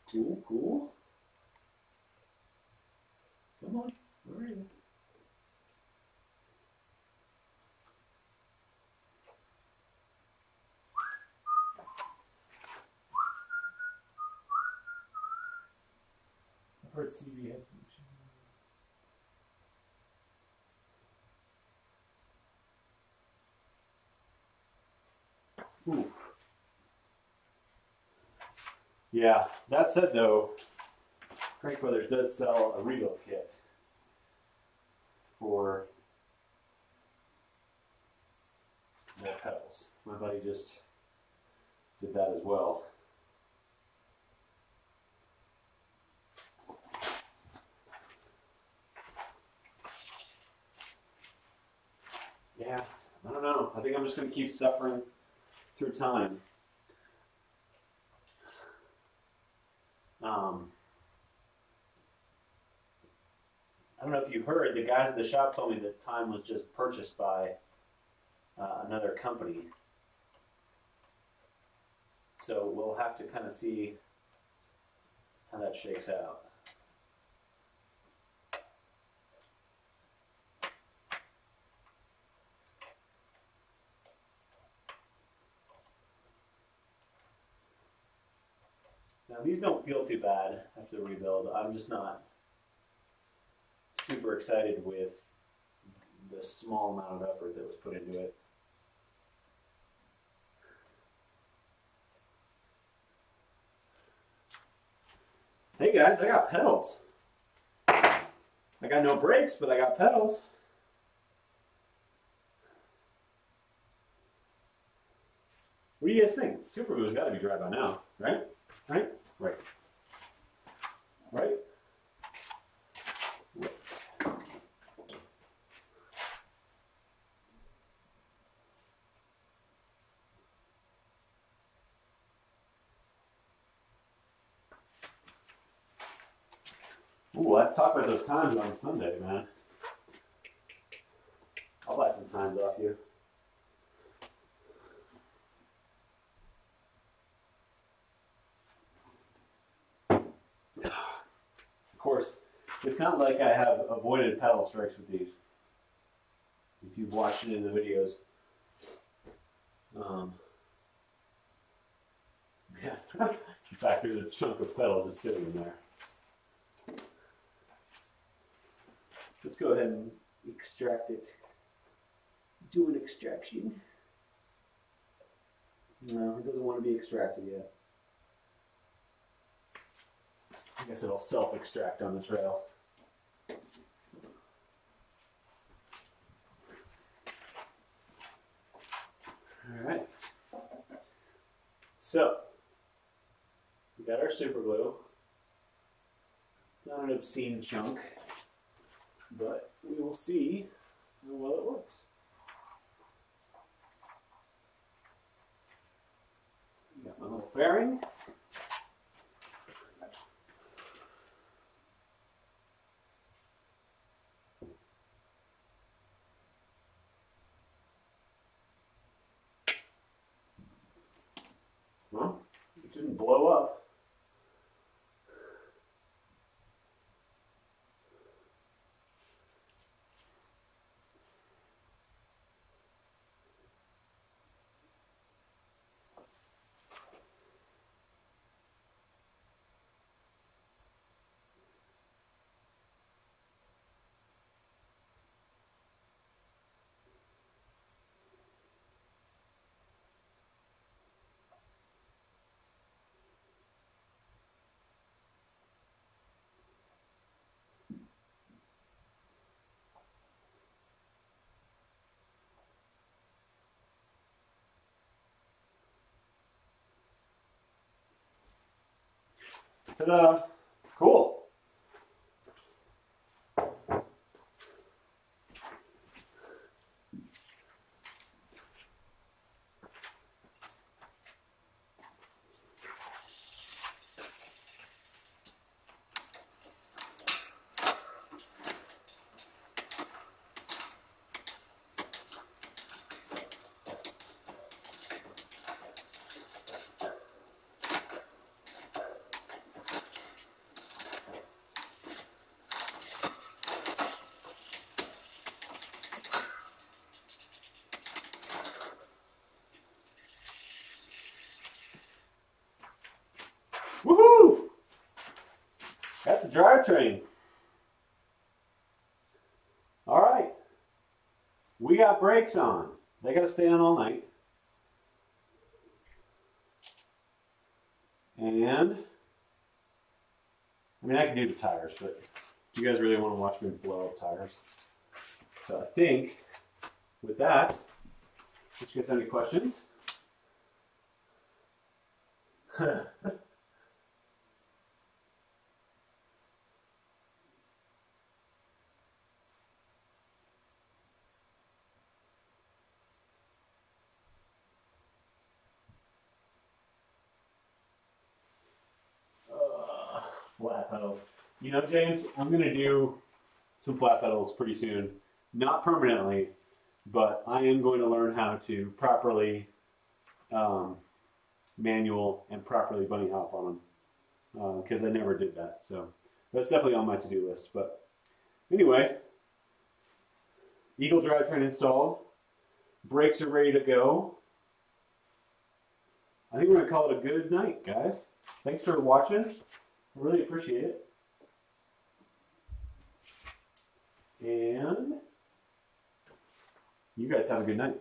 Cool, cool. Come on, where are you? I've heard CV had some. Ooh. Yeah, that said though, Crank Brothers does sell a rebuild kit for their pedals. My buddy just did that as well. Yeah, I don't know. I think I'm just going to keep suffering through time. I don't know if you heard, the guys at the shop told me that Time was just purchased by another company. So we'll have to kind of see how that shakes out. these don't feel too bad after the rebuild. I'm just not super excited with the small amount of effort that was put into it. Hey guys, I got pedals. I got no brakes, but I got pedals. What do you guys think? Super Glue's got to be dry by now, right? Right? Right. Right? Ooh, let's talk about those times on Sunday, man. I'll buy some times off you. Of course, it's not like I have avoided pedal strikes with these. If you've watched any of the videos. Yeah. In fact, there's a chunk of pedal just sitting in there. Let's go ahead and extract it. Do an extraction. No, it doesn't want to be extracted yet. I guess it'll self-extract on the trail. All right. So, we got our super glue. It's not an obscene chunk, but we will see how well it works. Got my little fairing. Well, it didn't blow up. Ta-da! Cool. Woohoo! That's a drivetrain. All right. We got brakes on. They got to stay on all night. And, I mean, I can do the tires, but do you guys really want to watch me blow up tires? So I think, with that, did you guys have any questions? Flat pedals. You know, James, I'm going to do some flat pedals pretty soon. Not permanently, but I am going to learn how to properly manual and properly bunny hop on them because I never did that. So that's definitely on my to-do list. But anyway, Eagle drivetrain installed. Brakes are ready to go. I think we're going to call it a good night, guys. thanks for watching. I really appreciate it. And you guys have a good night.